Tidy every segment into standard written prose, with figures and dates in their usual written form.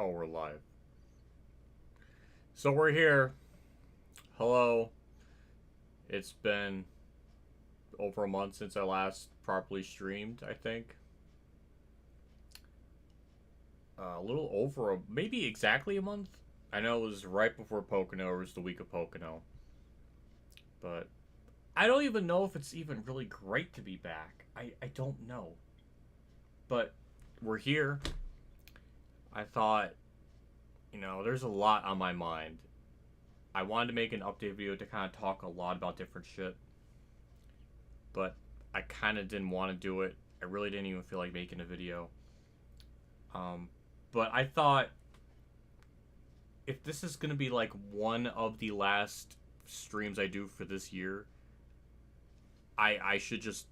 Oh, we're live. So we're here. Hello. It's been over a month since I last properly streamed, I think. A little over, maybe exactly a month. I know it was right before Pocono, or it was the week of Pocono. But I don't even know if it's even really great to be back. I don't know. But we're here. I thought, there's a lot on my mind. I wanted to make an update video to kind of talk a lot about different shit. But I kind of didn't want to do it. I really didn't even feel like making a video. But I thought, if this is going to be like one of the last streams I do for this year, I should just...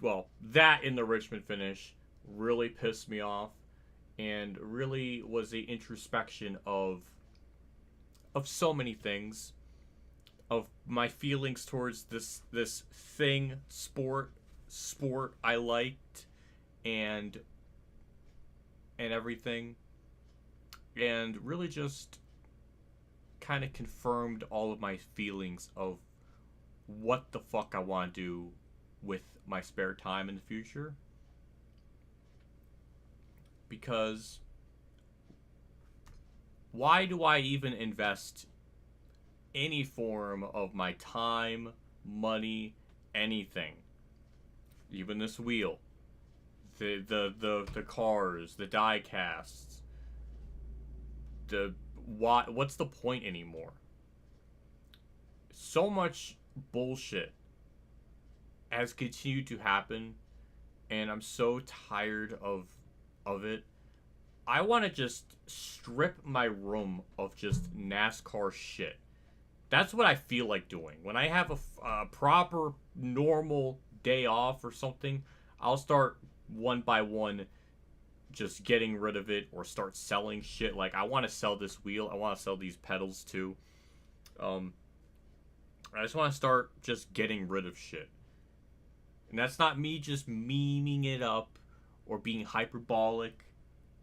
Well, that in the Richmond finish really pissed me off. And really was a introspection of so many things, of my feelings towards this thing, sport I liked, and everything, and really just kind of confirmed all of my feelings of what the fuck I want to do with my spare time in the future. Because why do I even invest any form of my time, money, anything? Even this wheel, the cars, the die casts, what's the point anymore? So much bullshit has continued to happen, and I'm so tired of it. I want to just strip my room of just NASCAR shit. That's what I feel like doing. When I have a proper, normal day off or something, I'll start one by one just getting rid of it, or start selling shit. Like, I want to sell this wheel. I want to sell these pedals too. I just want to start just getting rid of shit. And that's not me just memeing it up or being hyperbolic.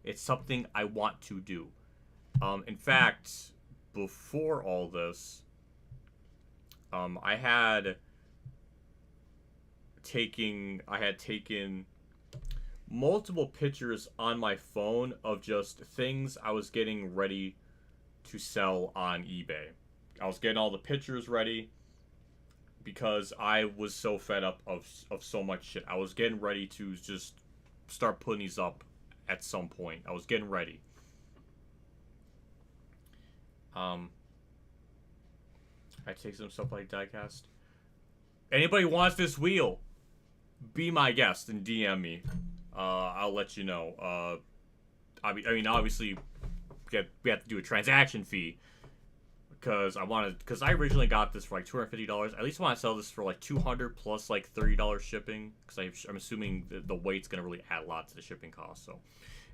It's something I want to do. In fact, before all this, I had taken multiple pictures on my phone of just things I was getting ready to sell on eBay. I was getting all the pictures ready because I was so fed up of so much shit. I was getting ready to just start putting these up at some point. I was getting ready. I take some stuff like diecast. Anybody wants this wheel, be my guest and DM me. I'll let you know. I mean, obviously, we have to do a transaction fee. Because I originally got this for like $250. At least I want to sell this for like $200 plus like $30 shipping. Because I'm assuming the weight's gonna really add a lot to the shipping cost. So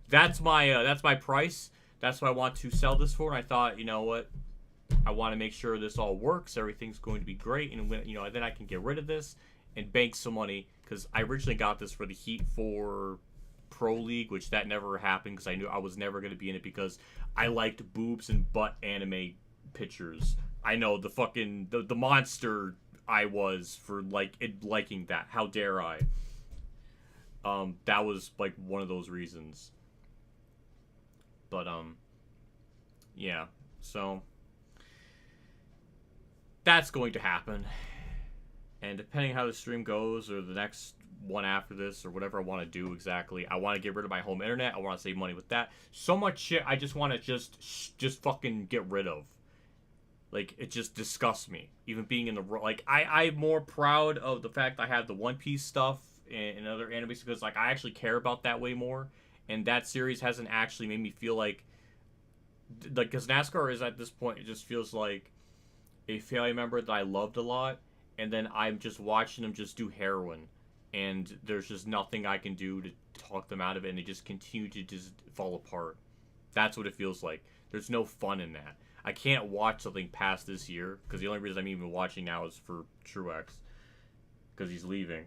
that's my price. That's what I want to sell this for. And I thought, you know what, I want to make sure this all works. Everything's going to be great, and when, then I can get rid of this and bank some money. Because I originally got this for the Heat 4 Pro League, which that never happened because I knew I was never going to be in it because I liked boobs and butt anime pictures. I know the monster I was for liking that. How dare I? That was like one of those reasons. But yeah. So that's going to happen. And depending how the stream goes, or the next one after this, or whatever I want to do exactly, I want to get rid of my home internet. I want to save money with that. So much shit I just want to just fucking get rid of. Like, it just disgusts me. Even being in the... Like, I'm more proud of the fact I have the One Piece stuff and other animes because, like, I actually care about that way more. And that series hasn't actually made me feel like... because NASCAR is, at this point, it just feels like a family member that I loved a lot. And then I'm just watching them just do heroin. And there's just nothing I can do to talk them out of it. And they just continue to just fall apart. That's what it feels like. There's no fun in that. I can't watch something past this year, because the only reason I'm even watching now is for Truex, because he's leaving.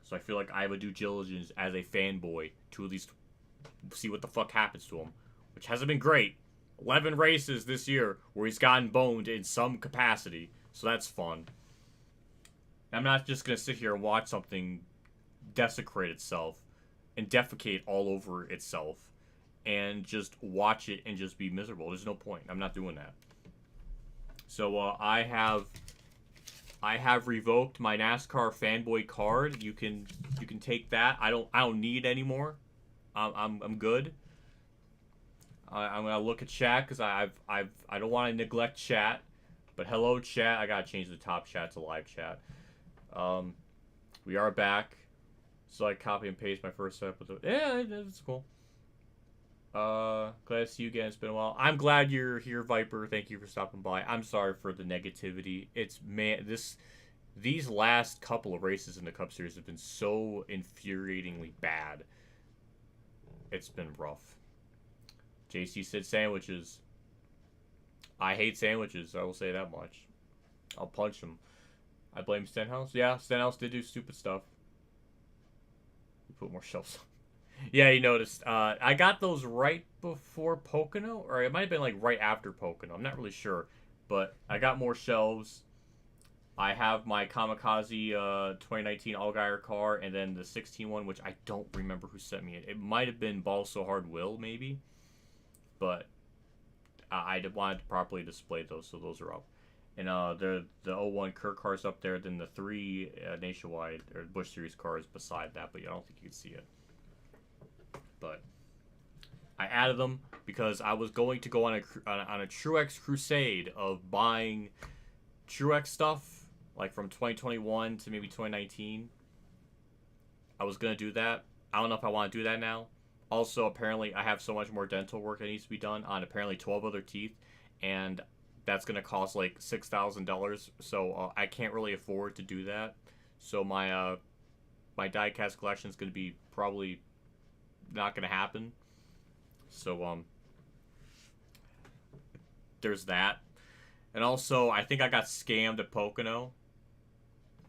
So I feel like I have a due diligence as a fanboy to at least see what the fuck happens to him, which hasn't been great. 11 races this year where he's gotten boned in some capacity, so that's fun. I'm not just gonna sit here and watch something desecrate itself and defecate all over itself and just watch it and just be miserable. There's no point. I'm not doing that. So I have revoked my NASCAR fanboy card. You can take that. I don't need it anymore. I'm good. I'm gonna look at chat because I don't want to neglect chat. But hello chat. I gotta change the top chat to live chat. We are back. So I copy and paste my first episode. Yeah, that's cool. Glad to see you again. It's been a while. I'm glad you're here, Viper. Thank you for stopping by. I'm sorry for the negativity. These last couple of races in the Cup Series have been so infuriatingly bad. It's been rough. JC said sandwiches. I hate sandwiches. I will say that much. I'll punch them. I blame Stenhouse. Yeah, Stenhouse did do stupid stuff. We put more shelves on. Yeah, you noticed. I got those right before Pocono, or it might have been like right after Pocono. I'm not really sure, but I got more shelves. I have my Kamikaze 2019 Allgaier car, and then the 16 one, which I don't remember who sent me it. It might have been Ball So Hard Will, maybe, but I wanted to properly display those, so those are up. And the 01 Kirk car's up there, then the 3 Nationwide or Busch Series cars beside that, but I don't think you can see it. But I added them because I was going to go on a Truex crusade of buying Truex stuff, like from 2021 to maybe 2019. I was going to do that. I don't know if I want to do that now. Also, apparently, I have so much more dental work that needs to be done on apparently 12 other teeth, and that's going to cost like $6,000, so I can't really afford to do that. So my diecast collection is going to be probably not going to happen. So there's that. And also, I think I got scammed at Pocono.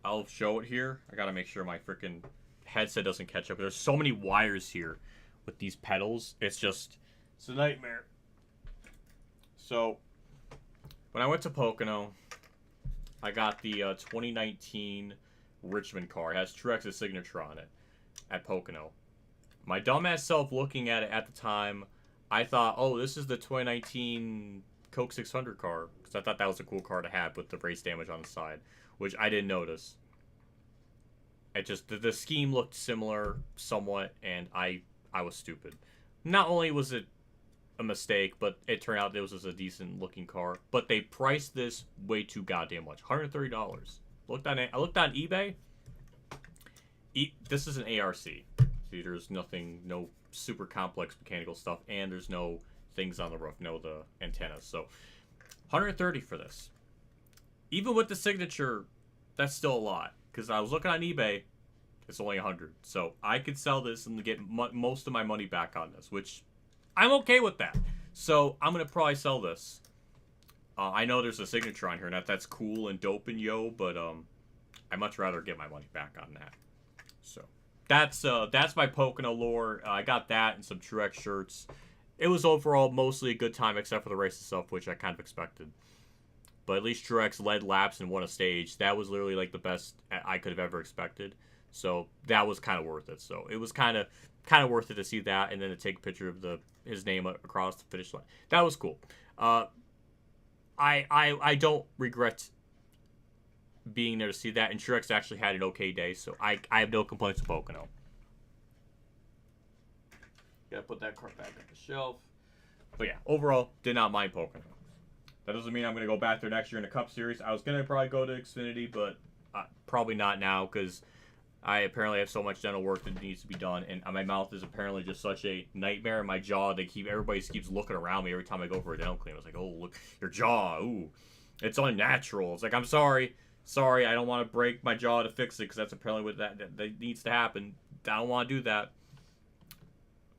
I'll show it here. I got to make sure my freaking headset doesn't catch up. There's so many wires here with these pedals. It's a nightmare. So when I went to Pocono, I got the 2019 Richmond car. It has Truex's signature on it at Pocono. My dumbass self looking at it at the time, I thought, oh, this is the 2019 Coke 600 car. Because I thought that was a cool car to have with the race damage on the side. Which I didn't notice. It just, the scheme looked similar somewhat, and I was stupid. Not only was it a mistake, but it turned out it was a decent looking car. But they priced this way too goddamn much. $130. I looked on eBay. This is an ARC. See, there's no super complex mechanical stuff, and there's no things on the roof, the antennas. So, $130 for this. Even with the signature, that's still a lot. Because I was looking on eBay, it's only $100. So I could sell this and get most of my money back on this, which I'm okay with that. So I'm gonna probably sell this. I know there's a signature on here, and that's cool and dope and yo, but I'd much rather get my money back on that. So that's my Pocono lore. I got that and some Truex shirts. It was overall mostly a good time, except for the race itself, which I kind of expected. But at least Truex led laps and won a stage. That was literally like the best I could have ever expected. So that was kind of worth it. So it was kind of worth it to see that, and then to take a picture of his name across the finish line. That was cool. I don't regret being there to see that, and Truex actually had an okay day, so I have no complaints with Pocono. Gotta put that cart back on the shelf. But yeah, overall, did not mind Pocono. That doesn't mean I'm going to go back there next year in the Cup Series. I was going to probably go to Xfinity, but probably not now because I apparently have so much dental work that needs to be done, and my mouth is apparently just such a nightmare. My jaw, everybody keeps looking around me every time I go for a dental clean. I was like, oh, look, your jaw, ooh, it's unnatural. It's like, I'm sorry, I don't want to break my jaw to fix it because that's apparently what that needs to happen. I don't want to do that.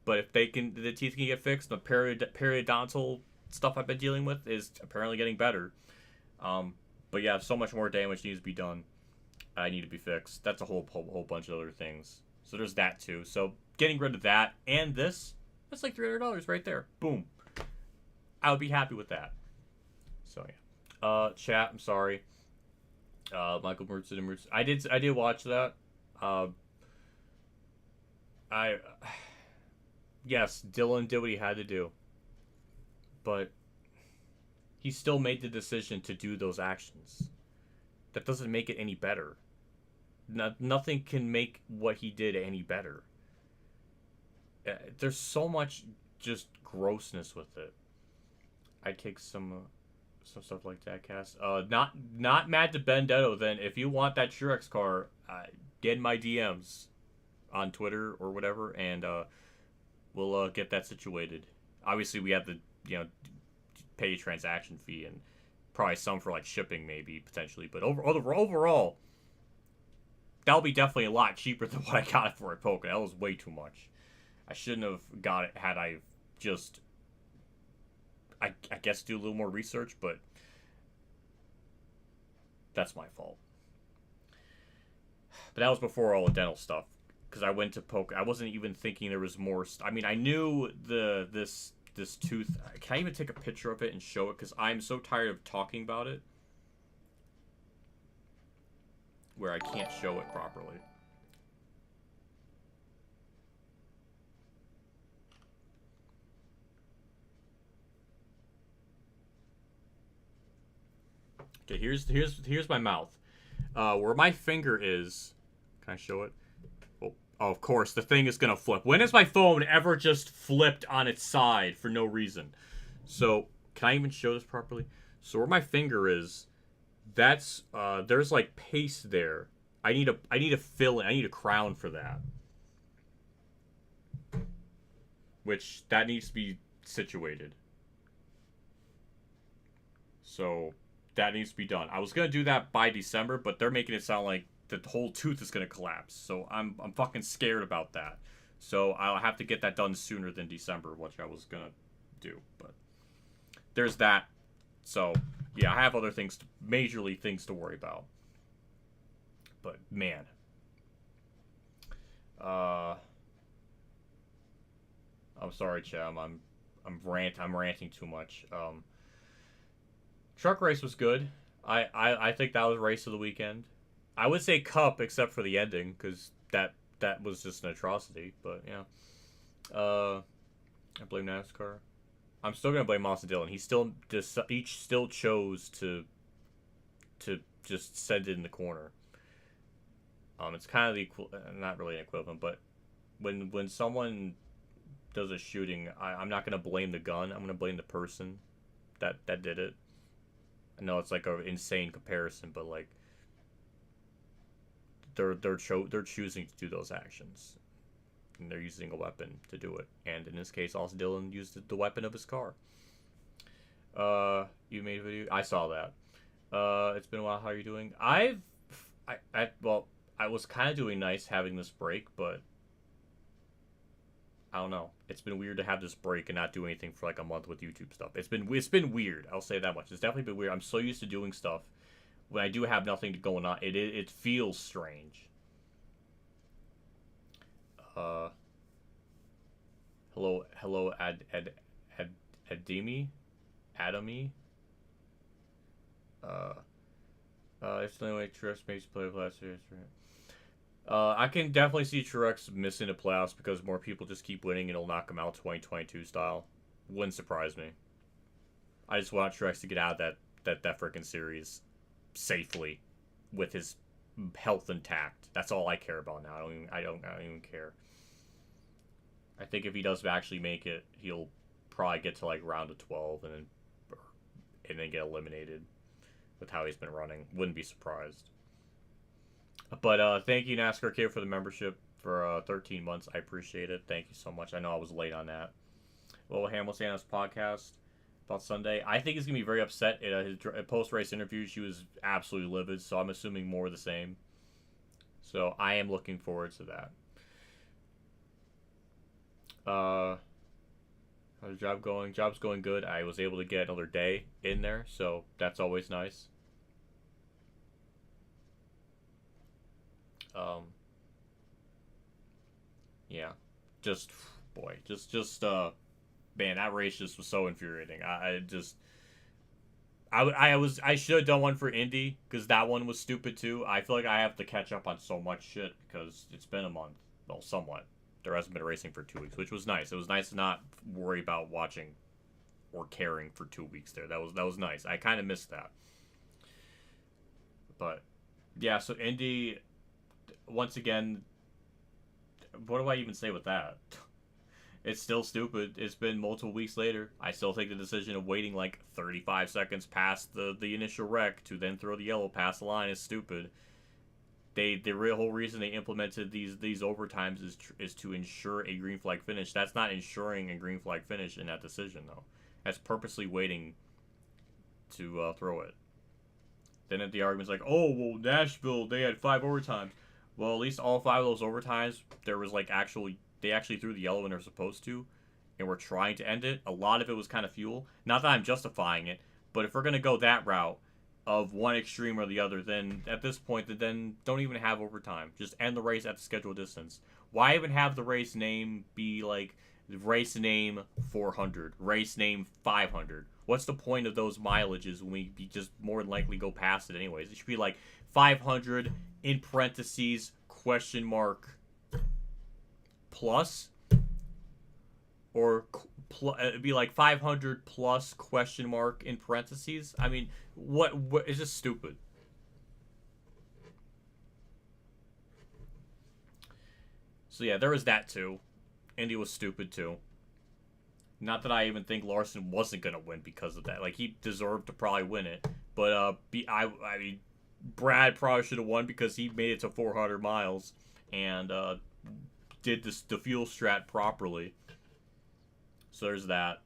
But if the teeth can get fixed, the periodontal stuff I've been dealing with is apparently getting better. But yeah, so much more damage needs to be done. I need to be fixed. That's a whole bunch of other things. So there's that too. So getting rid of that and this, That's like $300 right there. Boom. I would be happy with that. So yeah. Chat. I'm sorry. Michael Mertz. I did watch that. Yes, Dillon did what he had to do, but he still made the decision to do those actions. That doesn't make it any better. Nothing can make what he did any better. There's so much just grossness with it. I'd take some stuff like that, Cass. Not Matt DiBenedetto. Then, if you want that Truex car, get in my DMs on Twitter or whatever, and we'll get that situated. Obviously, we have to pay a transaction fee and probably some for like shipping, maybe potentially. But overall, that'll be definitely a lot cheaper than what I got it for at Pocono. That was way too much. I shouldn't have got it had I just, I guess, do a little more research, but that's my fault. But that was before all the dental stuff, because I went to Pocono. I wasn't even thinking there was more. I mean, I knew this tooth. Can I even take a picture of it and show it? Because I'm so tired of talking about it, where I can't show it properly. Okay, here's my mouth. Where my finger is, can I show it? Oh, of course, the thing is gonna flip. When has my phone ever just flipped on its side for no reason? So, can I even show this properly? So where my finger is, that's there's like paste there. I need a fill in. I need a crown for that, which that needs to be situated. So that needs to be done. I was gonna do that by December, but they're making it sound like the whole tooth is gonna collapse. So I'm fucking scared about that. So I'll have to get that done sooner than December, which I was gonna do. But there's that. So yeah, I have other things, majorly things to worry about. But man, I'm sorry, Cham. I'm ranting too much. Truck race was good. I think that was race of the weekend. I would say Cup, except for the ending, because that was just an atrocity. But yeah, I blame NASCAR. I'm still gonna blame Moss and Dillon. He still chose to just send it in the corner. It's kind of the not really an equivalent, but when someone does a shooting, I'm not gonna blame the gun. I'm gonna blame the person that did it. I know it's like an insane comparison, but like they're choosing to do those actions, and they're using a weapon to do it. And in this case, also Dillon used the weapon of his car. You made a video. I saw that. It's been a while. How are you doing? Well, I was kind of doing nice having this break, but I don't know. It's been weird to have this break and not do anything for like a month with YouTube stuff. It's been weird. I'll say that much. It's definitely been weird. I'm so used to doing stuff. When I do have nothing going on, it feels strange. Hello, Ademi. It's the only way Truex makes play of last year. I can definitely see Truex missing the playoffs because more people just keep winning and it'll knock him out 2022 style. Wouldn't surprise me. I just want Truex to get out of that freaking series safely with his health intact. That's all I care about now. I don't even care. I think if he does actually make it, he'll probably get to like round of 12 and then get eliminated with how he's been running. Wouldn't be surprised. But thank you, NASCAR Kid, for the membership for 13 months. I appreciate it. Thank you so much. I know I was late on that. Well, Ham will say on his podcast about Sunday. I think he's going to be very upset. In his post-race interview, she was absolutely livid, so I'm assuming more of the same. So I am looking forward to that. How's the job going? Job's going good. I was able to get another day in there, so that's always nice. Yeah, just boy, man, that race just was so infuriating. I should have done one for Indy because that one was stupid too. I feel like I have to catch up on so much shit because it's been a month. Well, somewhat. There hasn't been racing for 2 weeks, which was nice. It was nice to not worry about watching or caring for 2 weeks there. That was nice. I kind of missed that. But yeah, so Indy, once again, what do I even say with that? It's still stupid. It's been multiple weeks later. I still take the decision of waiting like 35 seconds past the initial wreck to then throw the yellow past the line is stupid. The real whole reason they implemented these overtimes is to ensure a green flag finish. That's not ensuring a green flag finish in that decision though. That's purposely waiting to throw it. Then at the argument's like, oh well, Nashville they had 5 overtimes. Well, at least all 5 of those overtimes there was like they actually threw the yellow when they're supposed to, and were trying to end it. A lot of it was kind of fuel. Not that I'm justifying it, but if we're gonna go that route of one extreme or the other, then at this point, then don't even have overtime. Just end the race at the scheduled distance. Why even have the race name be like race name 400, race name 500? What's the point of those mileages when we just more than likely go past it anyways? It should be like 500 in parentheses question mark plus, or it'd be like 500 plus question mark in parentheses. I mean, what is just stupid. So yeah, there was that too. Indy was stupid too. Not that I even think Larson wasn't gonna win because of that. Like, he deserved to probably win it, but I mean, Brad probably should have won because he made it to 400 miles and did the fuel strat properly. So there's that.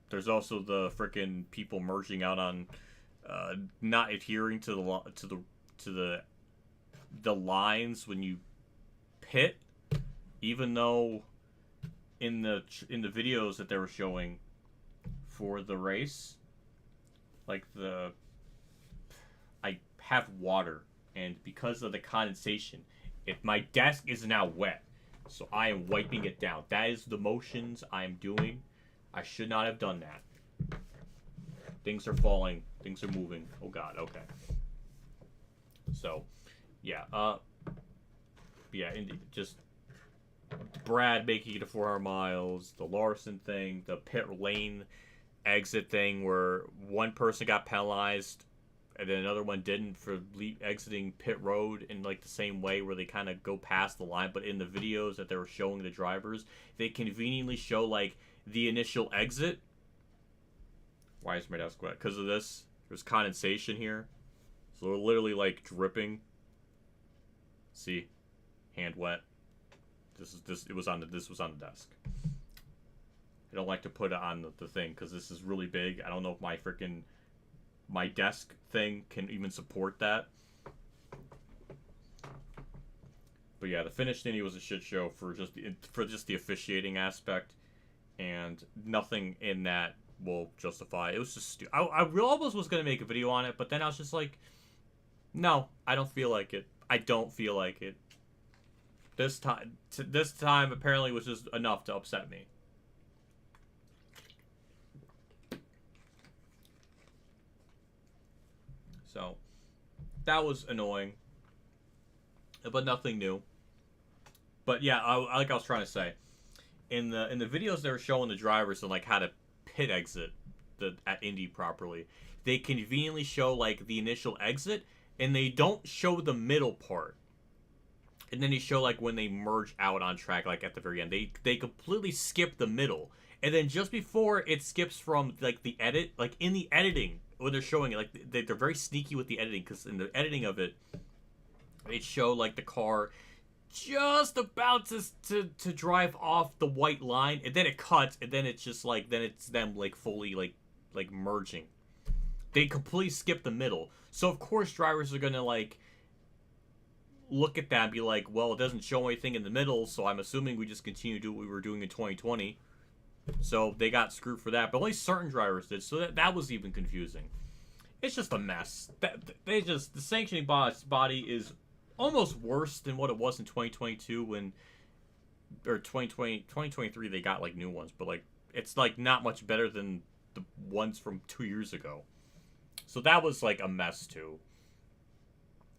There's also the frickin' people merging out on not adhering to the lines when you pit, even though in the videos that they were showing for the race, like I have water, and because of the condensation, if my desk is now wet, so I am wiping it down. That is the motions I am doing. I should not have done that. Things are falling. Things are moving. Oh God. Okay. So, yeah. Yeah. Indeed. Just Brad making it to 400 miles. The Larson thing. The pit lane exit thing where one person got penalized and then another one didn't for exiting pit road in like the same way where they kind of go past the line. But in the videos that they were showing the drivers, they conveniently show like the initial exit. Why is my desk wet? Because of this. There's condensation here, so they're literally like dripping. See, hand wet. This was on the desk. I don't like to put it on the thing because this is really big. I don't know if my desk thing can even support that. But yeah, the finish Indy was a shit show for just the officiating aspect, and nothing in that will justify. It was just I almost was gonna make a video on it, but then I was just like, no, I don't feel like it. I don't feel like it. This time apparently was just enough to upset me. So that was annoying, but nothing new. But yeah, like I was trying to say, in the videos they were showing the drivers and like how to pit exit at Indy properly, they conveniently show like the initial exit and they don't show the middle part. And then they show like when they merge out on track, like at the very end, they completely skip the middle. And then just before it skips from like the edit, like in the editing when they're showing it, like they're very sneaky with the editing, because in the editing of it, they show like the car just about to drive off the white line, and then it cuts, and then it's just like then it's them like fully like merging. They completely skip the middle, so of course drivers are gonna like look at that and be like, well, it doesn't show anything in the middle, so I'm assuming we just continue to do what we were doing in 2020. So they got screwed for that, but only certain drivers did, so that was even confusing. It's just a mess. The sanctioning body is almost worse than what it was in 2022 when or 2020, 2023, they got like new ones, but like it's like not much better than the ones from 2 years ago. So that was like a mess too.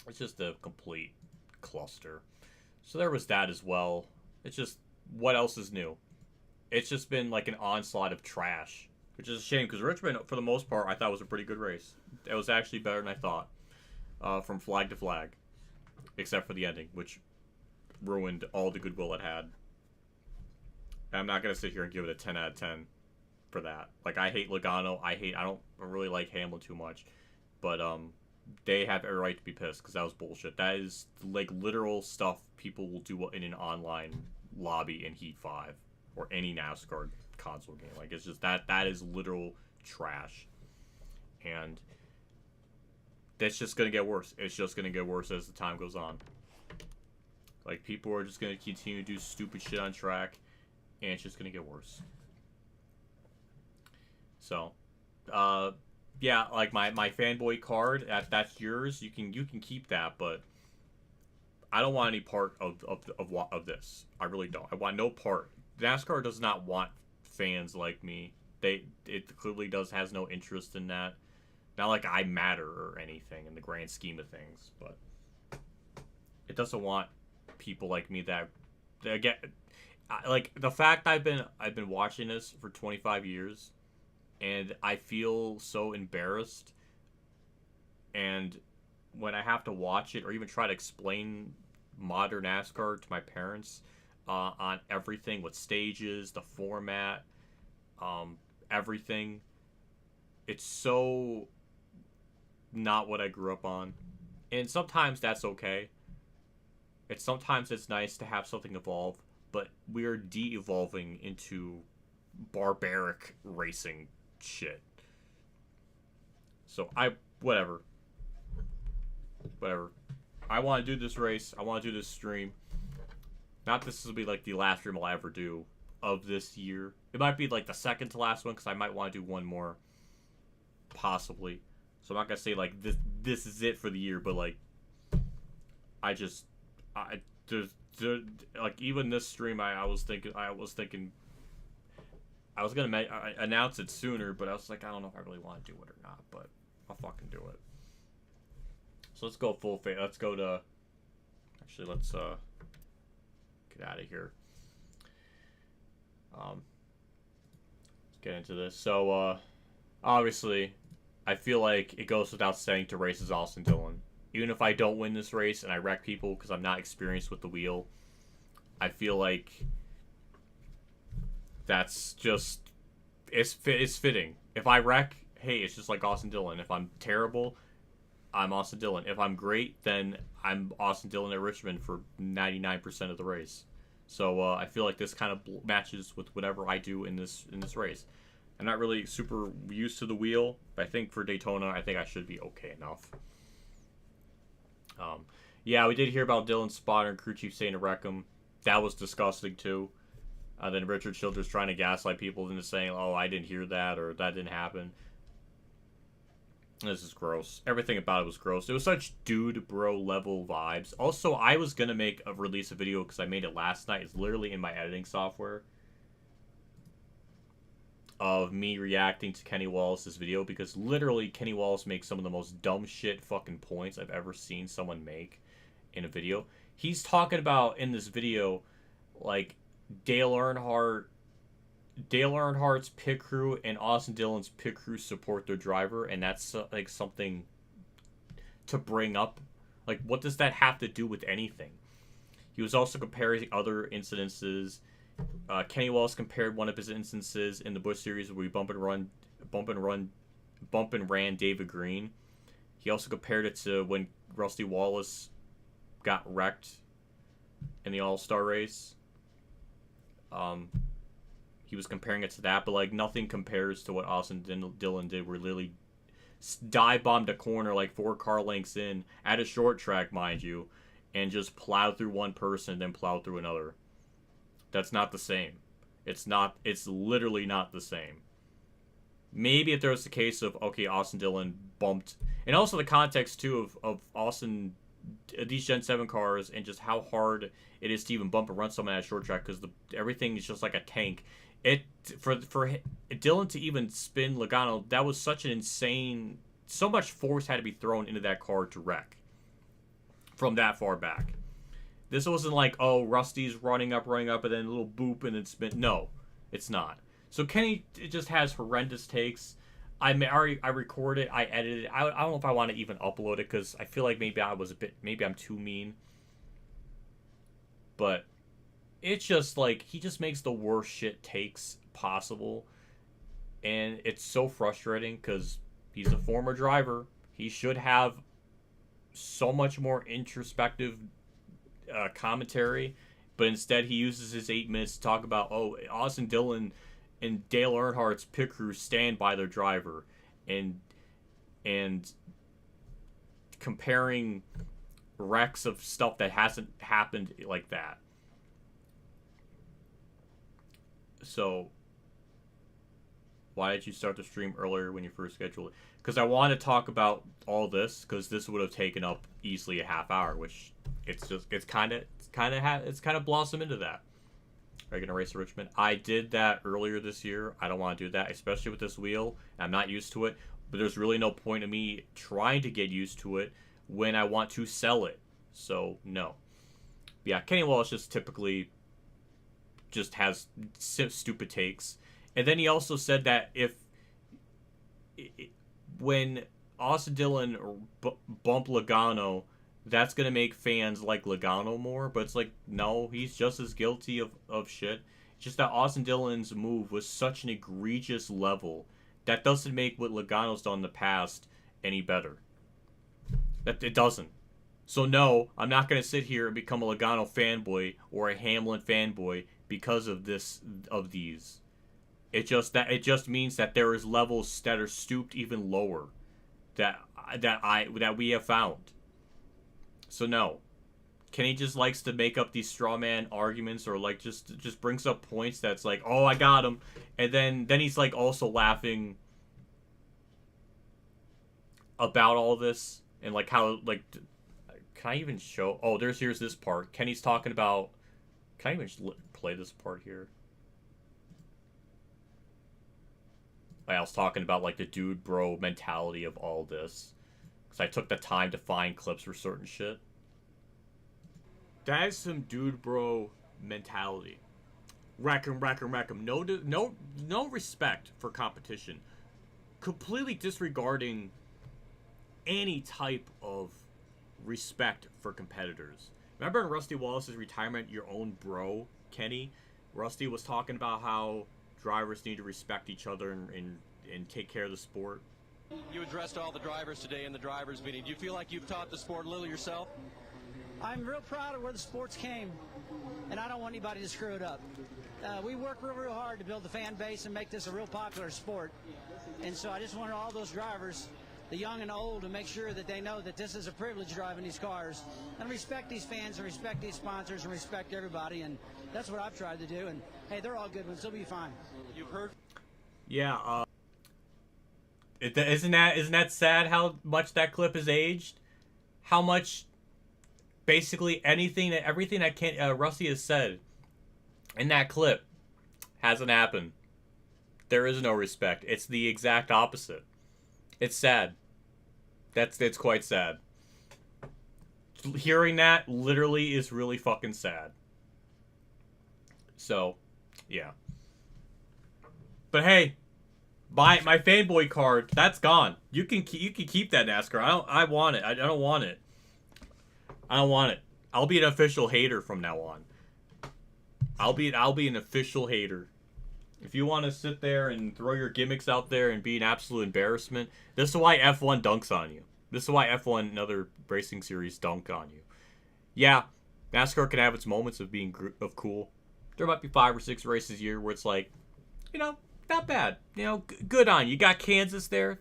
It's just a complete cluster. So there was that as well. It's just, what else is new? It's just been like an onslaught of trash, which is a shame because Richmond, for the most part, I thought was a pretty good race. It was actually better than I thought, from flag to flag, except for the ending, which ruined all the goodwill it had. And I'm not gonna sit here and give it a 10 out of 10 for that. Like, I hate Logano. I don't really like Hamlin too much, but they have every right to be pissed because that was bullshit. That is like literal stuff people will do in an online lobby in Heat 5 or any NASCAR console game. Like, it's just that is literal trash, and that's just gonna get worse. It's just gonna get worse as the time goes on. Like, people are just gonna continue to do stupid shit on track, and it's just gonna get worse. So, yeah, like my fanboy card, that's yours. You can keep that, but I don't want any part of this. I really don't. I want no part. NASCAR does not want fans like me. It clearly has no interest in that. Not like I matter or anything in the grand scheme of things, but it doesn't want people like me that get like the fact I've been watching this for 25 years. And I feel so embarrassed. And when I have to watch it or even try to explain modern NASCAR to my parents on everything with stages, the format, everything, it's so not what I grew up on. And sometimes that's okay. Sometimes it's nice to have something evolve, but we are de-evolving into barbaric racing shit. So whatever. I want to do this race. I want to do this stream. Not this will be like the last stream I'll ever do of this year. It might be like the second to last one because I might want to do one more, possibly. So I'm not gonna say like this is it for the year, but like there's like even this stream I was thinking I was going to announce it sooner, but I was like, I don't know if I really want to do it or not, but I'll fucking do it. So let's go full face. Let's go to... Actually, let's get out of here. Let's get into this. So, obviously, I feel like it goes without saying to race as Austin Dillon. Even if I don't win this race and I wreck people because I'm not experienced with the wheel, I feel like... that's just, it's fitting. If I wreck, hey, it's just like Austin Dillon. If I'm terrible, I'm Austin Dillon. If I'm great, then I'm Austin Dillon at Richmond for 99% of the race. So I feel like this kind of matches with whatever I do in this race. I'm not really super used to the wheel, but I think for Daytona, I think I should be okay enough. Yeah, we did hear about Dillon's spotter and crew chief saying to wreck him. That was disgusting too. Then Richard Childress trying to gaslight people into saying, oh, I didn't hear that, or that didn't happen. This is gross. Everything about it was gross. It was such dude bro level vibes. Also, I was going to release a video because I made it last night. It's literally in my editing software. Of me reacting to Kenny Wallace's video. Because literally, Kenny Wallace makes some of the most dumb shit fucking points I've ever seen someone make in a video. He's talking about, in this video, like... Dale Earnhardt's pit crew and Austin Dillon's pit crew support their driver, and that's like something to bring up. Like, what does that have to do with anything? He was also comparing other incidences. Kenny Wallace compared one of his instances in the Busch Series where we bump and ran David Green. He also compared it to when Rusty Wallace got wrecked in the All-Star race. He was comparing it to that, but like nothing compares to what Austin Dillon did. Where literally dive bombed a corner like 4 car lengths in at a short track, mind you, and just plowed through one person and then plowed through another. That's not the same. It's literally not the same. Maybe if there was the case of, okay, Austin Dillon bumped, and also the context too of Austin these Gen 7 cars and just how hard it is to even bump and run someone at a short track because everything is just like a tank. For Dillon to even spin Logano, that was such an insane. So much force had to be thrown into that car to wreck from that far back. This wasn't like, oh, Rusty's running up, and then a little boop and then spin. No, it's not. So Kenny just has horrendous takes. I recorded it, I edited it. I don't know if I want to even upload it because I feel like maybe I'm too mean. But it's just like he just makes the worst shit takes possible, and it's so frustrating because he's a former driver. He should have so much more introspective commentary, but instead he uses his 8 minutes to talk about, oh, Austin Dillon and Dale Earnhardt's pit crew stand by their driver, and comparing wrecks of stuff that hasn't happened like that. So why did you start the stream earlier when you first scheduled it? Because I want to talk about all this, because this would have taken up easily a half hour, which it's kind of blossomed into that. Regular race to Richmond. I did that earlier this year. I don't want to do that, especially with this wheel. I'm not used to it, but there's really no point in me trying to get used to it when I want to sell it. So no. Yeah, Kenny Wallace just typically just has stupid takes. And then he also said that when Austin Dillon bump Logano, that's going to make fans like Logano more. But it's like, no, he's just as guilty of shit. It's just that Austin Dillon's move was such an egregious level that doesn't make what Logano's done in the past any better. That it doesn't. So no, I'm not going to sit here and become a Logano fanboy or a Hamlin fanboy because of these. It just means that there is levels that are stooped even lower that we have found. So no, Kenny just likes to make up these straw man arguments, or like just brings up points that's like, oh, I got him, and then he's like also laughing about all this and like how like, can I even show? Oh, here's this part. Kenny's talking about. Can I even play this part here? I was talking about like the dude bro mentality of all this. Because I took the time to find clips for certain shit. That is some dude bro mentality. Wreck him. No respect for competition. Completely disregarding any type of respect for competitors. Remember in Rusty Wallace's retirement, your own bro, Kenny? Rusty was talking about how drivers need to respect each other and take care of the sport. You addressed all the drivers today in the drivers meeting. Do you feel like you've taught the sport a little yourself? I'm real proud of where the sports came, and I don't want anybody to screw it up. We work real hard to build the fan base and make this a real popular sport. And so I just wanted all those drivers, the young and old, to make sure that they know that this is a privilege driving these cars, and respect these fans and respect these sponsors and respect everybody. And that's what I've tried to do. And hey, they're all good ones. They'll be fine. You've heard. Yeah. Isn't that sad how much that clip is aged? How much, basically everything that Rusty has said in that clip hasn't happened. There is no respect. It's the exact opposite. It's sad. It's quite sad. Hearing that literally is really fucking sad. So, yeah. But hey, my fanboy card, that's gone. You can keep that, NASCAR. I want it. I don't want it. I don't want it. I'll be an official hater from now on. I'll be an official hater. If you want to sit there and throw your gimmicks out there and be an absolute embarrassment, this is why F1 dunks on you. This is why F1 and other racing series dunk on you. Yeah, NASCAR can have its moments of being cool. There might be 5 or 6 races a year where it's like, not bad. Good on you. You got Kansas there.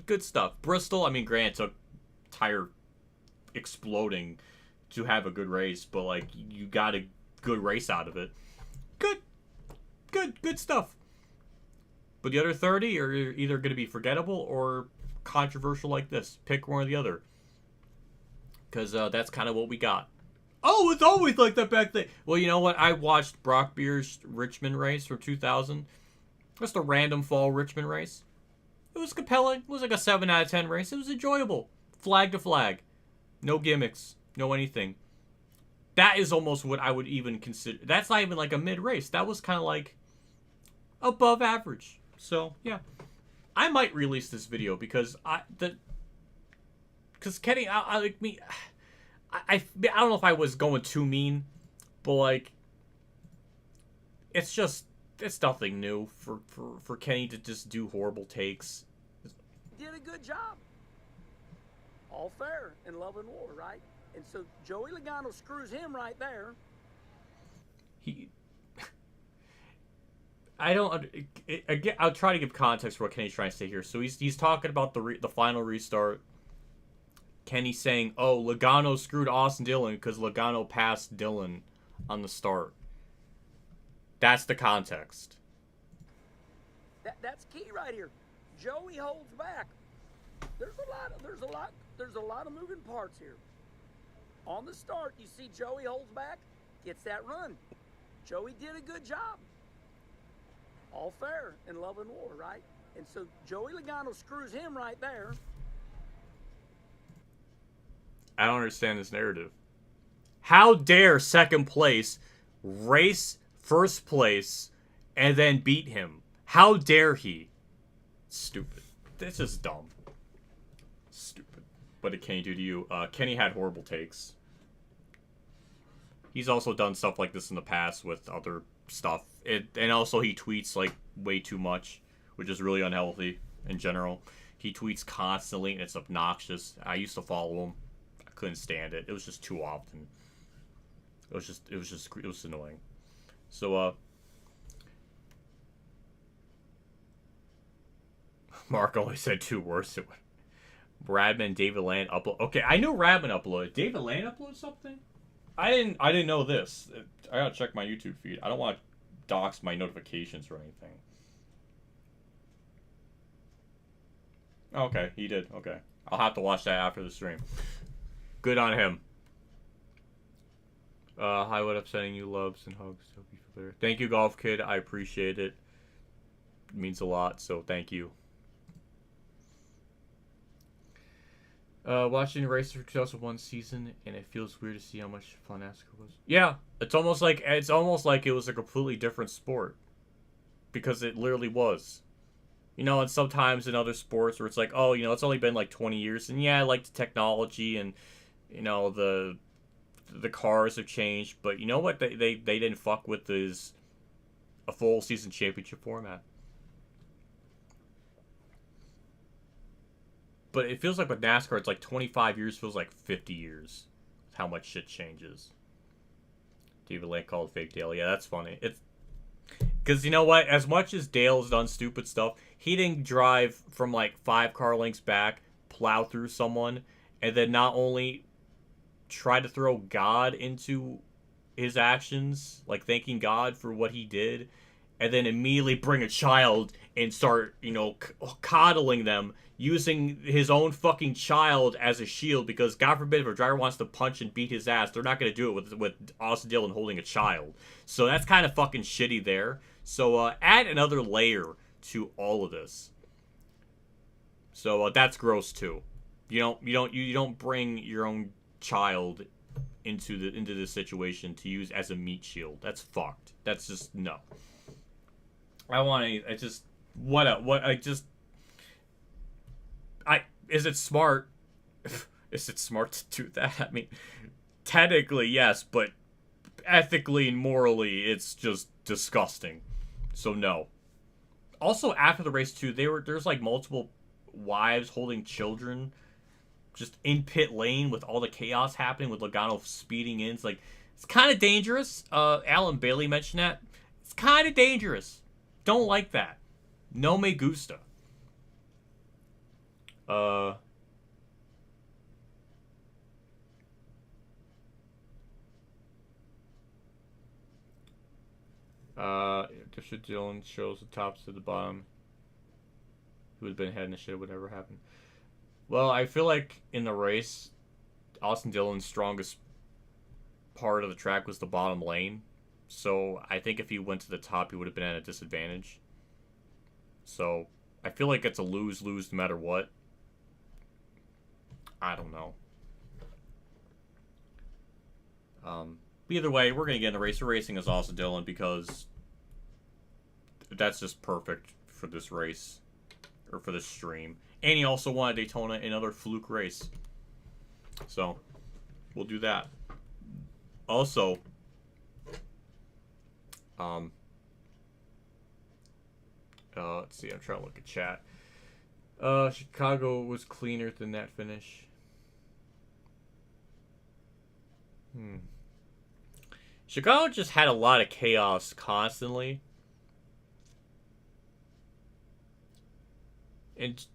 Good stuff. Bristol, I mean, Grant took tire exploding to have a good race, but like you got a good race out of it. Good stuff. But the other 30 are either going to be forgettable or controversial like this. Pick one or the other. Because that's kind of what we got. Oh, it's always like that back then. Well, you know what? I watched Brock Beer's Richmond race from 2000. Just a random fall Richmond race. It was compelling. It was like a 7 out of 10 race. It was enjoyable. Flag to flag. No gimmicks. No anything. That is almost what I would even consider. That's not even like a mid-race. That was kind of like above average. So, yeah. I might release this video because Kenny, I don't know if I was going too mean, but like, it's nothing new for Kenny to just do horrible takes. Did a good job. All fair in love and war, right? And so Joey Logano screws him right there. I'll try to give context for what Kenny's trying to say here. So he's talking about the final restart. Kenny saying, "Oh, Logano screwed Austin Dillon because Logano passed Dillon on the start." That's the context. That's key right here. Joey holds back. There's a lot of moving parts here. On the start, you see Joey holds back, gets that run. Joey did a good job. All fair in love and war, right? And so Joey Logano screws him right there. I don't understand this narrative. How dare second place race first place and then beat him? How dare he? Stupid. This is dumb. Stupid. What did Kenny do to you? Kenny had horrible takes. He's also done stuff like this in the past with other stuff. And also he tweets like way too much, which is really unhealthy in general. He tweets constantly and it's obnoxious. I used to follow him. I couldn't stand it. It was just too often. It was annoying. So Mark only said 2 words. Radman, David Land upload. Okay, I knew Radman uploaded. David Land uploaded something? I didn't know this. I gotta check my YouTube feed. I don't want to dox my notifications or anything. Okay, he did. Okay. I'll have to watch that after the stream. Good on him. Hi, what upsetting you, loves and hugs. Hope you feel better. Thank you, Golf Kid. I appreciate it. It means a lot, so thank you. Watching the race for 2001 season, and it feels weird to see how much fun NASCAR was. Yeah, it's almost like it was a completely different sport, because it literally was. You know, and sometimes in other sports where it's like, oh, you know, it's only been like 20 years, and yeah, I like the technology, and you know the cars have changed, but you know what? They didn't fuck with is a full season championship format. But it feels like with NASCAR, it's like 25 years feels like 50 years. How much shit changes. David Lake called fake Dale. Yeah, that's funny. It's because you know what? As much as Dale's done stupid stuff, he didn't drive from like 5 car lengths back, plow through someone, and then not only try to throw God into his actions, like thanking God for what he did, and then immediately bring a child and start, you know, coddling them, using his own fucking child as a shield, because God forbid if a driver wants to punch and beat his ass, they're not going to do it with Austin Dillon holding a child. So that's kind of fucking shitty there. So add another layer to all of this. So that's gross too. You don't bring your own child into this situation to use as a meat shield. That's fucked. That's just no. Is it smart? Is it smart to do that? I mean, technically, yes, but ethically and morally, it's just disgusting. So, no. Also, after the race, too, there's like multiple wives holding children just in pit lane with all the chaos happening with Logano speeding in. It's kind of dangerous. Alan Bailey mentioned that. It's kind of dangerous. Don't like that. No me gusta. District Dillon shows the tops to the bottom. Who had been ahead and shit would never happen. Well, I feel like in the race, Austin Dillon's strongest part of the track was the bottom lane. So I think if he went to the top, he would have been at a disadvantage. So I feel like it's a lose-lose no matter what. I don't know. Either way, we're going to get in the race. We're racing as Austin Dillon because that's just perfect for this race. Or for this stream. And he also won at Daytona, another fluke race. So, we'll do that. Also, let's see, I'm trying to look at chat. Chicago was cleaner than that finish. Chicago just had a lot of chaos constantly. And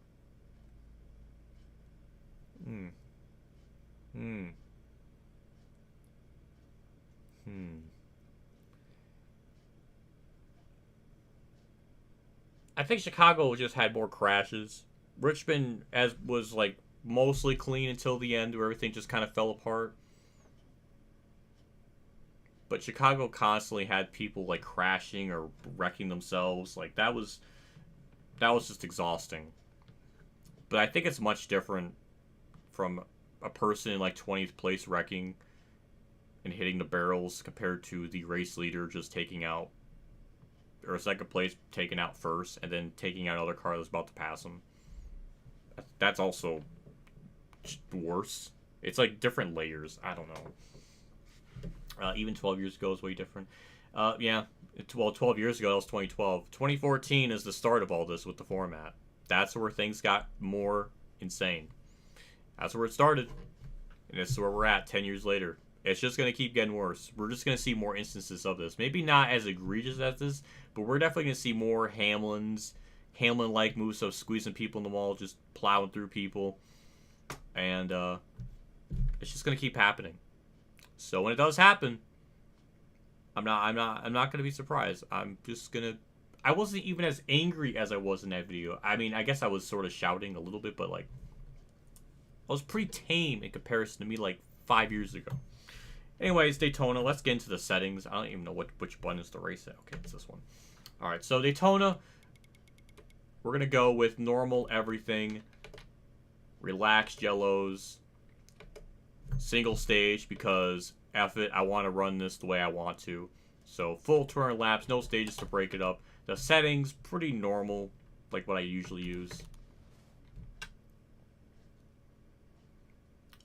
I think Chicago just had more crashes. Richmond was like mostly clean until the end where everything just kind of fell apart. But Chicago constantly had people like crashing or wrecking themselves. Like that was just exhausting. But I think it's much different from a person in like 20th place wrecking and hitting the barrels compared to the race leader just taking out, or second place taking out first and then taking out another car that's about to pass him. That's also worse. It's like different layers. I don't know. Even 12 years ago is way different. Yeah. Well, 12 years ago, that was 2012. 2014 is the start of all this with the format. That's where things got more insane. That's where it started. And this is where we're at 10 years later. It's just going to keep getting worse. We're just going to see more instances of this. Maybe not as egregious as this, but we're definitely going to see more Hamlin-like moves of squeezing people in the wall, just plowing through people. And it's just going to keep happening. So when it does happen, I'm not going to be surprised. I'm just going to... I wasn't even as angry as I was in that video. I mean, I guess I was sort of shouting a little bit, but like... I was pretty tame in comparison to me like 5 years ago. Anyways, Daytona, let's get into the settings. I don't even know which button is to race it. Okay, it's this one. Alright, so Daytona, we're going to go with normal everything. Relaxed yellows. Single stage because F it, I want to run this the way I want to. So full turn laps, no stages to break it up. The settings, pretty normal, like what I usually use.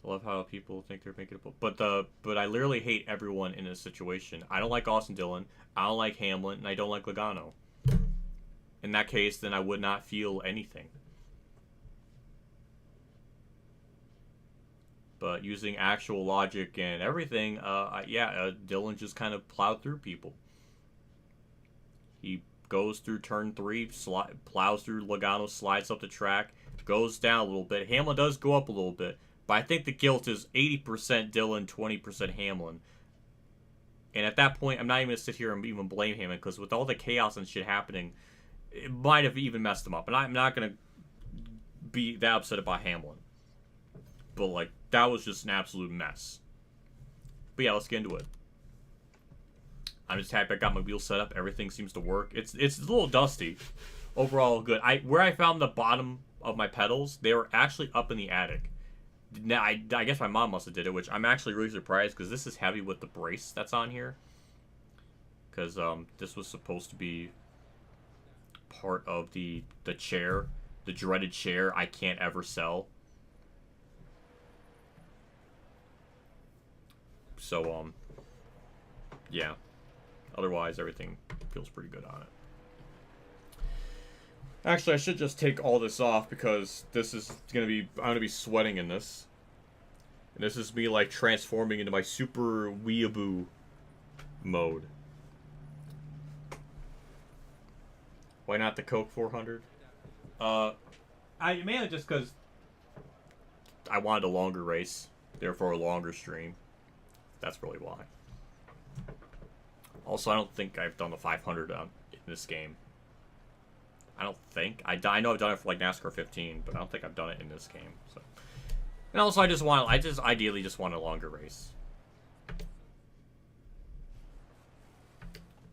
I love how people think they're making it, but I literally hate everyone in this situation. I don't like Austin Dillon, I don't like Hamlin, and I don't like Logano. In that case, then I would not feel anything. But using actual logic and everything, Dillon just kind of plowed through people. He goes through turn 3, plows through Logano, slides up the track, goes down a little bit. Hamlin does go up a little bit. But I think the guilt is 80% Dillon, 20% Hamlin. And at that point, I'm not even going to sit here and even blame Hamlin, because with all the chaos and shit happening, it might have even messed him up. And I'm not going to be that upset about Hamlin. But, like, that was just an absolute mess. But yeah, let's get into it. I'm just happy I got my wheel set up. Everything seems to work. It's a little dusty. Overall, good. Where I found the bottom of my pedals, they were actually up in the attic. Now, I guess my mom must have did it, which I'm actually really surprised because this is heavy with the brace that's on here. Because this was supposed to be part of the chair, the dreaded chair I can't ever sell. So, yeah. Otherwise, everything feels pretty good on it. Actually, I should just take all this off because this is I'm gonna be sweating in this. And this is me like transforming into my super weeaboo mode. Why not the Coke 400? Mainly just because I wanted a longer race, therefore a longer stream. That's really why. Also, I don't think I've done the 500 in this game. I don't think. I know I've done it for like NASCAR 15, but I don't think I've done it in this game. So, And also, I just ideally just want a longer race.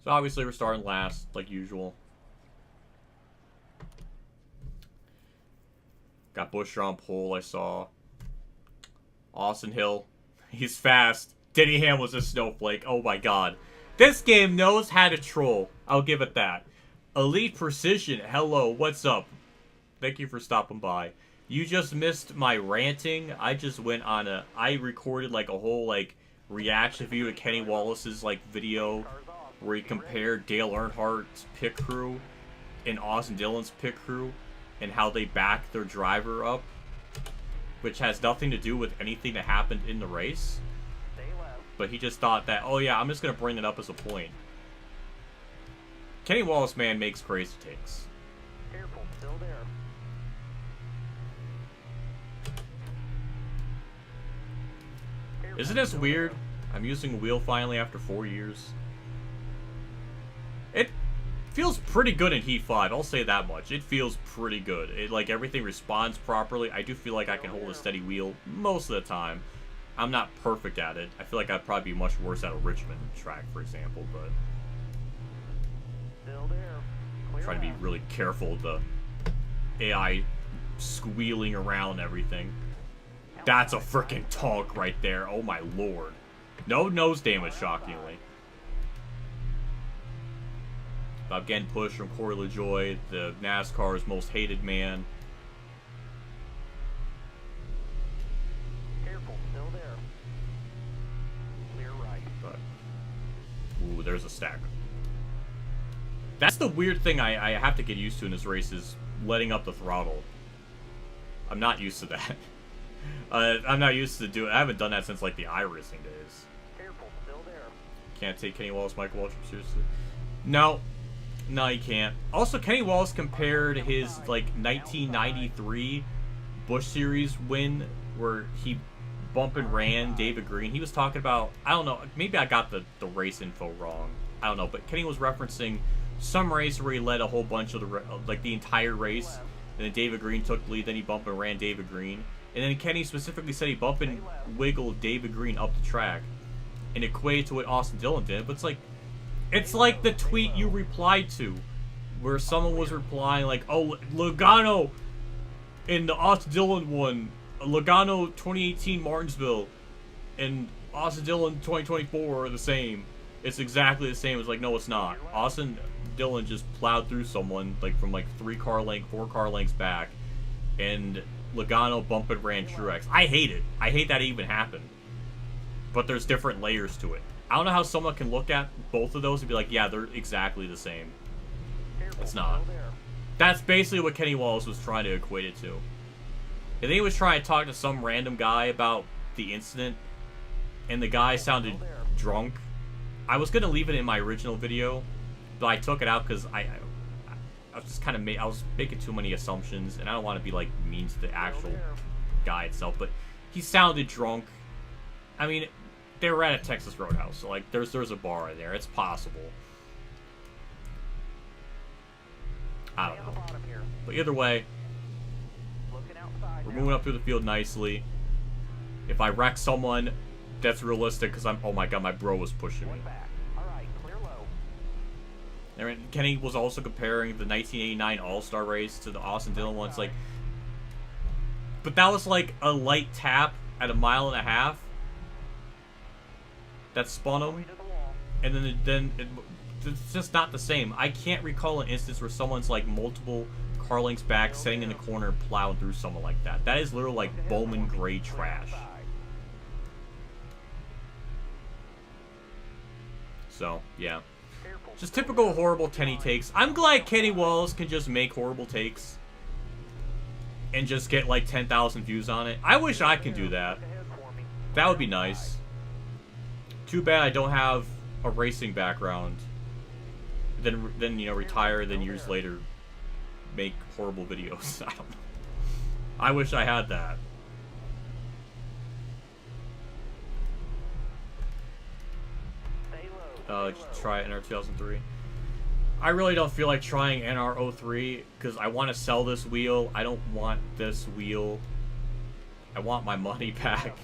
So obviously we're starting last, like usual. Got Buescher on pole, I saw. Austin Hill, he's fast. Denny Hamlin's a snowflake, oh my god. This game knows how to troll, I'll give it that. Elite Precision, hello, what's up? Thank you for stopping by. You just missed my ranting. I just went on I recorded like a whole like reaction video to Kenny Wallace's like video where he compared Dale Earnhardt's pit crew and Austin Dillon's pit crew and how they backed their driver up, which has nothing to do with anything that happened in the race. But he just thought that, oh yeah, I'm just going to bring it up as a point. Kenny Wallace, man, makes crazy takes. Careful, still there. Isn't this weird? I'm using a wheel finally after 4 years. It feels pretty good in Heat 5, I'll say that much. It feels pretty good. It, like, everything responds properly. I do feel like I can hold a steady wheel most of the time. I'm not perfect at it. I feel like I'd probably be much worse at a Richmond track, for example, but Still there. I'm trying to be really careful with the AI squealing around and everything. That's a freaking tonk right there. Oh my lord. No nose damage, shockingly. I'm getting pushed from Corey LaJoie, the NASCAR's most hated man. Careful, still there. Clear right. But, ooh, there's a stack. That's the weird thing I have to get used to in this race is letting up the throttle. I'm not used to that. I'm not used to do it. I haven't done that since like the iRacing days. Careful, still there. Can't take Kenny Wallace, Michael Waltrip seriously. No. No, you can't. Also, Kenny Wallace compared his, like, 1993 Busch Series win where he bump and ran David Green. He was talking about, I don't know, maybe I got the race info wrong. I don't know, but Kenny was referencing some race where he led a whole bunch of the entire race, and then David Green took the lead, then he bumped and ran David Green. And then Kenny specifically said he bumped and wiggled David Green up the track and equated to what Austin Dillon did, but it's like the tweet you replied to, where someone was replying like, oh, Logano in the Austin Dillon one, Logano 2018 Martinsville, and Austin Dillon 2024 are the same. It's exactly the same. It's like, no, it's not. Austin Dillon just plowed through someone, like, from, like, 4 car lengths back, and Logano bump and ran Truex. I hate it. I hate that it even happened. But there's different layers to it. I don't know how someone can look at both of those and be like, yeah, they're exactly the same. It's not. That's basically what Kenny Wallace was trying to equate it to. And then he was trying to talk to some random guy about the incident, and the guy sounded drunk. I was going to leave it in my original video, but I took it out because I was just kind of I was making too many assumptions, and I don't want to be, like, mean to the actual guy itself, but he sounded drunk. I mean, they were at a Texas Roadhouse, so, like, there's a bar in there. It's possible. I don't know. But either way, we're moving up through the field nicely. If I wreck someone, that's realistic, because oh my god, my bro was pushing me. And Kenny was also comparing the 1989 All-Star race to the Austin Dillon one. It's like, but that was like a light tap at 1.5 miles. That spun him, and then it's just not the same. I can't recall an instance where someone's like multiple car lengths back, sitting in the corner, plowing through someone like that. That is literally like Bowman Gray trash. So yeah, just typical horrible Kenny takes. I'm glad Kenny Wallace can just make horrible takes and just get like 10,000 views on it. I wish I could do that. That would be nice. Too bad I don't have a racing background. Then you know, retire, then years later make horrible videos. I don't know. I wish I had that. Try NR 2003. I really don't feel like trying NR 03 because I want to sell this wheel. I don't want this wheel I want my money back.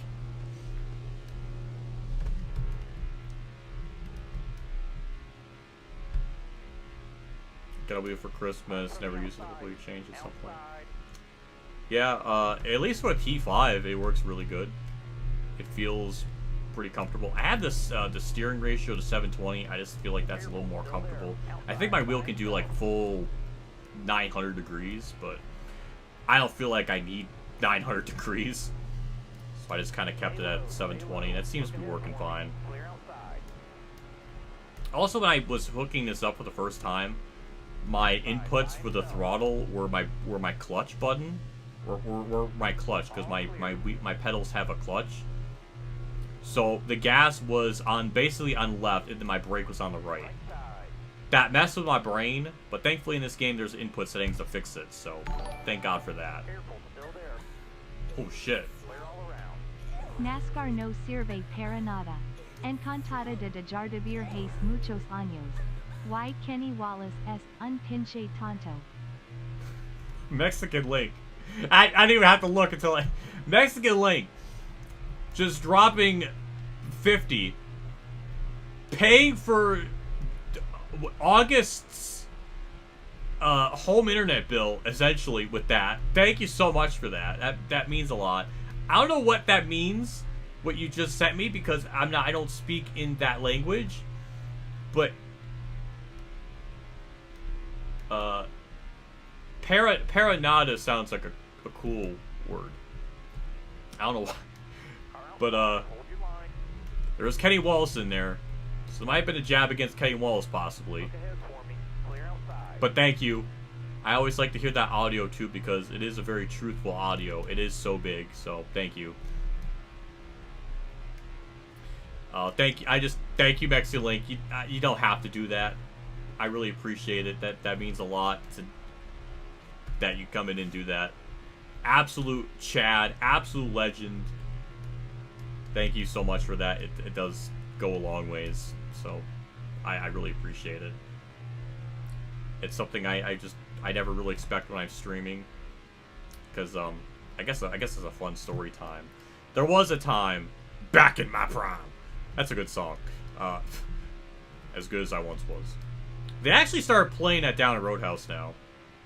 Gotta wait for Christmas. Never use it before you change at some point. Yeah, at least for a T5, it works really good. It feels pretty comfortable. I have this the steering ratio to 720. I just feel like that's a little more comfortable. I think my wheel can do like full 900 degrees, but I don't feel like I need 900 degrees. So I just kind of kept it at 720, and it seems to be working fine. Also, when I was hooking this up for the first time, my inputs for the throttle were my clutch button, or my clutch, because my pedals have a clutch. So the gas was on basically on left, and then my brake was on the right. That messed with my brain, but thankfully in this game there's input settings to fix it. So thank God for that. Oh shit. NASCAR no sirve para nada. Encantada de dejarvir hace muchos años. Why Kenny Wallace es un pinche tonto. Mexican Link. I didn't even have to look until I... Mexican Link. Just dropping 50. Paying for August's home internet bill, essentially, with that. Thank you so much for that. That means a lot. I don't know what that means, what you just sent me, because I don't speak in that language. But Paranada sounds like a cool word. I don't know why. But there was Kenny Wallace in there. So it might have been a jab against Kenny Wallace, possibly. But thank you. I always like to hear that audio too, because it is a very truthful audio. It is so big, so thank you. Thank you. Thank you, Mexican Link. You don't have to do that. I really appreciate it. That means a lot that you come in and do that. Absolute Chad, absolute legend. Thank you so much for that. It does go a long ways. So I really appreciate it. It's something I never really expect when I'm streaming, because I guess it's a fun story time. There was a time back in my prime. That's a good song. As good as I once was. They actually started playing that down at Roadhouse now,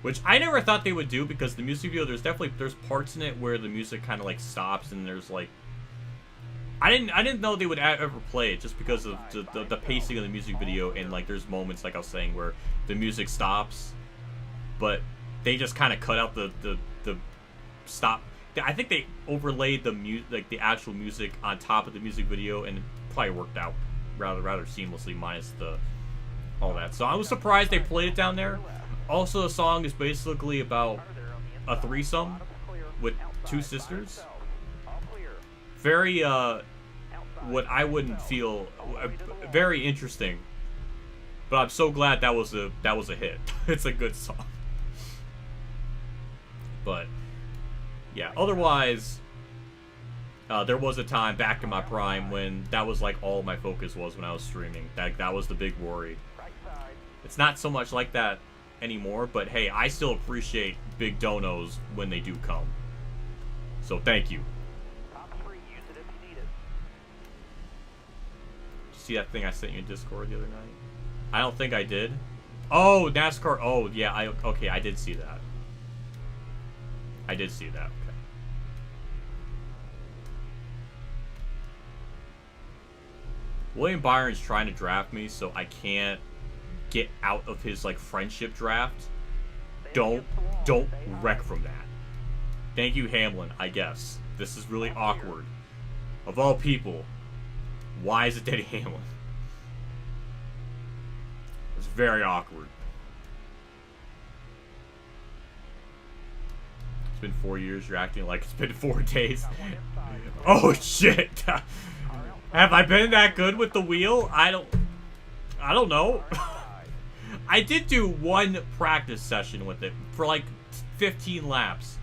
which I never thought they would do, because the music video, there's parts in it where the music kind of like stops, and there's like, I didn't know they would ever play it, just because of the pacing of the music video, and like there's moments, like I was saying, where the music stops, but they just kind of cut out the stop. I think they overlaid the actual music on top of the music video, and it probably worked out rather seamlessly, minus all that. So I was surprised they played it down there. Also, the song is basically about a threesome with two sisters. Very what I wouldn't feel very interesting. But I'm so glad that was a hit. It's a good song. But yeah, otherwise, there was a time back in my prime when that was like all my focus was when I was streaming. That was the big worry. It's not so much like that anymore, but hey, I still appreciate big donos when they do come. So thank you. See that thing I sent you in Discord the other night? I don't think I did. Oh, NASCAR. Oh, yeah. Okay, I did see that. I did see that. Okay. William Byron's trying to draft me, so I can't get out of his like friendship draft. Don't wreck from that. Thank you, Hamlin. I guess this is really awkward. Of all people, why is it Denny Hamlin? It's very awkward. It's been 4 years. You're acting like it's been 4 days. Oh shit! Have I been that good with the wheel? I don't know. I did do one practice session with it for like 15 laps,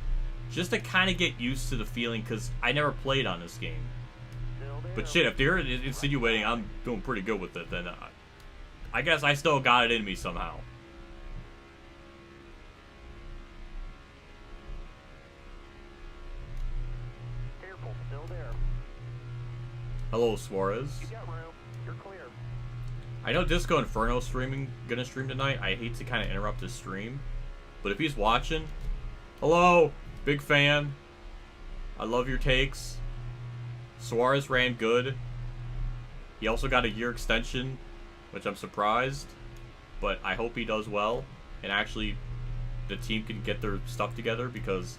just to kind of get used to the feeling, because I never played on this game. But shit, if they're insinuating I'm doing pretty good with it, then I guess I still got it in me somehow. Hello, Suarez. You got room. You're clear. I know Disco Inferno's gonna stream tonight. I hate to kind of interrupt his stream, but if he's watching, hello, big fan. I love your takes. Suarez ran good. He also got a year extension, which I'm surprised, but I hope he does well, and actually the team can get their stuff together, because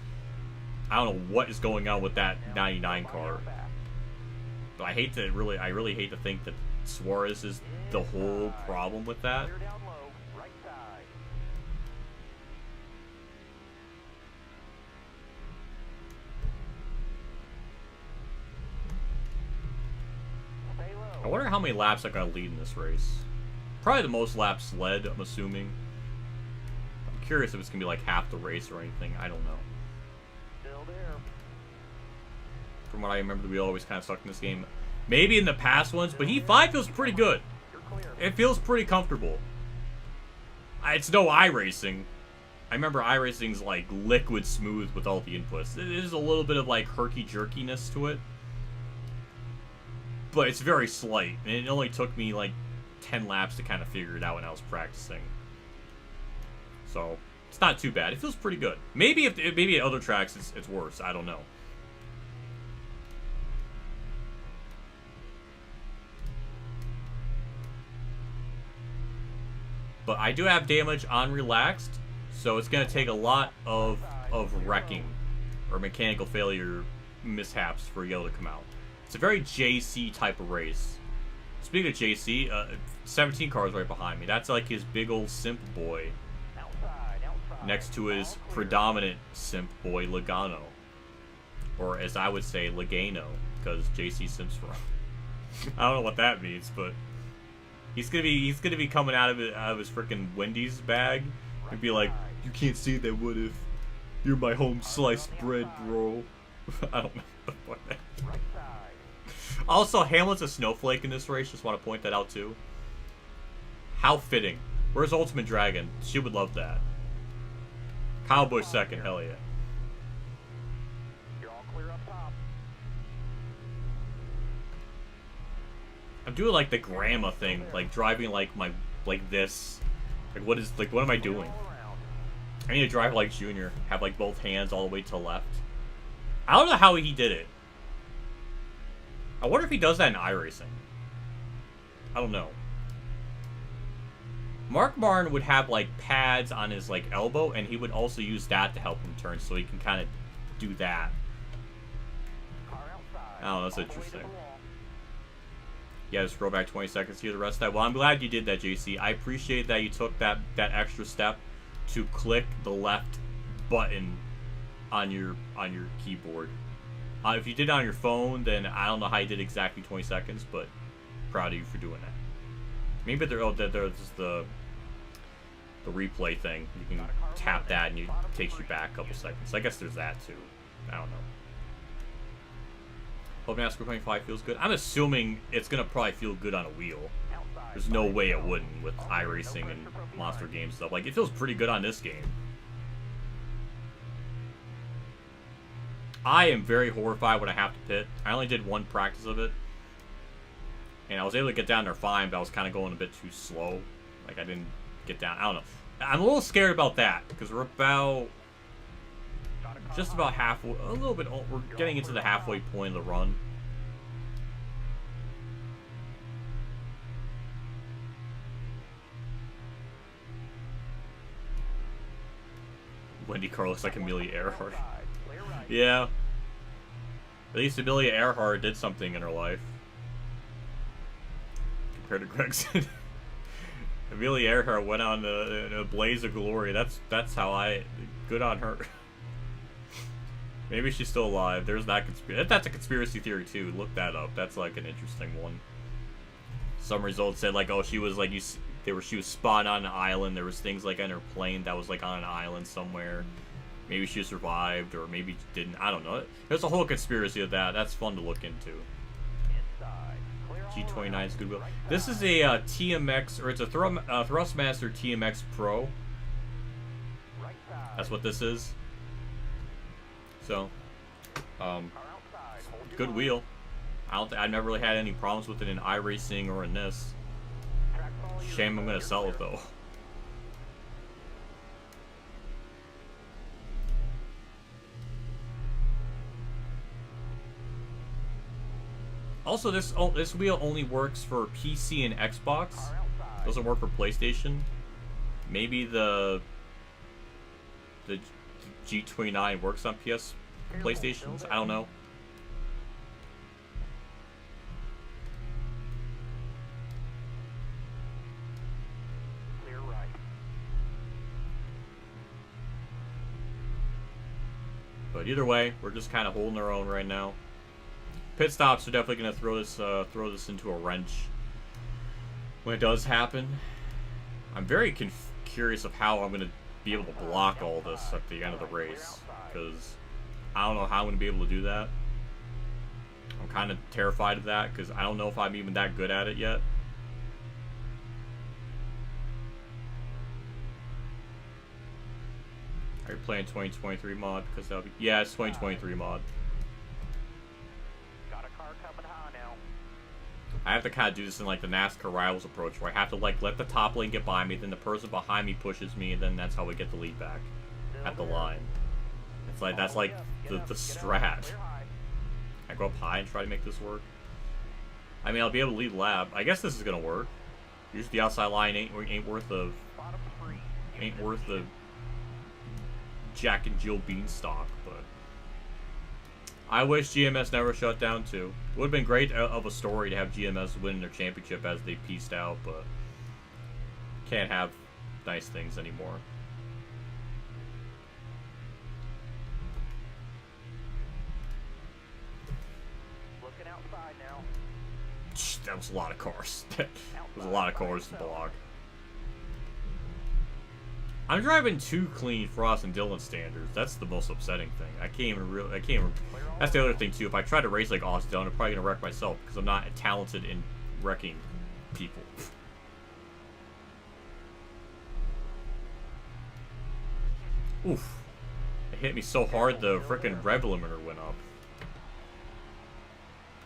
I don't know what is going on with that 99 car. But I really hate to think that Suarez is the whole problem with that. Clear down low. Right side. Stay low. I wonder how many laps I'm gonna lead in this race. Probably the most laps led, I'm assuming. I'm curious if it's gonna be like half the race or anything. I don't know. Still there. From what I remember, we always kind of sucked in this game. Maybe in the past ones, but E5 feels pretty good. You're clear. It feels pretty comfortable. It's no iRacing. I remember iRacing's like liquid smooth with all the inputs. There's a little bit of like herky-jerkiness to it. But it's very slight. And it only took me like 10 laps to kind of figure it out when I was practicing. So, it's not too bad. It feels pretty good. Maybe maybe at other tracks it's worse. I don't know. But I do have damage on relaxed, so it's going to take a lot of wrecking or mechanical failure mishaps for Yellow to come out. It's a very JC type of race. Speaking of JC, 17 cars right behind me. That's like his big old simp boy. Outside. Next to his predominant simp boy, Logano. Or as I would say, Logano, because JC simps for him. I don't know what that means, but he's gonna be coming out of his freaking Wendy's bag and be like, "You can't say that. What if you're my home sliced bread, bro?" I don't know what that. Right side. Also, Hamlin's a snowflake in this race. Just want to point that out too. How fitting. Where's Ultimate Dragon? She would love that. Kyle Busch second. Hell yeah. You're all clear up top. I'm doing like the grandma thing, like driving like this. Like what am I doing? All around. I need to drive like Junior, have like both hands all the way to the left. I don't know how he did it. I wonder if he does that in iRacing. I don't know. Mark Martin would have like pads on his like elbow, and he would also use that to help him turn, so he can kind of do that. Car outside. Oh, that's All the way to interesting. the wall. Yeah, just scroll back 20 seconds to hear the rest of that. Well, I'm glad you did that, JC. I appreciate that you took that extra step to click the left button on your keyboard. If you did it on your phone, then I don't know how you did exactly 20 seconds, but proud of you for doing that. Maybe there's the replay thing. You can tap that and it takes you back a couple seconds. I guess there's that too. I don't know. Hope NASCAR 25 feels good. I'm assuming it's gonna probably feel good on a wheel. There's no way it wouldn't with iRacing and Monster Game stuff. Like, it feels pretty good on this game. I am very horrified when I have to pit. I only did one practice of it. And I was able to get down there fine, but I was kind of going a bit too slow. Like, I didn't get down. I don't know. I'm a little scared about that, because we're about... just about halfway... a little bit... we're getting into the halfway point of the run. Wendy Carr looks like Amelia Earhart. Yeah. At least Amelia Earhart did something in her life. Compared to Gregson. Amelia Earhart went on a blaze of glory. That's how I... good on her. She still alive. There's that conspiracy. That's a conspiracy theory too. Look that up. That's like an interesting one. Some results said like, oh, she was like she was spot on an island. There was things like on her plane that was like on an island somewhere. Maybe she survived, or maybe didn't. I don't know. There's a whole conspiracy of that. That's fun to look into. G29 is Goodwill. This is a TMX, or it's a Thrustmaster TMX Pro. That's what this is. So, good wheel. I've never really had any problems with it in iRacing or in this. Shame I'm gonna sell it though. Also, this wheel only works for PC and Xbox. Doesn't work for PlayStation. Maybe the G29 works on PlayStations. I don't know. Clear right. But either way, we're just kind of holding our own right now. Pit stops are definitely going to throw this into a wrench when it does happen. I'm very curious of how I'm going to be able to block all this at the end of the race, because I don't know how I'm going to be able to do that. I'm kind of terrified of that because I don't know if I'm even that good at it yet. Are you playing 2023 mod? Because that'll be, yeah, it's 2023 mod. I have to kind of do this in like the NASCAR Rivals approach, where I have to like let the top lane get by me, then the person behind me pushes me, and then that's how we get the lead back at the line. It's like that's like the strat. I go up high and try to make this work. I mean, I'll be able to lead lap. I guess this is gonna work. Usually the outside line ain't worth the Jack and Jill Beanstalk, but I wish GMS never shut down too. It would have been great of a story to have GMS win their championship as they pieced out, but can't have nice things anymore. Looking outside now. That was a lot of cars. That was a lot of cars to block. I'm driving too clean for us and Dillon standards. That's the most upsetting thing. I can't even. That's the other thing too. If I try to race like Austin Dillon, I'm probably gonna wreck myself because I'm not talented in wrecking people. Oof! It hit me so hard the frickin' rev limiter went up.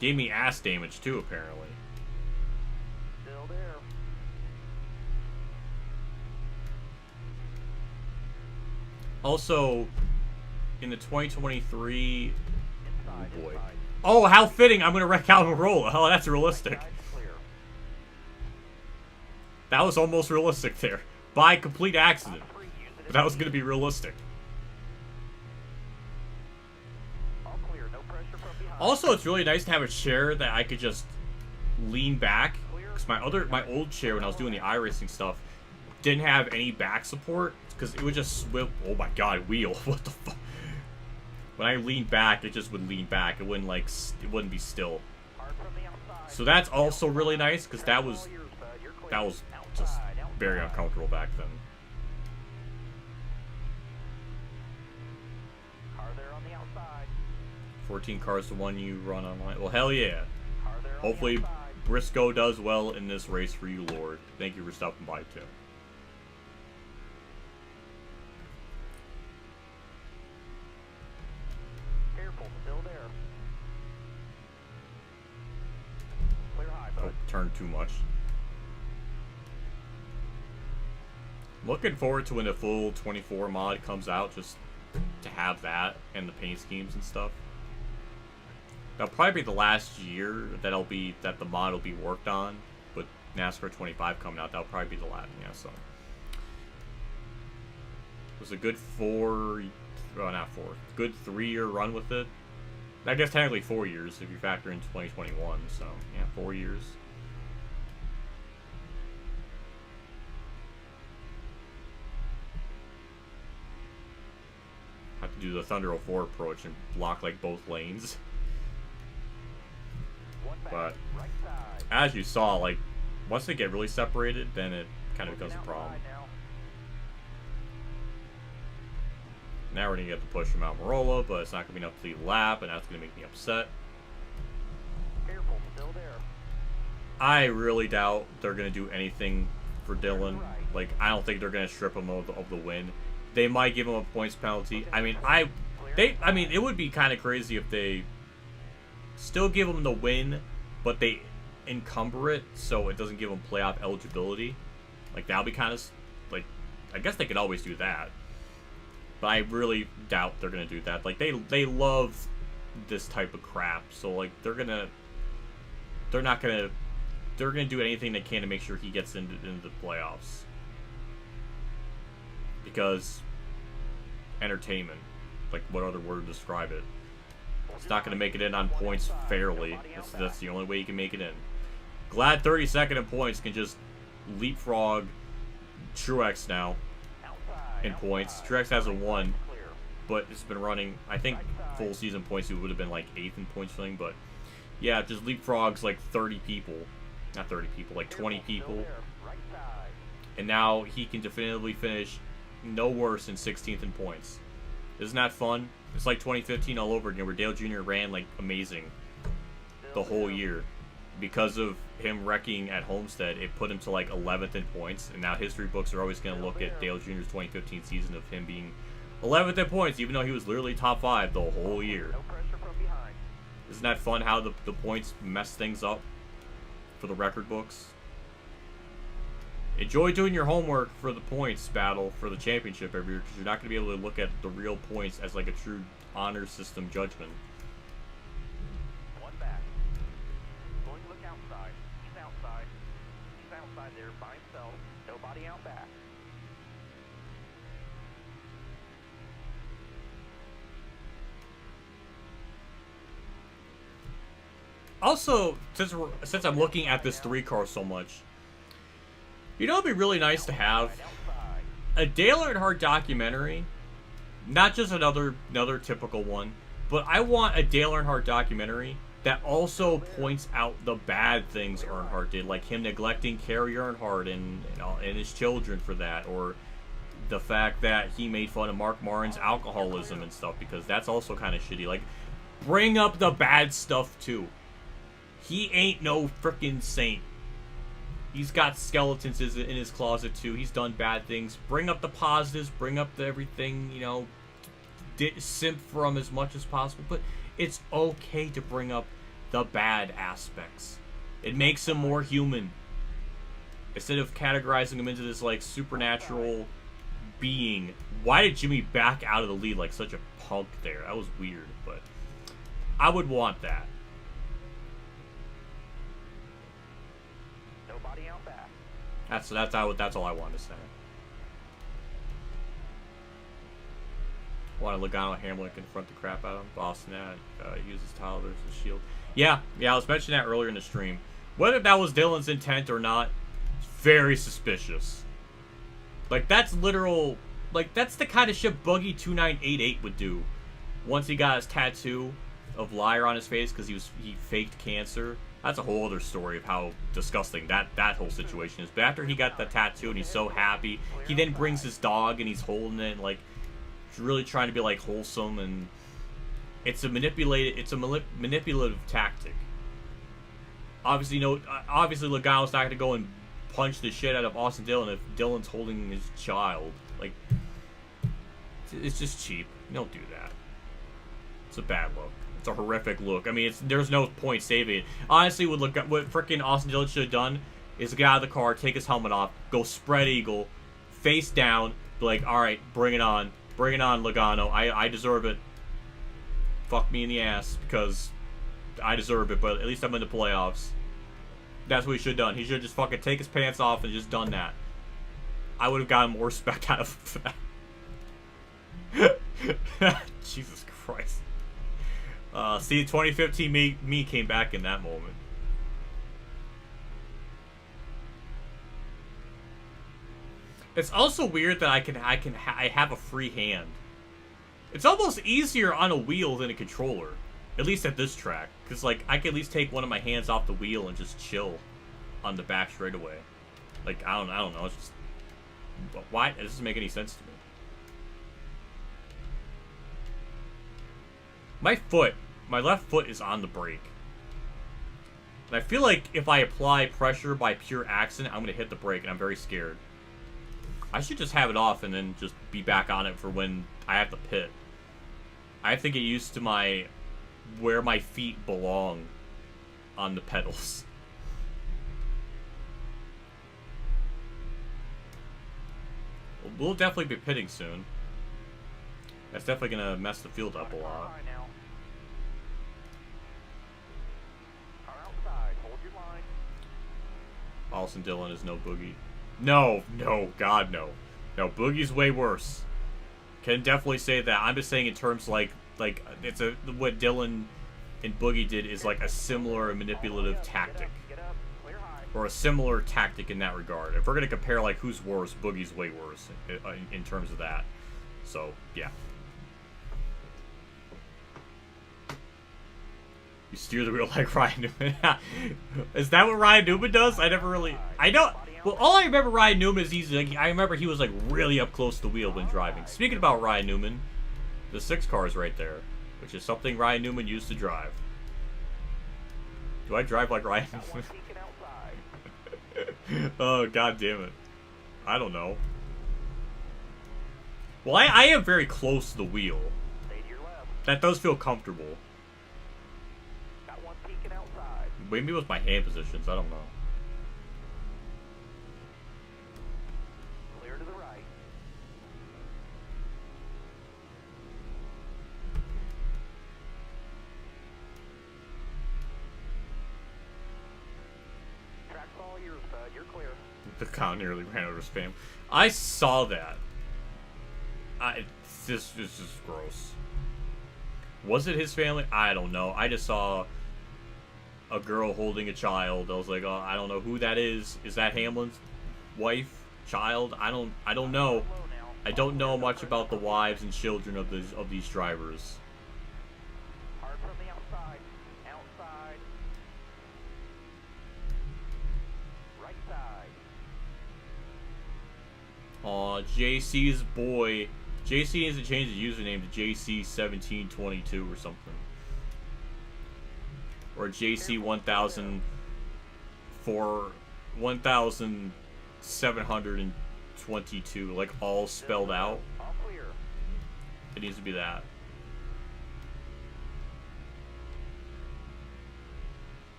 Gave me ass damage too, apparently. Still there. Also, in the 2023... Oh, boy. Oh, how fitting! I'm gonna wreck Almirola. Oh, that's realistic. That was almost realistic there. By complete accident. But that was gonna be realistic. Also, it's really nice to have a chair that I could just lean back. Because my old chair, when I was doing the iRacing stuff, didn't have any back support. Because it would just swivel. Oh my god, wheel. What the fuck? When I leaned back, it just would lean back. It wouldn't like, it wouldn't be still. So that's also really nice, because that was just very uncomfortable back then. 14 cars to 1 you run online. Well, hell yeah. Hopefully Briscoe does well in this race for you, Lord. Thank you for stopping by, too. Careful, still there. Clear high, Oh, turn too much. Looking forward to when the full 24 mod comes out, just to have that and the paint schemes and stuff. That'll probably be the last year that the mod will be worked on, with NASCAR 25 coming out. That'll probably be the last, yeah. So it was a good good 3-year run with it. I guess technically 4 years if you factor in 2021. So yeah, 4 years. Have to do the Thunder 04 approach and block like both lanes. But as you saw, like once they get really separated, then it kind of becomes a problem. Now we're gonna get the push from Almirola, but it's not gonna be enough to lead lap, and that's gonna make me upset. Careful, still there. I really doubt they're gonna do anything for Dillon. Like I don't think they're gonna strip him of the win. They might give him a points penalty. I mean, it would be kind of crazy if they still give them the win, but they encumber it so it doesn't give them playoff eligibility. Like, that'll be kind of, like, I guess they could always do that. But I really doubt they're going to do that. Like, they love this type of crap. So, like, they're going to do anything they can to make sure he gets into the playoffs. Because entertainment. Like, what other word to describe it? It's not going to make it in on points fairly. That's the only way you can make it in. Glad 32nd in points can just leapfrog Truex now in points. Truex hasn't won, but it's been running. I think full season points he would have been like 8th in points filling, but yeah, just leapfrogs like 30 people. Not 30 people, like 20 people. And now he can definitively finish no worse than 16th in points. Isn't that fun? It's like 2015 all over again, where Dale Jr. ran like amazing the whole year. Because of him wrecking at Homestead, it put him to like 11th in points, and now history books are always going to look at Dale Jr.'s 2015 season of him being 11th in points, even though he was literally top 5 the whole year. Isn't that fun how the points mess things up for the record books? Enjoy doing your homework for the points battle for the championship every year, because you're not going to be able to look at the real points as like a true honor system judgment. One back. Going to look outside. He's outside. He's outside there by himself. Nobody out back. Also, since I'm looking at this 3-car so much, you know, it'd be really nice to have a Dale Earnhardt documentary, not just another typical one, but I want a Dale Earnhardt documentary that also points out the bad things Earnhardt did, like him neglecting Carrie Earnhardt and his children for that, or the fact that he made fun of Mark Maron's alcoholism and stuff, because that's also kind of shitty. Like, bring up the bad stuff too. He ain't no freaking saint. He's got skeletons in his closet too. He's done bad things. Bring up the positives. Bring up everything, you know. Simp for him as much as possible. But it's okay to bring up the bad aspects. It makes him more human. Instead of categorizing him into this, like, supernatural being. Why did Jimmy back out of the lead like such a punk there? That was weird, but I would want that. That's all I wanted to say. Wanted Logano Hamlin confront the crap out of him. Boston uses Tyler as a shield. Yeah, I was mentioning that earlier in the stream. Whether that was Dillon's intent or not, very suspicious. Like, that's literal. Like, that's the kind of shit Boogie2988 would do once he got his tattoo of liar on his face because he faked cancer. That's a whole other story of how disgusting that whole situation is. But after he got the tattoo and he's so happy, he then brings his dog and he's holding it and, like, really trying to be, like, wholesome, and it's a manipulative tactic. Obviously, obviously Logano's not going to go and punch the shit out of Austin Dillon if Dillon's holding his child. Like, it's just cheap. Don't do that. It's a bad look. It's a horrific look. I mean, there's no point saving it. Honestly, what freaking Austin Dillon should have done is get out of the car, take his helmet off, go spread eagle, face down, be like, all right, bring it on, Logano. I deserve it. Fuck me in the ass because I deserve it, but at least I'm in the playoffs. That's what he should have done. He should have just fucking take his pants off and just done that. I would have gotten more respect out of that. Jesus Christ. See, 2015 me came back in that moment. It's also weird that I have a free hand. It's almost easier on a wheel than a controller, at least at this track, because like I can at least take one of my hands off the wheel and just chill on the back straightaway. Like I don't know. It's just why it doesn't make any sense to me. My left foot is on the brake. And I feel like if I apply pressure by pure accident, I'm going to hit the brake, and I'm very scared. I should just have it off and then just be back on it for when I have to pit. I have to get used to my where my feet belong on the pedals. We'll definitely be pitting soon. That's definitely gonna mess the field up a lot. Wallace and Dillon is no Boogie. No, God no. No, Boogie's way worse. Can definitely say that. I'm just saying in terms like it's what Dillon and Boogie did is like a similar manipulative tactic. Or a similar tactic in that regard. If we're gonna compare like who's worse, Boogie's way worse in terms of that. So yeah. You steer the wheel like Ryan Newman. Is that what Ryan Newman does? I never really. I don't. Well, all I remember Ryan Newman is he's like. I remember he was like really up close to the wheel when driving. Speaking about Ryan Newman, the 6 car is right there, which is something Ryan Newman used to drive. Do I drive like Ryan Newman? Oh, god damn it. I don't know. Well, I am very close to the wheel. That does feel comfortable. Maybe it was my hand positions, I don't know. Clear to the right. Track's all yours, bud. You're clear. The cow nearly ran over his fam. I saw that. This is just gross. Was it his family? I don't know. I just saw a girl holding a child. I was like, oh, I don't know who that is. Is that Hamlin's wife, child? I don't know. I don't know much about the wives and children of these drivers. Hard from the outside. Outside. Right side. Aw, JC's boy. JC needs to change the username to JC1722 or something. Or JC1000 for 1722, like all spelled out. All clear. It needs to be that.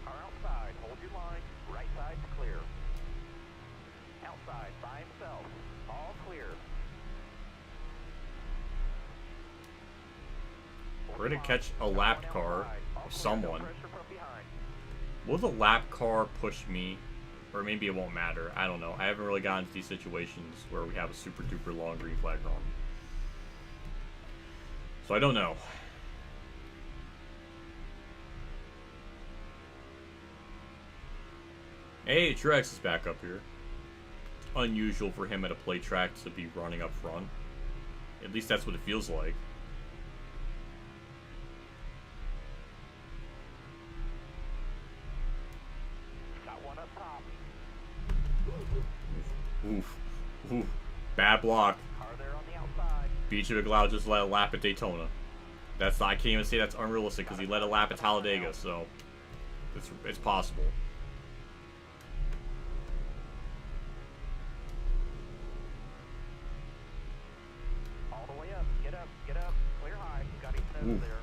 Car outside. Hold your line. Right side's clear. Outside by himself. All clear. We're gonna catch a lapped car or someone. Will the lap car push me? Or maybe it won't matter. I don't know. I haven't really gotten into these situations where we have a super duper long green flag on. So I don't know. Hey, Truex is back up here. Unusual for him at a play track to be running up front. At least that's what it feels like. Oof. Oof. Bad block. Beach of Glau just let a lap at Daytona. I can't even say that's unrealistic because he let a lap at Talladega, so it's possible. All the way up. Get up. Clear high. Got his nose there.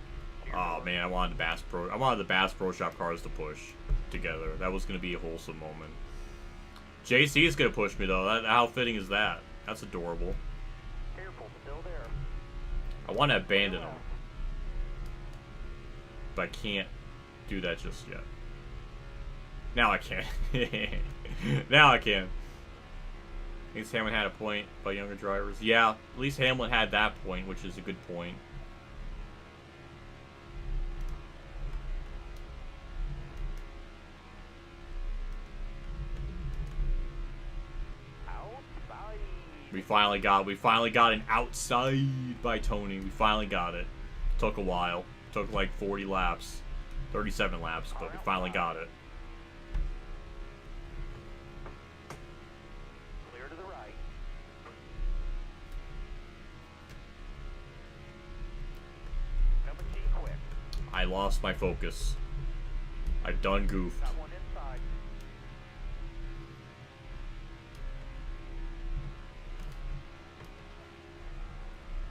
Oh man, I wanted the Bass Pro Shop cars to push together. That was gonna be a wholesome moment. JC is gonna push me though. How fitting is that? That's adorable. Careful, still there. I want to abandon him, but I can't do that just yet. Now I can. Now I can. At least Hamlin had a point by younger drivers. Yeah, at least Hamlin had that point, which is a good point. We finally got an outside by Tony. We finally got it. Took a while. Took like 40 laps. 37 laps, but we finally got it. Clear to the right. Number G quick. I lost my focus. I done goofed. Got one inside.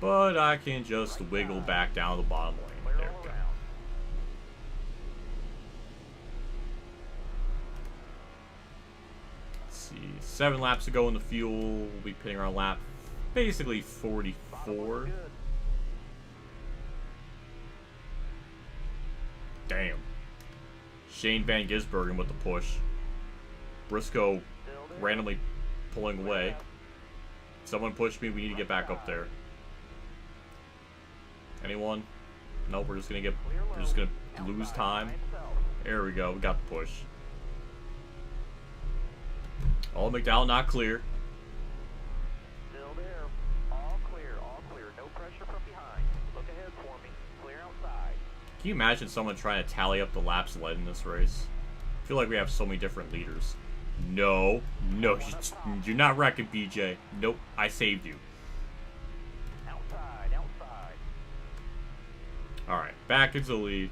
But I can just wiggle back down the bottom lane. There we go. Let's see. 7 laps to go in the fuel. We'll be pitting our lap basically 44. Damn. Shane Van Gisbergen with the push. Briscoe randomly pulling away. Someone pushed me. We need to get back up there. Anyone? Nope. We're just gonna lose time. There we go. We got the push. All McDowell not clear. Still there. All clear. All clear. No pressure from behind. Look ahead for me. Clear outside. Can you imagine someone trying to tally up the laps led in this race? I feel like we have so many different leaders. No. No. You're not wrecking, BJ. Nope. I saved you. Outside. Outside. Alright. Back into the lead.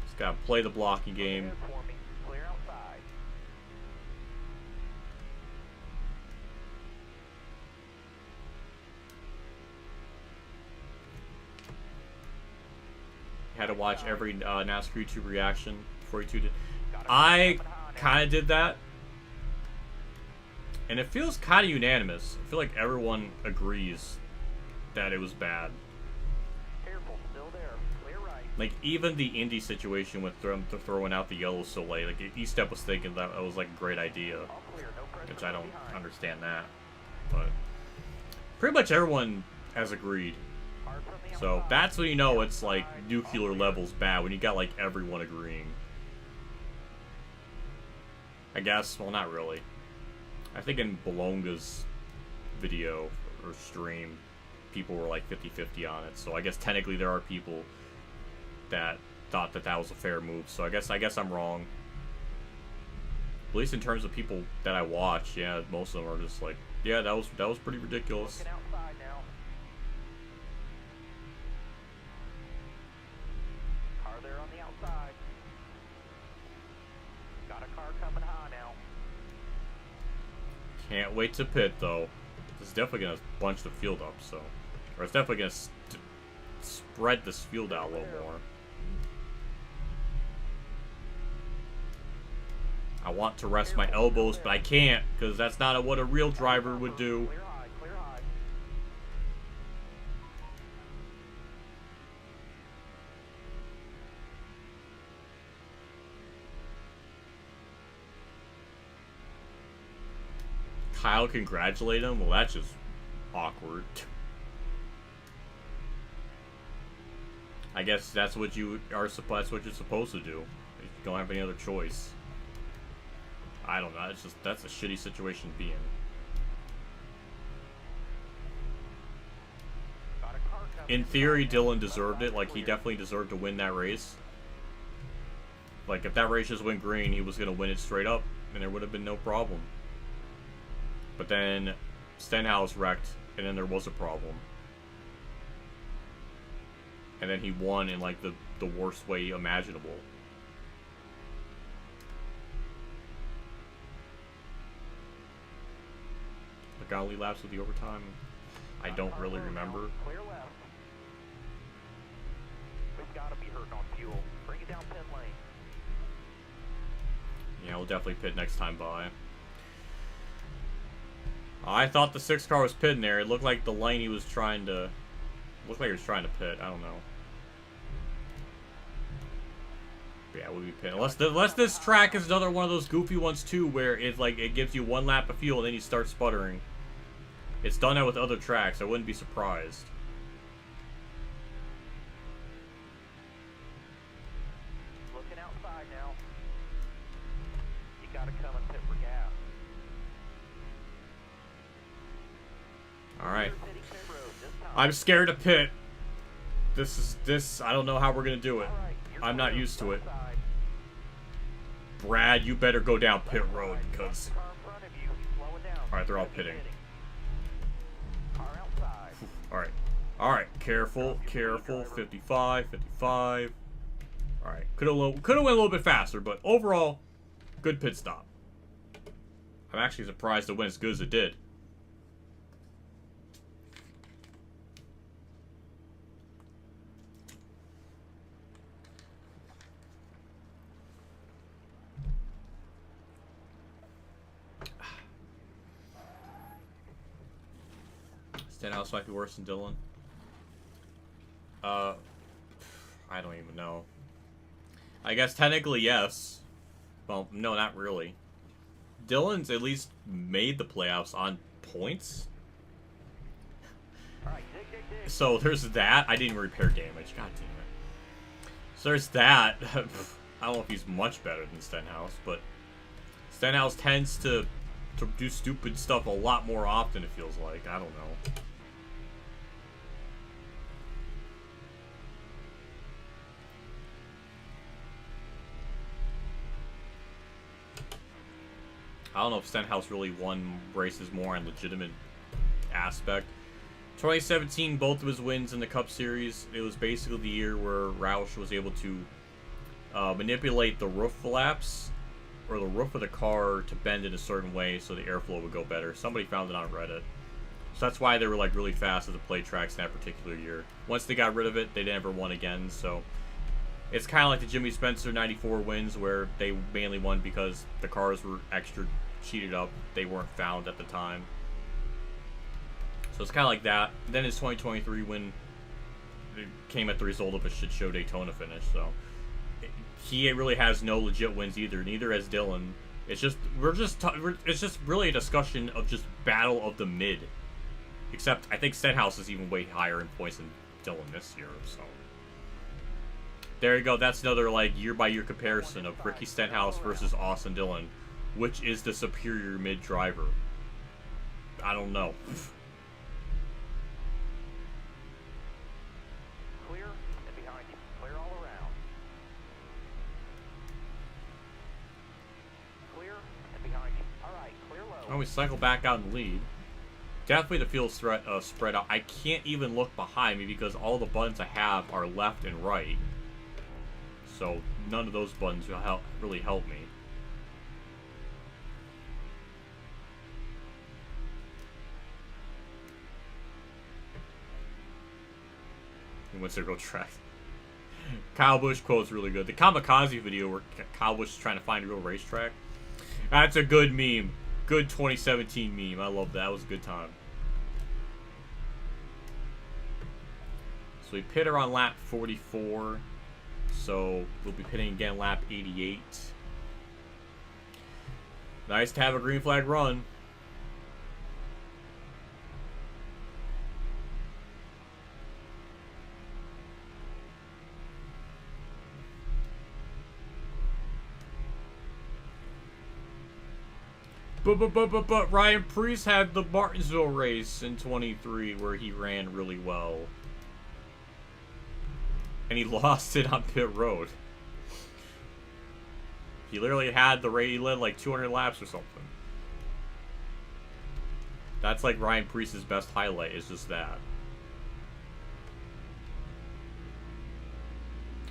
Just gotta play the blocking game. Ahead for me. Clear outside. Had to watch every NASCAR YouTube reaction before you tuned in. I kind of did that. And it feels kind of unanimous. I feel like everyone agrees that it was bad. Careful. Still there. Clear right. Like, even the Indy situation with throwing out the yellow so late. Like, E-Step was thinking that was, like, a great idea. All clear. No pressure Which I from don't behind. understand that. But pretty much everyone has agreed. Hard from the So outside. that's when you know it's, like, nuclear levels bad. When you got, like, everyone agreeing. I guess. Well, not really. I think in Bolonga's video or stream, people were like 50-50 on it. So I guess technically there are people that thought that that was a fair move. So I guess I'm wrong. At least in terms of people that I watch, yeah, most of them are just like, yeah, that was pretty ridiculous. Looking outside now. Car there on the outside. Got a car coming high now. Can't wait to pit though. This is definitely gonna bunch the field up. So, or it's definitely gonna spread this field out a little more. I want to rest my elbows, but I can't, because that's not what a real driver would do. Clear high, clear high. Kyle congratulate him? Well, that's just awkward. I guess that's what you are. That's what you're supposed to do. You don't have any other choice. I don't know. It's just that's a shitty situation to be in. Got a car coming In theory, Dillon deserved it. Like, he definitely deserved to win that race. Like, if that race just went green, he was gonna win it straight up, and there would have been no problem. But then Stenhouse wrecked, and then there was a problem. And then he won in, like, the worst way imaginable. The Galley laps with the overtime, I don't really remember. Clear left. We've got to be hurting on fuel. Bring it down pit lane. Yeah, we'll definitely pit next time by. I thought the 6 car was pitting there. It looked like the lane he was trying to... Looked like he was trying to pit. I don't know. Yeah, we'll be pitting. Unless this track is another one of those goofy ones too, where it's like it gives you 1 lap of fuel and then you start sputtering. It's done that with other tracks. I wouldn't be surprised. Looking outside now. You got to come and pit for gas. All right. Pitting pit road this time. I'm scared to pit. This. I don't know how we're gonna do it. All right, you're I'm not clear. used to it. Outside. Brad, you better go down pit road because. Car in front of you. Slow it down. All right, they're all Keep pitting. Car outside. All right. Careful. 55. All right. Could have went a little bit faster, but overall, good pit stop. I'm actually surprised it went as good as it did. Stenhouse might be worse than Dillon. I don't even know. I guess technically yes. Well, no, not really. Dillon's at least made the playoffs on points. All right, dig. So there's that. I didn't repair damage. God damn it. So there's that. I don't know if he's much better than Stenhouse, but Stenhouse tends to do stupid stuff a lot more often, it feels like. I don't know. I don't know if Stenhouse really won races more on legitimate aspect. 2017, both of his wins in the Cup Series, it was basically the year where Roush was able to manipulate the roof flaps or the roof of the car to bend in a certain way so the airflow would go better. Somebody found it on Reddit. So that's why they were like really fast at the play tracks in that particular year. Once they got rid of it, they never won again. So it's kind of like the Jimmy Spencer 94 wins where they mainly won because the cars were extra cheated up. They weren't found at the time. So it's kind of like that. Then his 2023 win came at the result of a shit show Daytona finish. So he really has no legit wins either. Neither has Dillon. It's just it's just really a discussion of just battle of the mid. Except I think Stenhouse is even way higher in points than Dillon this year. So there you go. That's another like year by year comparison of Ricky Stenhouse versus Austin Dillon. Which is the superior mid driver? I don't know. Clear and behind you. Clear all around. Clear and behind you. All right, clear low. Oh, we cycle back out and lead. Definitely the field spread out. I can't even look behind me because all the buttons I have are left and right. So none of those buttons will really help me. Circle track. Kyle Busch quote's really good. The Kamikaze video where Kyle Busch is trying to find a real racetrack. That's a good meme. Good 2017 meme. I love that. That was a good time. So we pit her on lap 44. So we'll be pitting again lap 88. Nice to have a green flag run. But Ryan Preece had the Martinsville race in 23 where he ran really well. And he lost it on pit road. He literally had the race, he led like 200 laps or something. That's like Ryan Preece's best highlight, is just that.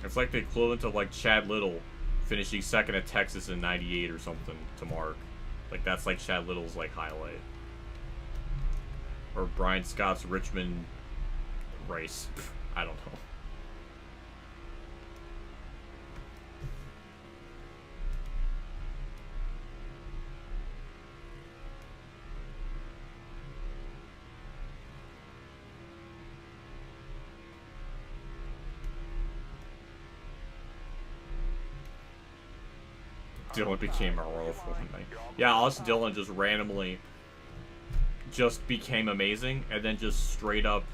It's like the equivalent of like Chad Little finishing second at Texas in 98 or something to Mark. Like, that's like Chad Little's, like, highlight. Or Brian Scott's Richmond race. I don't know. Dillon became a royal for one night. Yeah, Austin Dillon just randomly just became amazing and then just straight up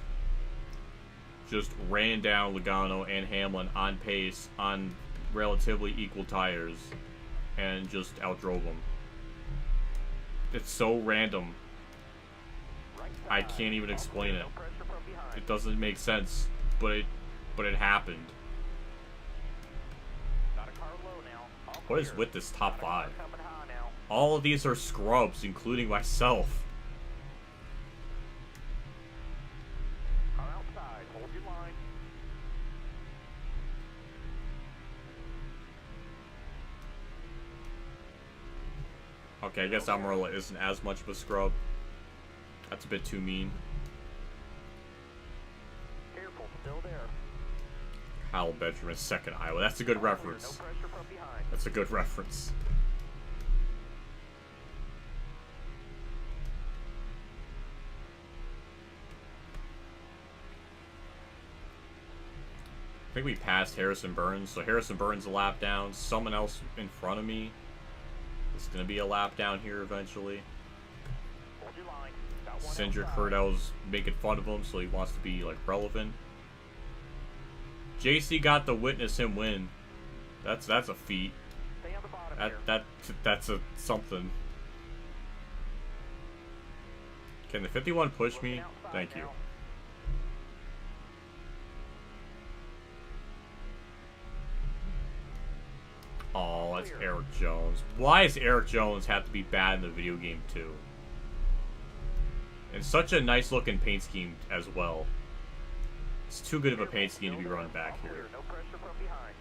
just ran down Logano and Hamlin on pace on relatively equal tires and just outdrove them. It's so random. I can't even explain it. It doesn't make sense, but it happened. What is with this top 5? All of these are scrubs, including myself. Okay, I guess Amarola isn't as much of a scrub. That's a bit too mean. Careful, still there. Hal Benjamin's second Iowa. That's a good reference. That's a good reference. think we passed Harrison Burns, so Harrison Burns a lap down. Someone else in front of me is going to be a lap down here eventually. Cindric Cordell's making fun of him, so he wants to be, like, relevant. JC got to witness him win. That's a feat. That's a something. Can the 51 push me? Thank you. Oh, that's Eric Jones. Why does Eric Jones have to be bad in the video game too? And such a nice looking paint scheme as well. It's too good of a paint scheme to be running back here. No pressure from behind.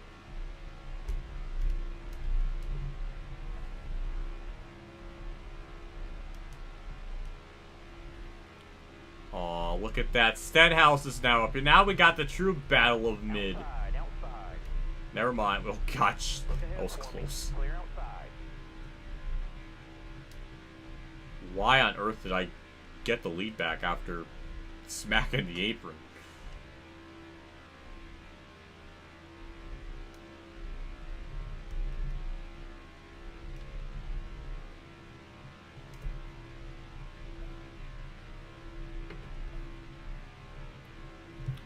Oh, look at that. Stenhouse is now up here. Now we got the true battle of mid. Outside. Never mind. Oh, gosh. That was close. Clear outside. Why on earth did I get the lead back after smacking the apron?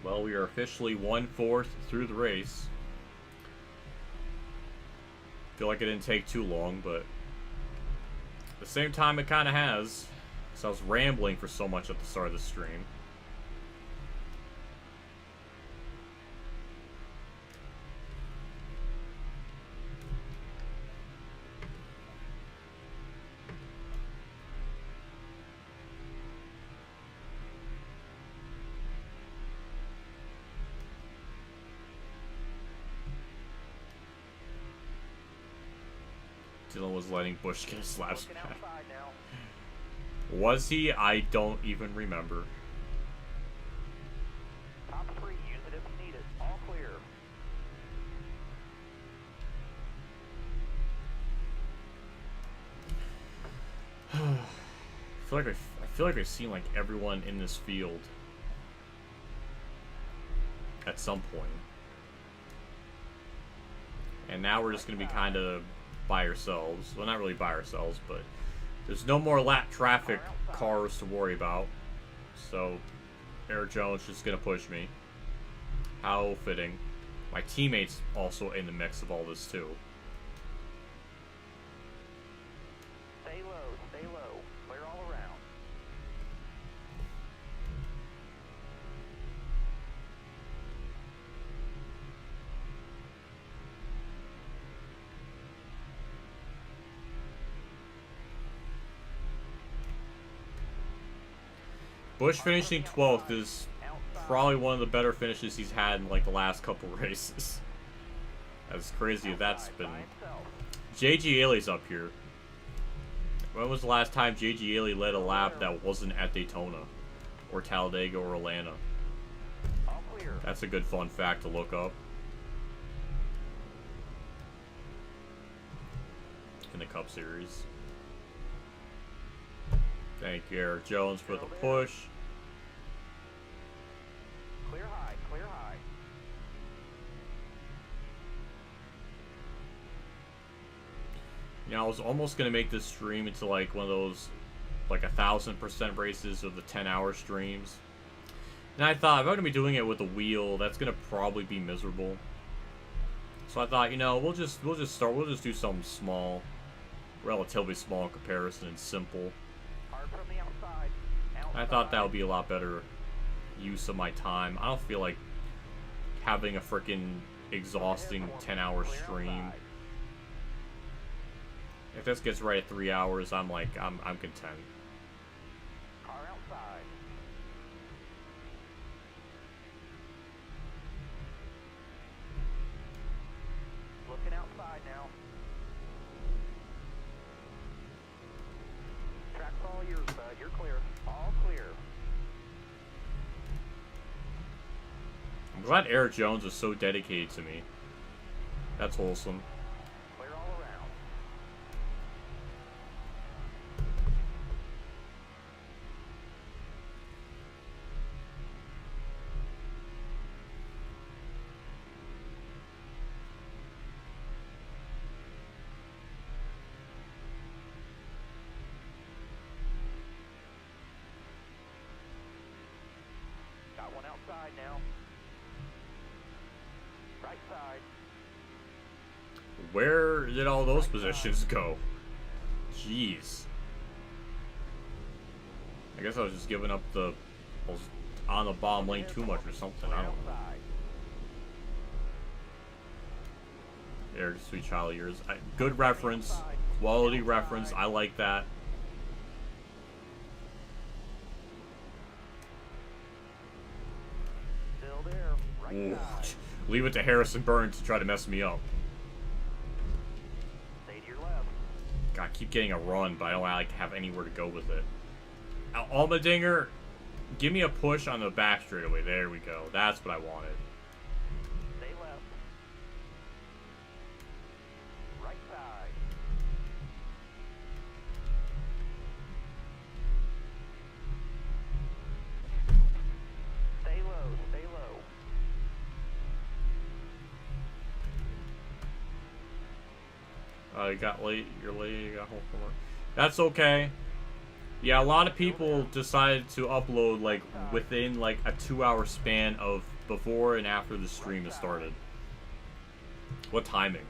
Well, we are officially 1/4 through the race. Feel like it didn't take too long, but at the same time it kind of has. So I was rambling for so much at the start of the stream. Dillon was letting Bush get his laps Looking back. outside now. Was he? I don't even remember. Top 3, use it if you need it. All clear. I feel like I've seen like everyone in this field at some point. And now we're just gonna be kind of by ourselves. Well, not really by ourselves, but there's no more lap traffic cars to worry about. So Eric Jones just gonna push me. How fitting. My teammates also in the mix of all this too. Stay low, stay low. Clear all around. Bush finishing 12th is probably one of the better finishes he's had in like the last couple races. As crazy as that's been. JG Ailey's up here. When was the last time JG Ailey led a lap that wasn't at Daytona? Or Talladega or Atlanta? All clear. That's a good fun fact to look up. In the Cup Series. Thank you, Eric Jones, for the push. Clear high, clear high. You know, I was almost going to make this stream into like one of those like 1000% races or the 10-hour streams. And I thought if I'm going to be doing it with a wheel, that's going to probably be miserable. So I thought, you know, we'll just do something small, relatively small in comparison and simple. Hard from the outside. I thought that would be a lot better use of my time. I don't feel like having a freaking exhausting 10-hour stream. If this gets right at 3 hours, I'm content. Car outside. Looking outside now. Track's all yours, bud. You're clear. All clear. I'm glad Eric Jones is so dedicated to me. That's wholesome. Clear all around. Right side. Where did all those positions go? Jeez. I guess I was just giving up I was on the bottom lane too much or something. I don't know. There, Sweet Child of Yours. Good reference. Quality reference. I like that. Still there. Right Ooh. side. Leave it to Harrison Burns to try to mess me up. Stay to your left. God, I keep getting a run, but I don't like have anywhere to go with it. Almadinger, give me a push on the back straightaway. There we go. That's what I wanted. Stay left. Right side. Stay low. Stay low. You got late. You're late. You got home from work. That's okay. Yeah, a lot of people decided to upload like within like a 2-hour span of before and after the stream has started. What timing?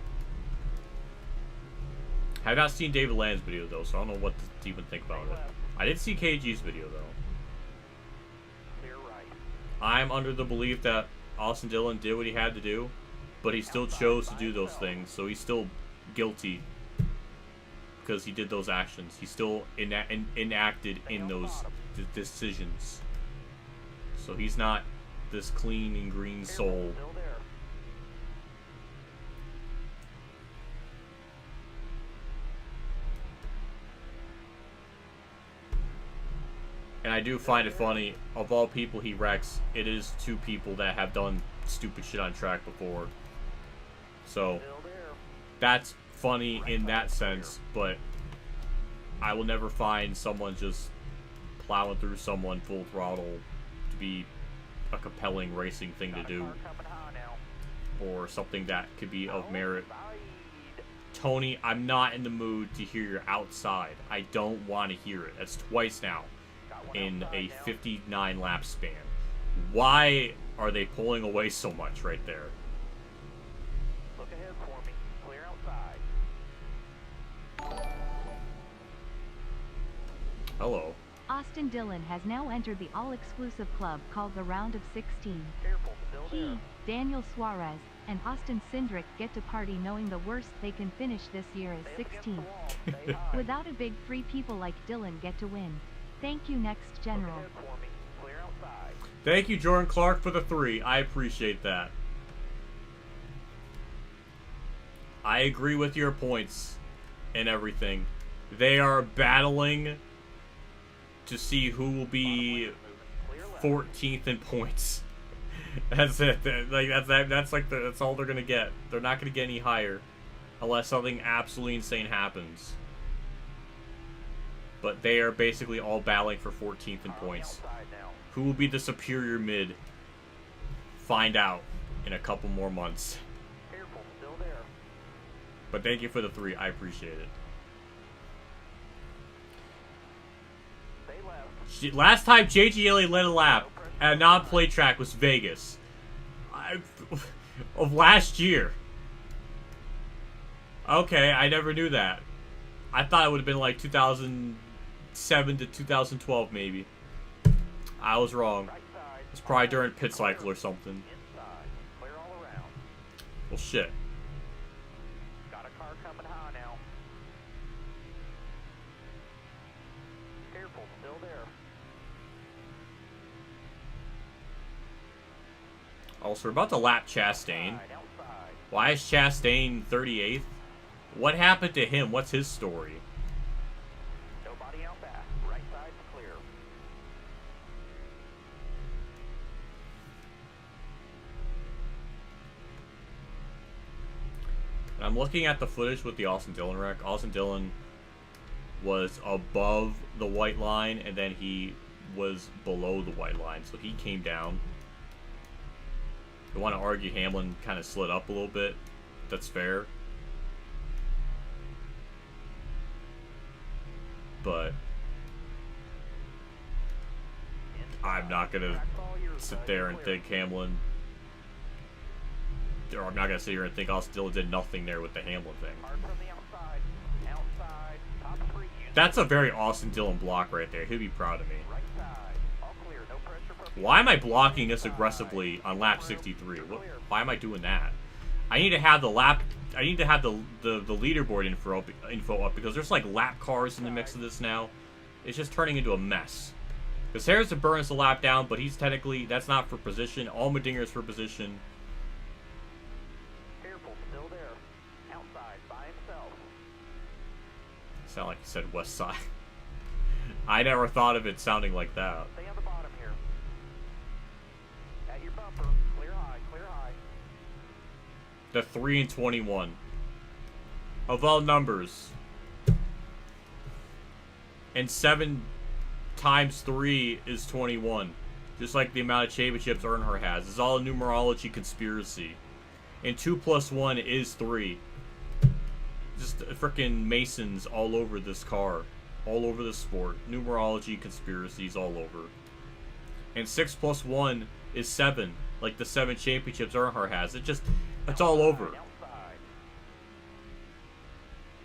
I have not seen David Land's video though, so I don't know what to even think about it. I did see KG's video though. Clear right. I'm under the belief that Austin Dillon did what he had to do, but he still chose to do those things, so he's still guilty because he did those actions. He's still enacted in those decisions. So he's not this clean and green soul. Still there. And I do find it funny, of all people he wrecks, it is 2 people that have done stupid shit on track before. So Still there. that's funny in that sense, but I will never find someone just plowing through someone full throttle to be a compelling racing thing to Got a do, car coming high now. or something that could be of merit. Outside. Tony, I'm not in the mood to hear your outside. I don't want to hear it. That's twice now Got one in outside a now. 59 lap span. Why are they pulling away so much right there? Look ahead for me. Clear outside. Hello. Austin Dillon has now entered the all-exclusive club called the Round of 16. Careful. Still He, there. Daniel Suarez, and Austin Cindric get to party knowing the worst they can finish this year is Stay against 16. the wall. Stay high. Without a big free, people like Dillon get to win. Thank you, next Look general. ahead for me. Clear outside. Thank you, Jordan Clark, for the 3. I appreciate that. I agree with your points and everything. They are battling to see who will be Clear left. 14th in points. That's it. That's all they're gonna get. They're not gonna get any higher unless something absolutely insane happens. But they are basically all battling for 14th in On the points. outside now. Who will be the superior mid? Find out in a couple more months. Careful. Still there. But thank you for the 3. I appreciate it. Stay left. Last time JGLA led a lap at a non-play track was Vegas. Of last year. Okay, I never knew that. I thought it would have been like 2007 to 2012 maybe. I was wrong. Right side. It's probably during pit cycle or something. Inside. Clear all around. Well, shit. Got a car coming high now. Careful. Still there. Also, we're about to lap Chastain. Outside. Outside. Why is Chastain 38th? What happened to him? What's his story? Nobody out back. Right side's clear. And I'm looking at the footage with the Austin Dillon wreck. Austin Dillon was above the white line, and then he was below the white line, so he came down. You want to argue Hamlin kind of slid up a little bit. That's fair. But I'm not going to sit there and think Hamlin or I'm not gonna sit here and think Austin Dillon did nothing there with the Hamlin thing. Hard from the outside. Outside. Top 3. That's a very Austin Dillon block right there. He'll be proud of me. Right side. All clear. No pressure from Why am I blocking this aggressively on lap 63? Why am I doing that? I need to have the lap. I need to have the leaderboard info up because there's like lap cars in the mix of this now. It's just turning into a mess. Because Harrison Burns a lap down, but he's technically, that's not for position. Allmendinger's for position. Careful, still there. Outside, by himself. Sound like he said West Side. I never thought of it sounding like that. Stay on the bottom here. At your bumper, clear high, clear high. The 3 and 21. Of all numbers. And 7 times 3 is 21. Just like the amount of championships Earnhardt has. It's all a numerology conspiracy. And 2 plus 1 is 3. Just freaking Masons all over this car. All over the sport. Numerology conspiracies all over. And 6 plus 1 is 7. Like the 7 championships Earnhardt has. It's all over.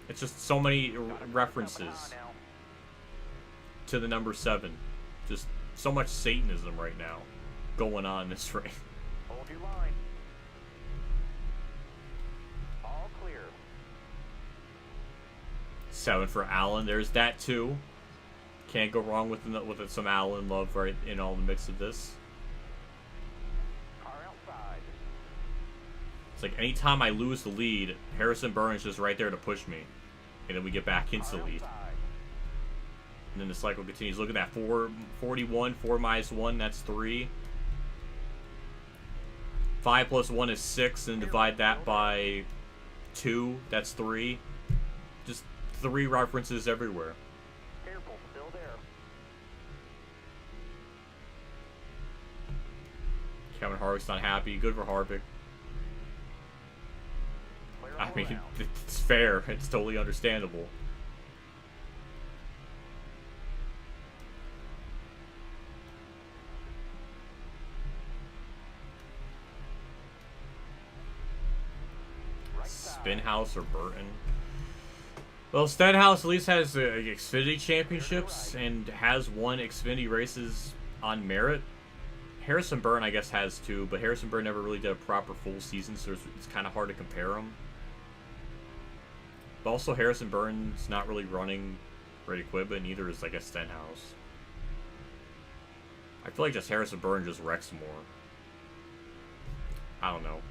It's just so many references to the number 7. Just so much Satanism right now going on in this race. Hold your line. All clear. 7 for Allen. There's that too. Can't go wrong with some Allen love right in all the mix of this. Car outside. It's like anytime I lose the lead, Harrison Burns is just right there to push me. And then we get back into the lead. And then the cycle continues. Look at that. 41, 4 minus 1, that's 3. 5 plus 1 is 6, and divide that by 2, that's 3. Just 3 references everywhere. Careful, still there. Kevin Harvick's not happy. Good for Harvick. I mean, it's fair. It's totally understandable. Spinhouse or Burton. Well, Stenhouse at least has Xfinity championships and has won Xfinity races on merit. Harrison Burton, I guess, has 2, but Harrison Burton never really did a proper full season, so it's kind of hard to compare them. But also, Harrison Burton's not really running great equipment, neither is, I guess, Stenhouse. I feel like just Harrison Burton just wrecks more. I don't know.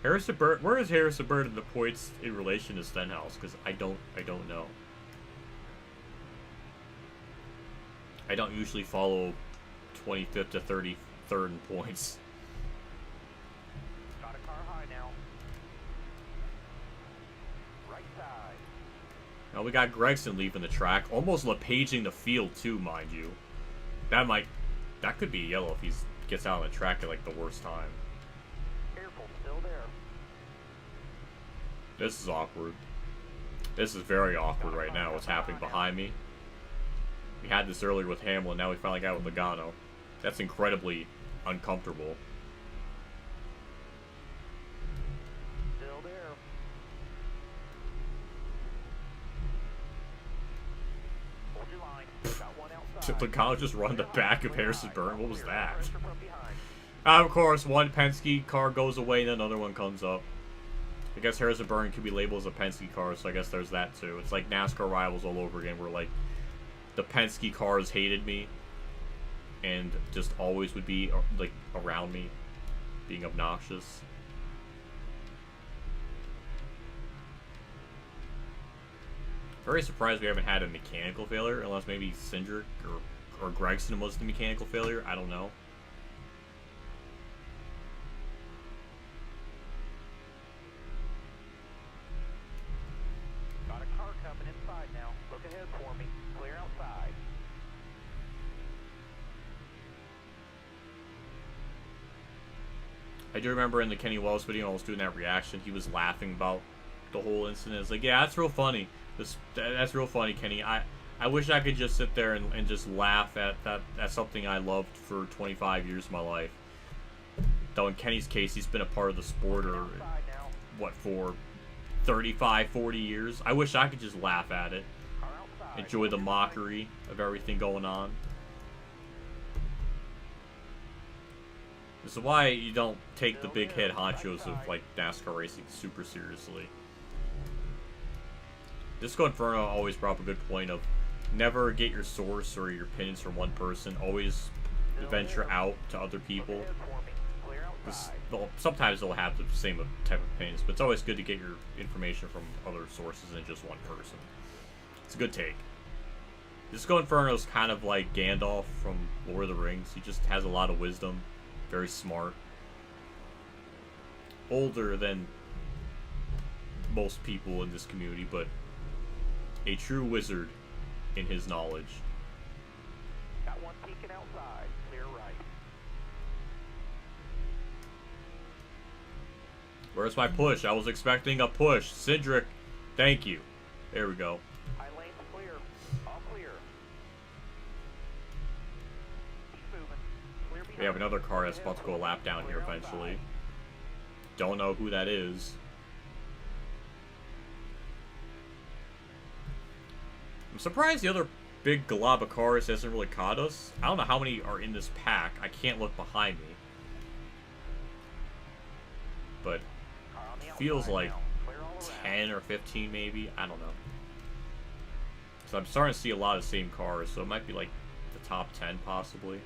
Harrison Burton, where is Harrison Burton in the points in relation to Stenhouse? Because I don't know. I don't usually follow 25th to 33rd in points. Got a car high now. Right side. Now we got Gregson leaving the track, almost LePaging the field too, mind you. That could be yellow if he gets out on the track at like the worst time. Careful, still there. This is awkward. This is very awkward right now, what's happening behind me. We had this earlier with Hamlin, now we finally got it with Logano. That's incredibly uncomfortable. Still there. Hold your line. Got one outside. Did Logano just run the back of Harrison Burton? What was that? Pressure from behind. Of course, one Penske car goes away, then another one comes up. I guess Harrison Burton could be labeled as a Penske car, so I guess there's that too. It's like NASCAR rivals all over again, where like the Penske cars hated me and just always would be like around me, being obnoxious. Very surprised we haven't had a mechanical failure, unless maybe Cindric or Gregson was the mechanical failure. I don't know. Got a car coming inside now. Look ahead for me. Clear outside. I do remember in the Kenny Wallace video, I was doing that reaction, he was laughing about the whole incident. It's like, yeah, that's real funny. That's real funny, Kenny. I wish I could just sit there and just laugh at that. That's something I loved for 25 years of my life. Though in Kenny's case, he's been a part of the sport or what for 35, 40 years. I wish I could just laugh at it, enjoy the mockery of everything going on. This is why you don't take the big head honchos of like NASCAR racing super seriously. Disco Inferno always brought up a good point of never get your source or your opinions from one person. Always venture out to other people. Well, sometimes they'll have the same type of opinions, but it's always good to get your information from other sources than just one person. It's a good take. Disco Inferno is kind of like Gandalf from Lord of the Rings. He just has a lot of wisdom, very smart, older than most people in this community, but a true wizard in his knowledge. Got one peeking outside, clear right. Where's my push? I was expecting a push. Cindric, thank you. There we go. High lane's clear. All clear. He's moving. Clear behind. We have another car that's about to go a lap down here eventually. Don't know who that is. I'm surprised the other big glob of cars hasn't really caught us. I don't know how many are in this pack. I can't look behind me. But feels like 10 or 15 maybe. I don't know. So I'm starting to see a lot of the same cars. So it might be like the top 10 possibly.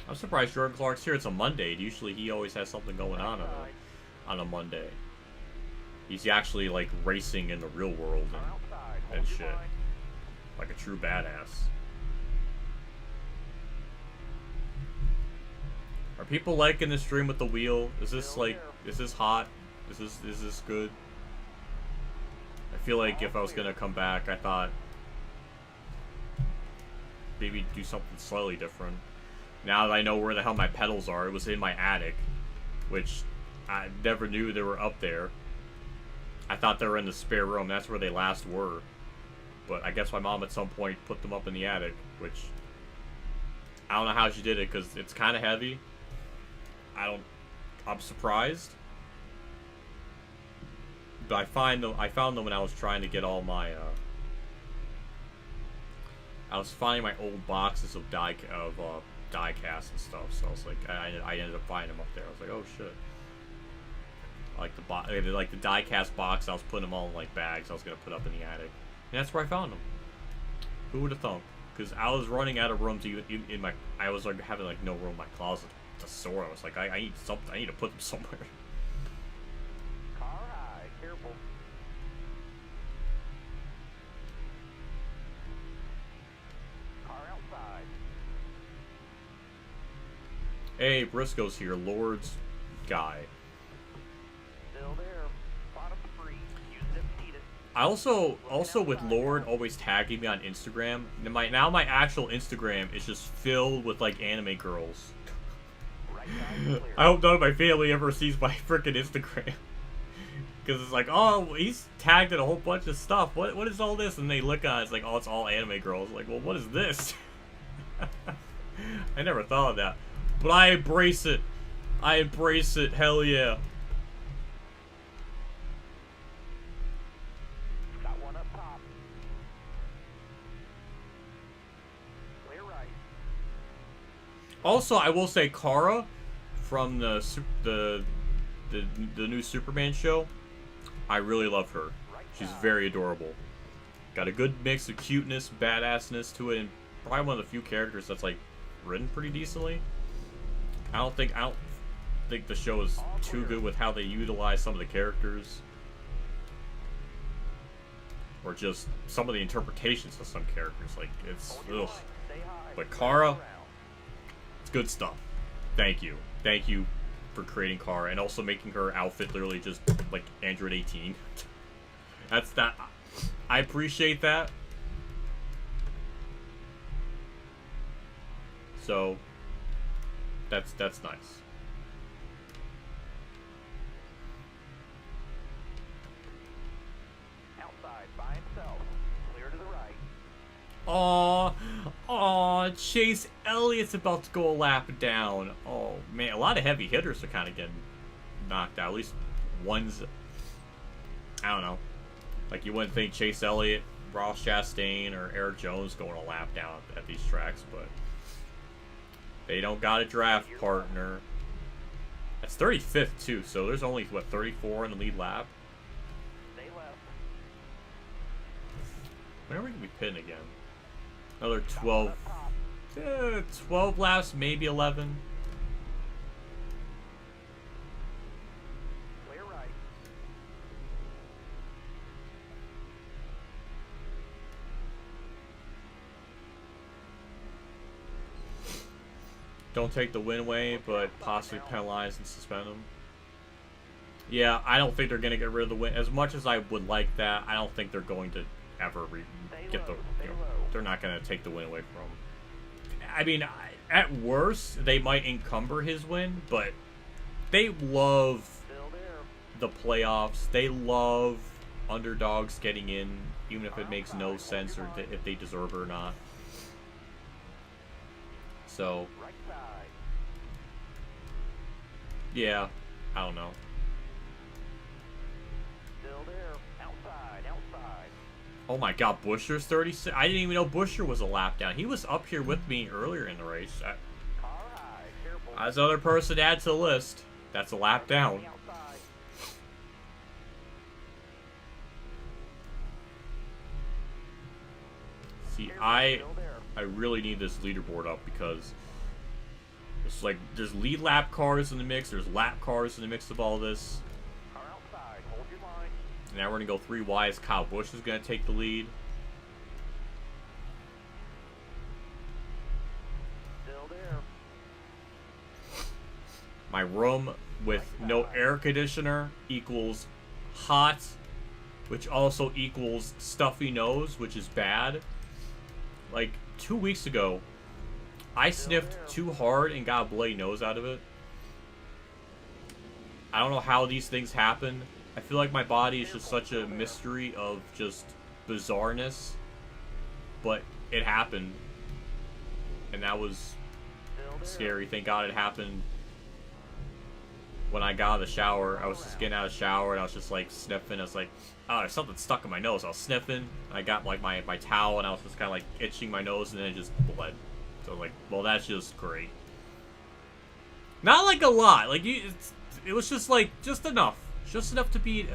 I'm surprised Jordan Clark's here. It's a Monday. Usually he always has something going on a Monday. He's actually like racing in the real world and shit. Like a true badass. Are people liking this stream with the wheel? Is this like, is this hot? Is this good? I feel like if I was gonna come back, I thought maybe do something slightly different. Now that I know where the hell my pedals are, it was in my attic, which I never knew they were up there. I thought they were in the spare room. That's where they last were. But I guess my mom at some point put them up in the attic, which I don't know how she did it because it's kind of heavy. I'm surprised. But I found them when I was trying to get all my I was finding my old boxes of diecast and stuff, so I was like, I ended up finding them up there. I was like, oh shit. Like the diecast box, I was putting them all in like bags I was gonna put up in the attic. And that's where I found them. Who would have thunk? Because I was running out of rooms in my, I was like having like no room in my closet to store. I was like, I need something, I need to put them somewhere. Car high, careful. Car outside. Hey, Briscoe's here, Lord's guy. Still there. Bottom free. Use zip seated. I also with Lord always tagging me on Instagram. Now my actual Instagram is just filled with like anime girls. Right side clear. I hope none of my family ever sees my freaking Instagram. Because it's like, oh, he's tagged in a whole bunch of stuff. What is all this? And they look at it, it's like, oh, it's all anime girls. Like, well, what is this? I never thought of that. But I embrace it. I embrace it. Hell yeah. Got one up top. Clear right. Also, I will say Kara from the new Superman show, I really love her. She's very adorable. Got a good mix of cuteness, badassness to it, and probably one of the few characters that's like written pretty decently. I don't think the show is too good with how they utilize some of the characters, or just some of the interpretations of some characters. Like it's ugh. But Kara, it's good stuff. Thank you for creating Kara and also making her outfit literally just like Android 18. That's that. I appreciate that. So that's nice. Aw, Chase Elliott's about to go a lap down. Oh, man, a lot of heavy hitters are kind of getting knocked out. At least one's, I don't know. Like, you wouldn't think Chase Elliott, Ross Chastain, or Eric Jones going a lap down at these tracks, but they don't got a draft partner. That's 35th, too, so there's only, what, 34 in the lead lap? Stay left. When are we going to be pitting again? Another 12. 12 laps, maybe 11. Clear right. Don't take the win away, but possibly penalize and suspend them. Yeah, I don't think they're going to get rid of the win. As much as I would like that, I don't think they're going to ever get the... You know, they're not going to take the win away from him. I mean, at worst, they might encumber his win, but they love the playoffs. They love underdogs getting in, even if it makes no sense or if they deserve it or not. So, yeah, I don't know. Still there. Outside, outside. Oh my god, Buescher's 36. I didn't even know Buescher was a lap down. He was up here with me earlier in the race. Car high, careful. As another person to add to the list. That's a lap down. Outside. See, I really need this leaderboard up because it's like there's lead lap cars in the mix, there's lap cars in the mix of all this. Car outside. Hold your line. Now we're gonna go 3 wides. Kyle Busch is gonna take the lead. Still there. My room with no air conditioner equals hot, which also equals stuffy nose, which is bad. Like 2 weeks ago, I sniffed too hard and got a bloody nose out of it. I don't know how these things happen. I feel like my body is just such a mystery of just bizarreness. But it happened. And that was scary. Thank God it happened when I got out of the shower. I was just getting out of the shower and I was just like sniffing. I was like, oh, there's something stuck in my nose. I was sniffing. I got like my towel and I was just kind of like itching my nose and then it just bled. So like, well, that's just great. Not like a lot. Like it was just like just enough to be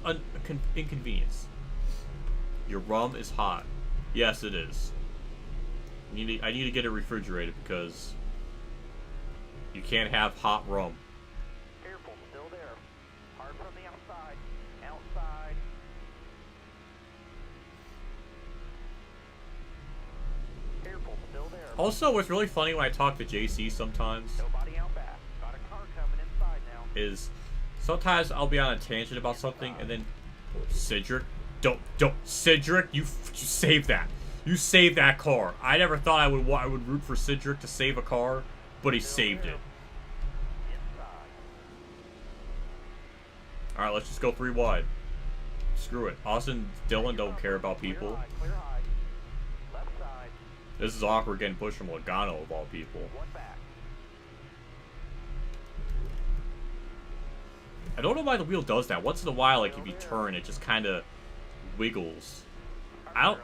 an inconvenience. Your rum is hot. Yes, it is. I need to get it refrigerated because you can't have hot rum. Careful, still there. Hard from the outside. Outside. Careful, still there. Also, what's really funny when I talk to JC sometimes Nobody out back. Got a car coming inside now. is sometimes I'll be on a tangent about something and then Cedric, don't Cedric, you save that. You saved that car. I never thought I would root for Cedric to save a car, but he saved it. All right, let's just go 3 wide. Screw it. Austin, Dillon don't care about people. Clear high. Left side. This is awkward getting pushed from Logano of all people. One back. I don't know why the wheel does that. Once in a while, like if you turn, it just kind of wiggles. I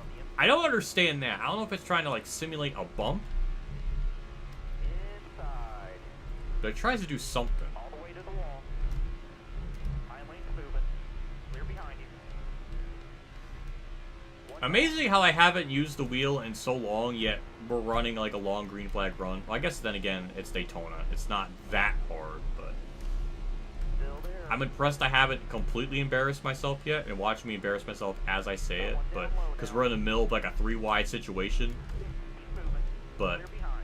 don't understand that. I don't know if it's trying to like simulate a bump, Inside. but it tries to do something. All the way to the wall. Line lane's moving. Clear behind you. One Amazing how I haven't used the wheel in so long, yet we're running like a long green flag run. Well, I guess then again, it's Daytona. It's not that hard, but still there. I'm impressed I haven't completely embarrassed myself yet, and watch me embarrass myself as I say it, but because we're in the middle of like a 3 wide situation. Keep moving. But Clear behind.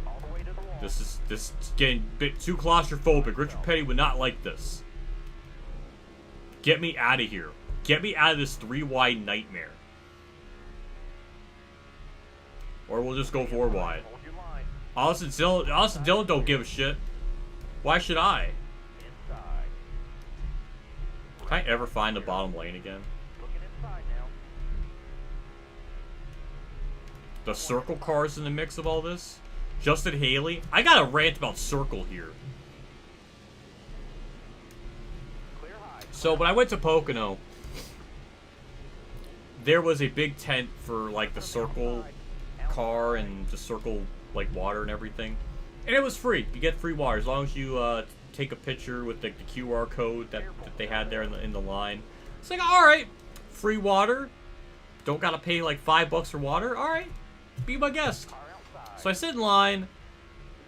All the way to the wall. this is getting a bit too claustrophobic. Richard Petty would not like this. Get me out of here. Get me out of this 3 wide nightmare. Or we'll just go 4 wide. Hold your line. Austin Dillon don't give a shit. Why should I? Inside. Can I ever find the bottom lane again? Looking inside now. the circle cars in the mix of all this. Justin Haley. I got a rant about circle here. So when I went to Pocono, there was a big tent for like the circle car and the circle like water and everything, and it was free. You get free water as long as you take a picture with the QR code that they had there in the line. It's like, all right, free water. Don't gotta pay like $5 for water. All right, be my guest. So I sit in line.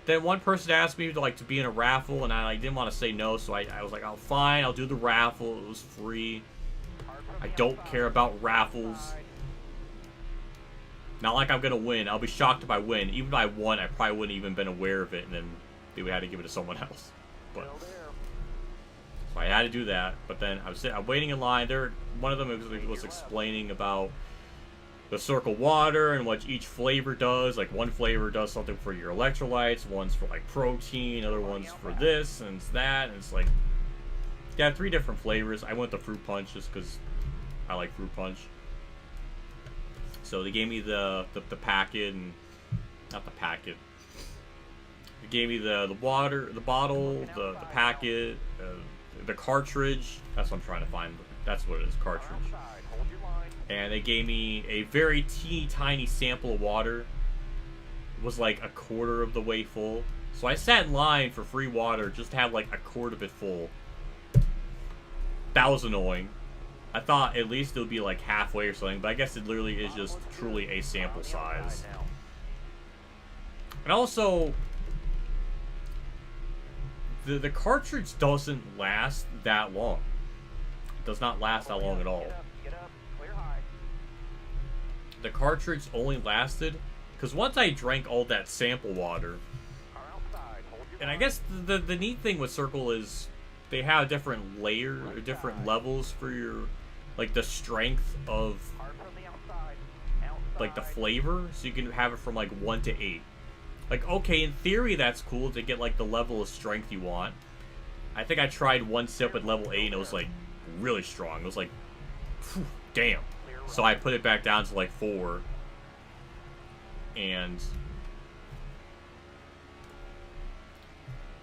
Then one person asked me to be in a raffle, and I didn't want to say no, so I was like, oh, fine, I'll do the raffle. It was free. I don't care about raffles. Not like I'm going to win. I'll be shocked if I win. Even if I won, I probably wouldn't even been aware of it, and then they would have to give it to someone else. But so I had to do that. But then I'm waiting in line. One of them was explaining about the circle water and what each flavor does. Like one flavor does something for your electrolytes, one's for like protein, other one's for this and that, and it's like, yeah, 3 different flavors. I went the fruit punch just because I like fruit punch. So they gave me the packet, and not the packet. They gave me the water, the bottle, the packet, the cartridge. That's what I'm trying to find. That's what it is, cartridge. And they gave me a very teeny tiny sample of water. It was like a quarter of the way full. So I sat in line for free water just to have like a quart of it full. That was annoying. I thought at least it would be like halfway or something, but I guess it literally is just truly a sample size. And also, the cartridge doesn't last that long. It does not last that long at all. The cartridge only lasted because once I drank all that sample water, and I guess the neat thing with Circle is they have different different levels for your, like, the strength of like the flavor, so you can have it from like 1 to 8. Like, okay, in theory that's cool to get like the level of strength you want. I think I tried one sip at level 8 and it was like really strong. It was like, phew, damn. So I put it back down to like 4. And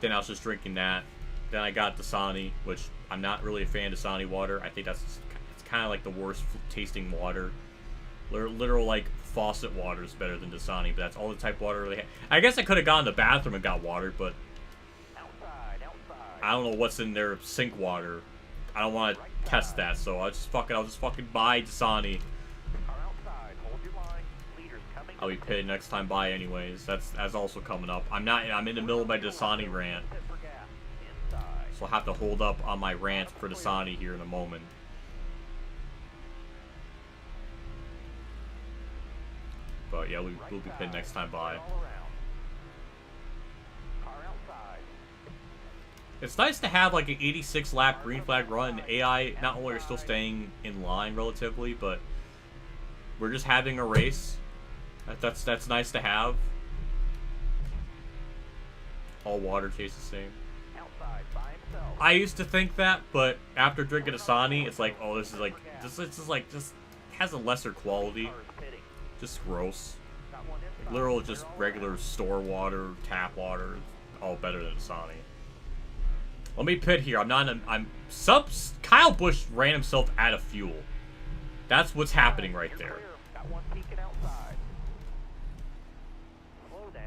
then I was just drinking that. Then I got Dasani, which I'm not really a fan of Dasani water. I think it's kind of like the worst tasting water. Literal like faucet water is better than Dasani, but that's all the type of water they have. I guess I could have gone to the bathroom and got water, but I don't know what's in their sink water. I don't want to test that, so I'll just fucking buy Dasani. I'll be paid next time by anyways. That's also coming up. I'm in the middle of my Dasani rant, so I'll have to hold up on my rant for Dasani here in a moment. But yeah, we'll be paid next time by. It's nice to have like an 86 lap green flag run. AI not only are still staying in line relatively, but we're just having a race. That's nice to have. All water tastes the same. I used to think that, but after drinking Dasani, it's like, oh, this is has a lesser quality. Just gross. Like, literal, just regular store water, tap water, all better than Dasani. Let me pit here. Kyle Busch ran himself out of fuel. That's what's happening right there.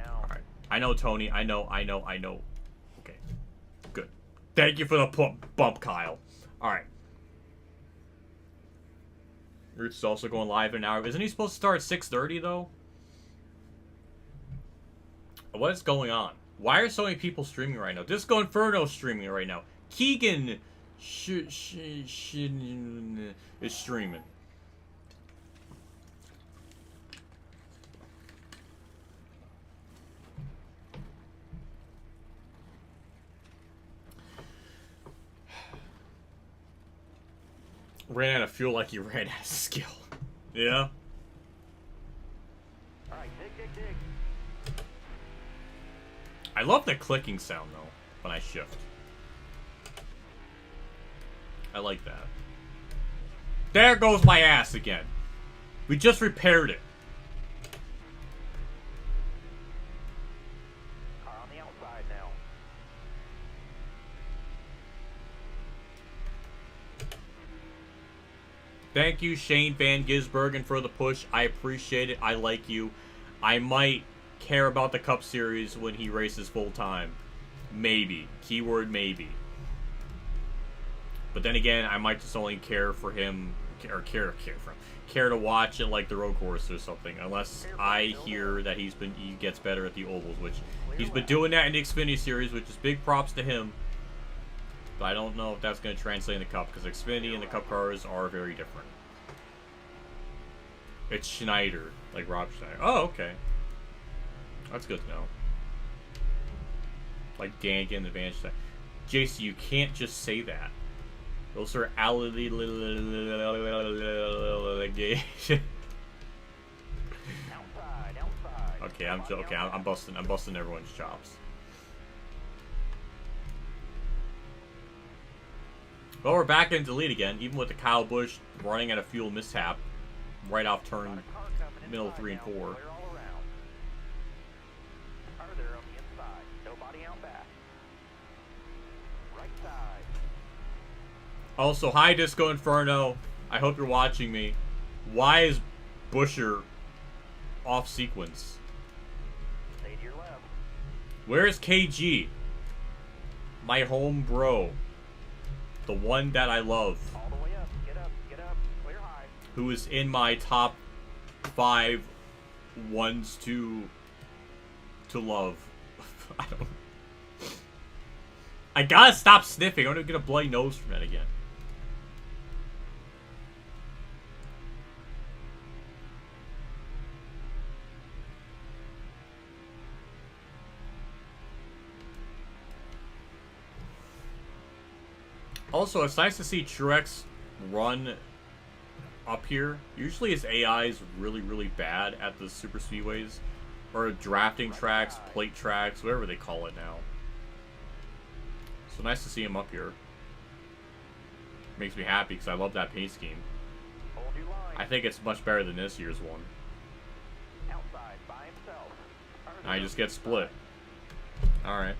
Alright. I know, Tony. I know. Okay. Good. Thank you for the bump, Kyle. Alright. Roots is also going live in an hour. Isn't he supposed to start at 6:30 though? What is going on? Why are so many people streaming right now? Disco Inferno streaming right now. Keegan is streaming. Ran out of fuel like you ran out of skill. Yeah. Alright, dig. I love the clicking sound though when I shift. I like that. There goes my ass again. We just repaired it. Thank you, Shane Van Gisbergen, for the push. I appreciate it. I like you. I might care about the Cup Series when he races full time. Maybe. Keyword maybe. But then again, I might just only care for him, or care to watch it like the road course or something. Unless I hear that he gets better at the ovals, which he's been doing that in the Xfinity Series, which is big props to him. But I don't know if that's going to translate in the Cup, because Xfinity and the Cup cars are very different. It's Schneider, like Rob Schneider. Oh, okay. That's good to know. Like Danigan, the Van Schneider. JC, you can't just say that. Those are allegations. Okay, I'm busting everyone's chops. Well, we're back in delete again, even with the Kyle Busch running at a fuel mishap right off turn middle 3 and 4. Also, hi Disco Inferno. I hope you're watching me. Why is Busher off sequence? Stay to your left. Where is KG? My home bro. The one that I love. All the way up. Get up, clear high. Who is in my top 5 ones to love. I don't. I gotta stop sniffing. I'm gonna get a bloody nose from that again. Also, it's nice to see Truex run up here. Usually his AI is really, really bad at the super speedways. Or drafting tracks, plate tracks, whatever they call it now. So nice to see him up here. Makes me happy because I love that paint scheme. I think it's much better than this year's one. Outside by himself. I just get split. Alright.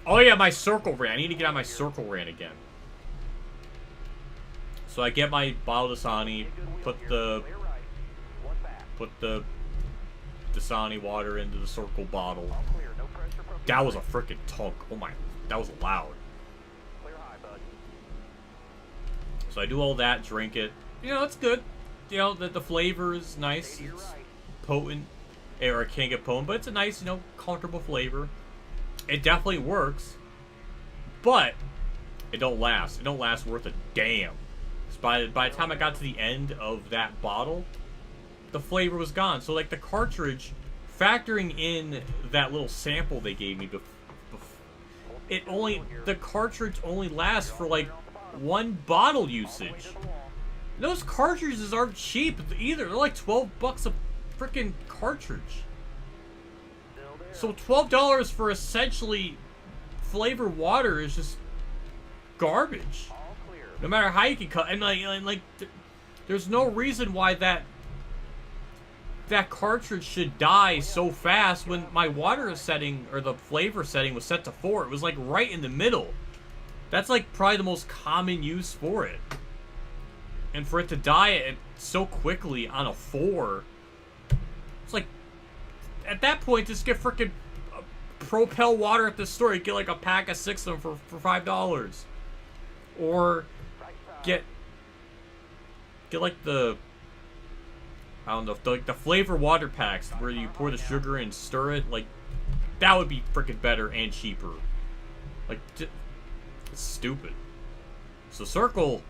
Oh yeah, my circle ran. I need to get on my circle ran again. So I get my bottle of Dasani, put the Dasani water into the circle bottle. That was a freaking tunk. Oh my, that was loud. So I do all that, drink it. You know, it's good. You know, the flavor is nice. It's potent. Or it can't get potent, but it's a nice, you know, comfortable flavor. It definitely works, but it don't last. It don't last worth a damn. By the time I got to the end of that bottle, the flavor was gone. So like the cartridge, factoring in that little sample they gave me, the cartridge only lasts for like 1 bottle usage. Those cartridges aren't cheap either. They're like 12 bucks a freaking cartridge. So $12 for essentially flavored water is just garbage. No matter how you can cut, and like there's no reason why that cartridge should die so fast when my water setting or the flavor setting was set to 4. It was like right in the middle. That's like probably the most common use for it. And for it to die so quickly on a 4, it's like, at that point, just get freaking Propel water at the store. You get like a pack of 6 of them for $5. Or get like the, I don't know, like the flavor water packs where you pour the sugar and stir it. Like, that would be freaking better and cheaper. Like, it's stupid. So Circle,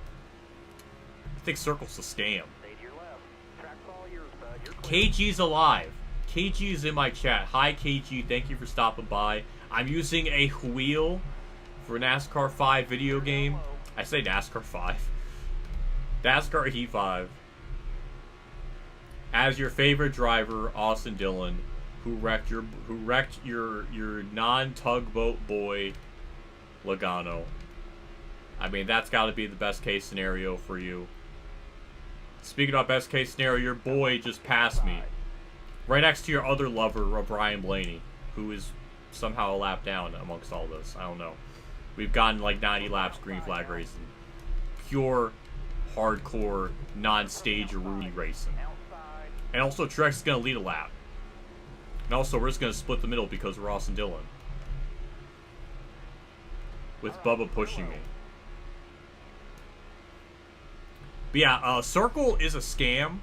I think Circle's a scam. KG's alive. KG is in my chat. Hi KG, thank you for stopping by. I'm using a wheel for NASCAR 5 video game. I say NASCAR 5. NASCAR Heat 5. As your favorite driver, Austin Dillon, who wrecked your non-tugboat boy, Logano. I mean, that's got to be the best case scenario for you. Speaking about best case scenario, your boy just passed me. Right next to your other lover, Brian Blaney, who is somehow a lap down amongst all this. I don't know. We've gotten like 90 laps green flag racing. pure, hardcore, non-stage Rudy racing. And also, Truex is going to lead a lap. And also, we're just going to split the middle because Ross and Dillon. With Bubba pushing me. But yeah, Circle is a scam.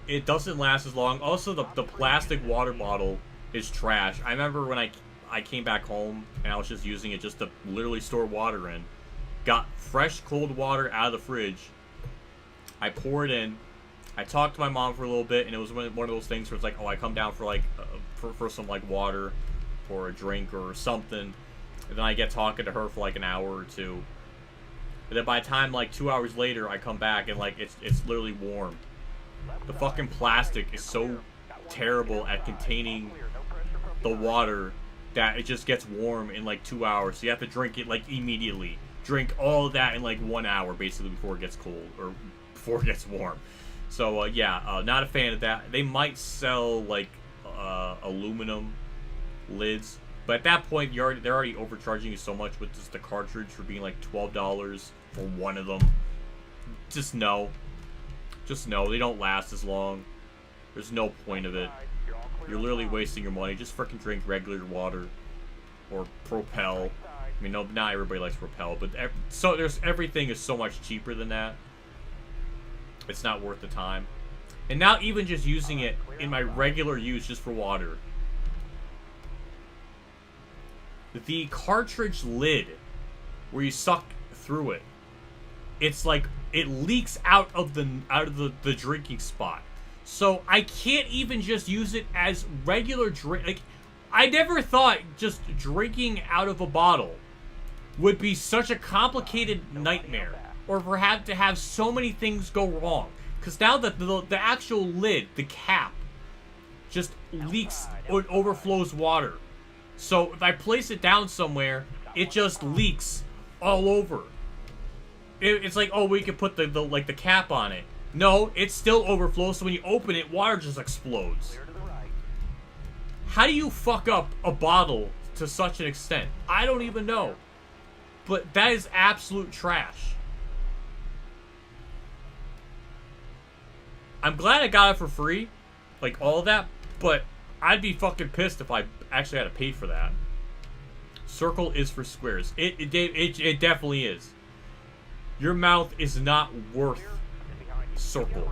It doesn't last as long. Also, the plastic water bottle is trash. I remember when I came back home and I was just using it just to literally store water in. Got fresh cold water out of the fridge. I pour it in. I talked to my mom for a little bit, and it was one of those things where it's like, oh, I come down for like for some like water or a drink or something, and then I get talking to her for like an hour or two. And then by the time like 2 hours later, I come back and like it's literally warm. The fucking plastic is so terrible at containing the water that it just gets warm in like 2 hours. So you have to drink it like immediately. Drink all of that in like 1 hour basically before it gets cold or before it gets warm. So yeah, not a fan of that. They might sell like aluminum lids, but at that point they're already overcharging you so much with just the cartridge for being like $12 for one of them. Just no, they don't last as long. There's no point of it. You're literally wasting your money. Just freaking drink regular water or Propel. I mean, no, not everybody likes Propel, but everything is so much cheaper than that. It's not worth the time. And now even just using it in my regular use just for water. The cartridge lid, where you suck through it, it's like it leaks out of the drinking spot. So I can't even just use it as regular drink. Like, I never thought just drinking out of a bottle would be such a complicated nightmare, or perhaps to have so many things go wrong. Because now the actual lid, the cap, just leaks or overflows water. So if I place it down somewhere, it just leaks all over. It's like, oh, we can put the cap on it. No, it still overflows, so when you open it, water just explodes. How do you fuck up a bottle to such an extent? I don't even know. But that is absolute trash. I'm glad I got it for free, like all of that, but I'd be fucking pissed if I actually had to pay for that. Circle is for squares. It definitely is. Your mouth is not worth Circle.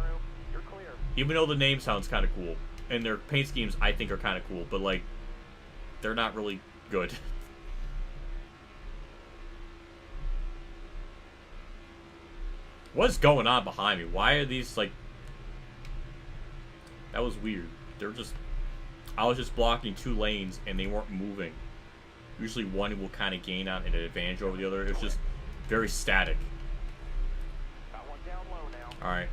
Even though the name sounds kind of cool. And their paint schemes, I think, are kind of cool. But, like, they're not really good. What's going on behind me? Why are these, like... That was weird. They're just... I was just blocking 2 lanes, and they weren't moving. Usually one will kind of gain on an advantage over the other. It was just very static. Alright.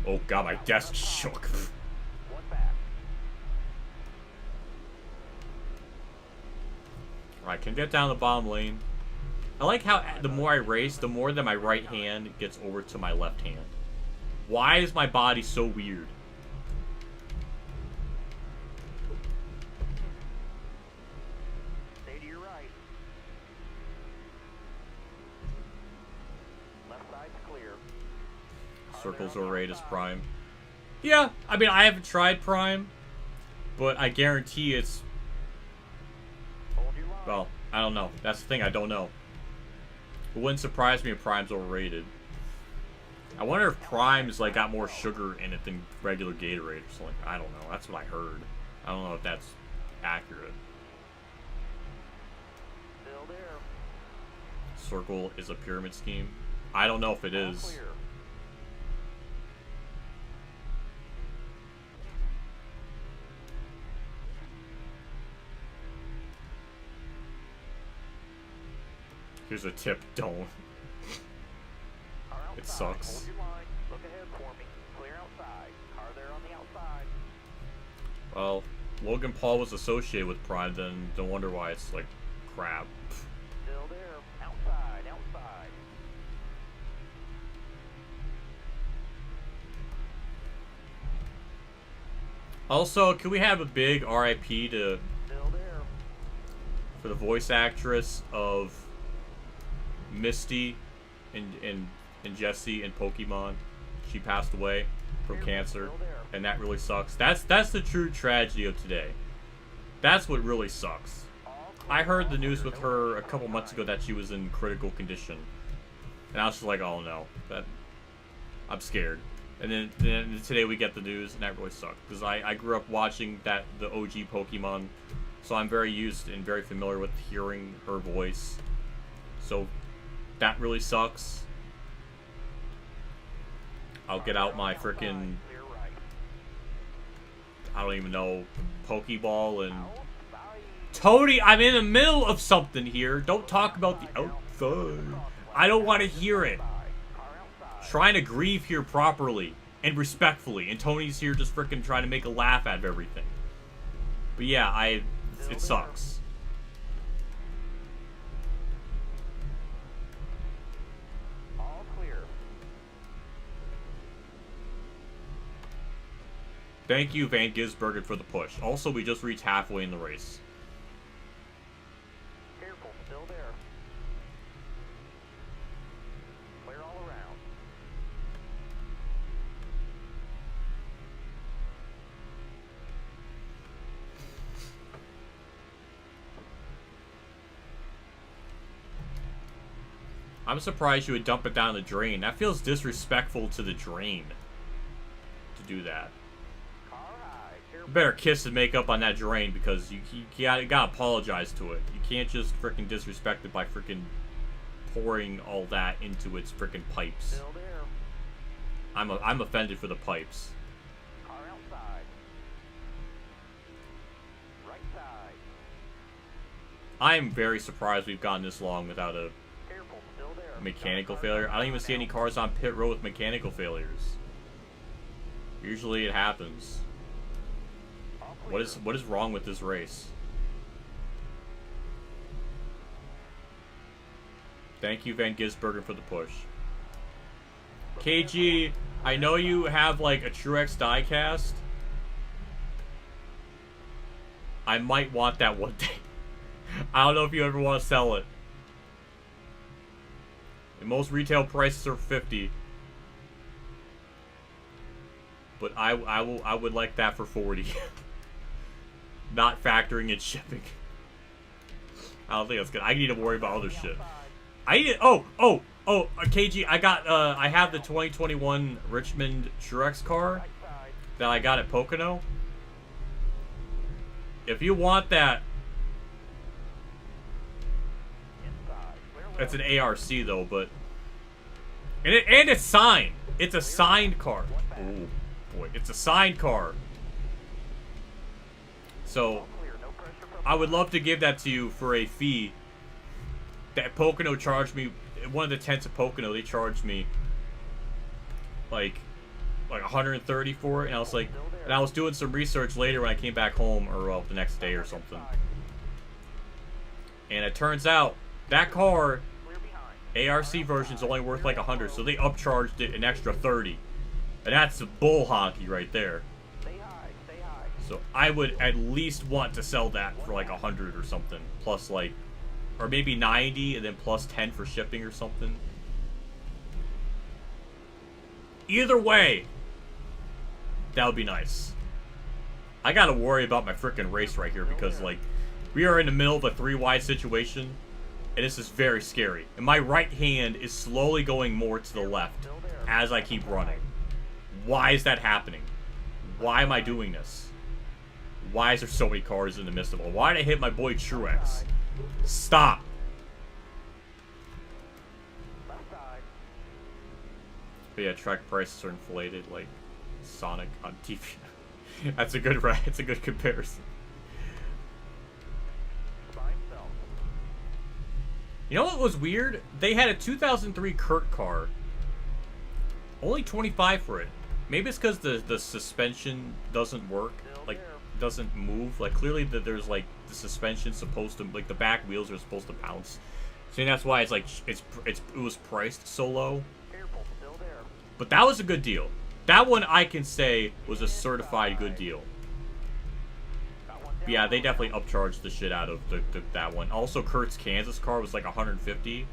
Oh god, my desk shook. Alright, can get down the bottom lane. I like how the more I race, the more that my right hand gets over to my left hand. Why is my body so weird? Stay to your right. Left side's clear. Circles are right as Prime. Yeah, I mean, I haven't tried Prime, but I guarantee it's... Well, I don't know. That's the thing, I don't know. It wouldn't surprise me if Prime's overrated. I wonder if Prime's, like, got more sugar in it than regular Gatorade or something. I don't know. That's what I heard. I don't know if that's accurate. Still there. Circle is a pyramid scheme. I don't know if it is. Clear. Here's a tip, don't. It sucks. Hold your line. Look ahead for me. Clear outside. Car there on the outside. Well, Logan Paul was associated with Prime, then don't wonder why it's like crap. Still there. Outside. Outside. Also, can we have a big RIP to Still there. for the voice actress of Misty and Jessie in Pokemon. She passed away from cancer, and that really sucks. That's the true tragedy of today. That's what really sucks. I heard the news with her a couple months ago that she was in critical condition, and I was just like, oh no, I'm scared. And then today we get the news, and that really sucked because I grew up watching the OG Pokemon, so I'm very used and very familiar with hearing her voice. So that really sucks. I'll get out my freaking, I don't even know, Pokeball and Tony, I'm in the middle of something here. Don't talk about the outside. I don't want to hear it. Trying to grieve here properly and respectfully, and Tony's here just freaking trying to make a laugh out of everything. But yeah, it sucks. All clear. Thank you, Van Gisbergen, for the push. Also, we just reached halfway in the race. Careful, still there. Clear all around. I'm surprised you would dump it down the drain. That feels disrespectful to the drain to do that. You better kiss and make up on that drain because you gotta apologize to it. You can't just freaking disrespect it by freaking pouring all that into its freaking pipes. Still there. I'm offended for the pipes. Car outside. Right side. I am very surprised we've gone this long without a Careful, still there. mechanical failure. I don't even see any cars on pit road with mechanical failures. Usually it happens. What is wrong with this race? Thank you, Van Gisbergen, for the push. KG, I know you have like a Truex diecast. I might want that one day. I don't know if you ever want to sell it. And most retail prices are $50. But I would like that for $40. Not factoring in shipping. I don't think that's good. I need to worry about other shit. I need KG, I have the 2021 Richmond Truex car that I got at Pocono. If you want that, it's an ARC though, but and it's signed. It's a signed car. Oh boy, it's a signed car. So, I would love to give that to you for a fee that Pocono charged me. One of the tents of Pocono, they charged me like 130 for it, and I was like, and I was doing some research later when I came back home, or well, the next day or something. And it turns out that car, ARC version, is only worth like 100, so they upcharged it an extra 30, and that's a bull honky right there. So I would at least want to sell that for like 100 or something, plus like, or maybe 90 and then plus 10 for shipping or something. Either way, that would be nice. I gotta worry about my freaking race right here because like, we are in the middle of a 3-wide situation, and this is very scary. And my right hand is slowly going more to the left as I keep running. Why is that happening? Why am I doing this? Why is there so many cars in the midst of it? Why did I hit my boy Truex? Stop. But yeah, track prices are inflated like Sonic on TV. That's a good it's a good comparison. You know what was weird? They had a 2003 Kurt car. Only 25 for it. Maybe it's because the suspension doesn't work. Like, doesn't move. Like, clearly there's like the suspension's supposed to, like, the back wheels are supposed to bounce. So that's why it's like it was priced so low. But that was a good deal. That one I can say was a certified good deal. But yeah, they definitely upcharged the shit out of that one. Also, Kurt's Kansas car was like 150.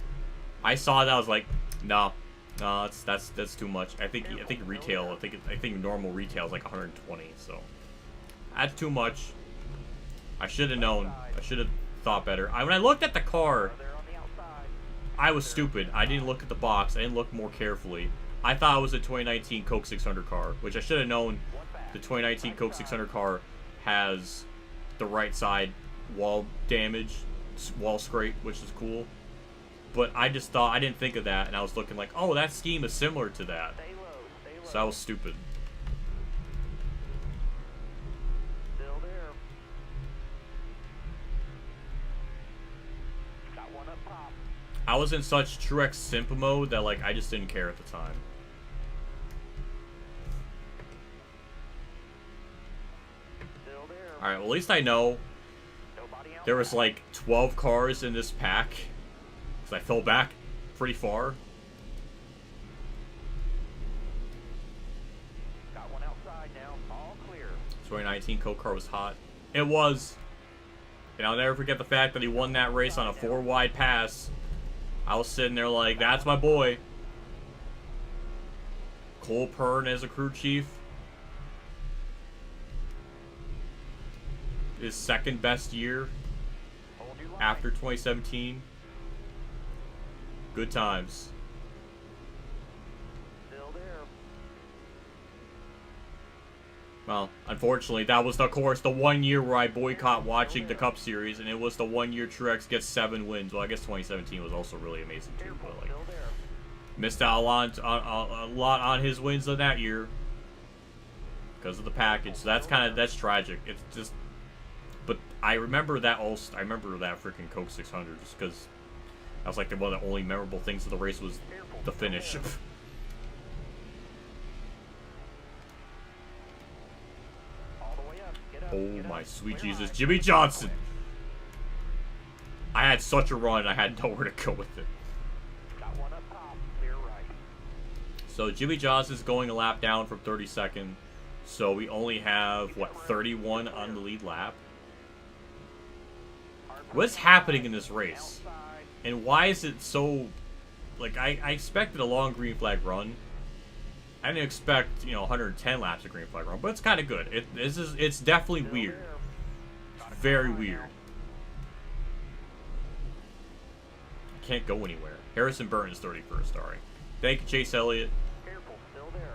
I saw that, I was like, no, that's too much. I think retail, I think normal retail is like 120, so that's too much. I should have known. I should have thought better. When I looked at the car, I was stupid. I didn't look at the box. I didn't look more carefully. I thought it was a 2019 Coke 600 car, which I should have known. The 2019 Coke 600 car has the right side wall damage, wall scrape, which is cool. But I just thought, I didn't think of that, and I was looking like, oh, that scheme is similar to that. So I was stupid. Still there. Got one up top. I was in such Truex simp mode that, like, I just didn't care at the time. Still there. Alright, well, at least I know Nobody out there was, back. like, 12 cars in this pack. Because I fell back pretty far. Got one outside now. All clear. 2019 Coke car was hot. It was. And I'll never forget the fact that he won that race on a 4-wide pass. I was sitting there like, that's my boy. Cole Pern as a crew chief. His second best year Hold your line. after 2017. Good times. Still there. Well, unfortunately, that was, of course, the 1 year where I boycott watching the Cup Series, and it was the 1 year Truex gets 7 wins. Well, I guess 2017 was also really amazing too, Careful. but like Still there. missed out a lot on his wins in that year because of the package. So that's tragic. It's just, but I remember that freaking Coke 600 just because that was like one of the only memorable things of the race was the finish. All the way up. Get up. Oh Get my up. sweet Clear Jesus, line. Jimmy Johnson! I had such a run, I had nowhere to go with it. Got one up top. Clear right. So Jimmy Johnson's going a lap down from 32nd. So we only have, what, 31 on the lead lap? What's happening in this race? And why is it so... Like, I expected a long green flag run. I didn't expect, 110 laps of green flag run, but it's kind of good. It's definitely weird. It's very weird. Can't go anywhere. Harrison Burton's 31st, alright. Thank you, Chase Elliott. Careful. Still there.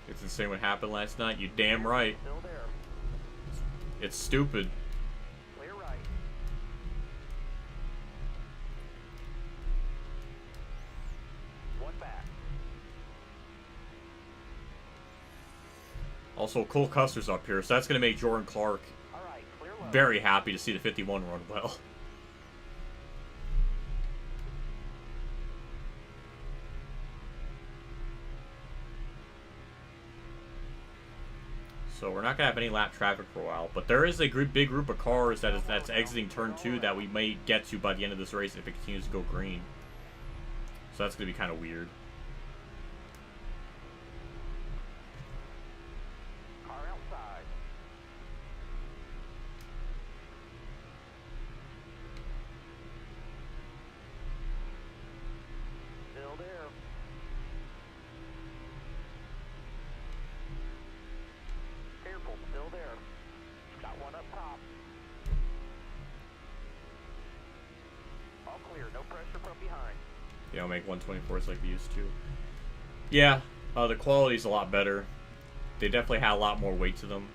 It's insane what happened last night. You damn right. Still there. It's stupid. Clear right. One back. Also, Cole Custer's up here, so that's going to make Jordan Clark All right. Clear left. very happy to see the 51 run well. So we're not going to have any lap traffic for a while, but there is a big group of cars that's exiting turn 2 that we may get to by the end of this race if it continues to go green. So that's going to be kind of weird. Car outside. Still there. Careful. Still there. Got one up top. All clear. No pressure from behind. I'll make 124s like we used to. Yeah, the quality's a lot better. They definitely had a lot more weight to them.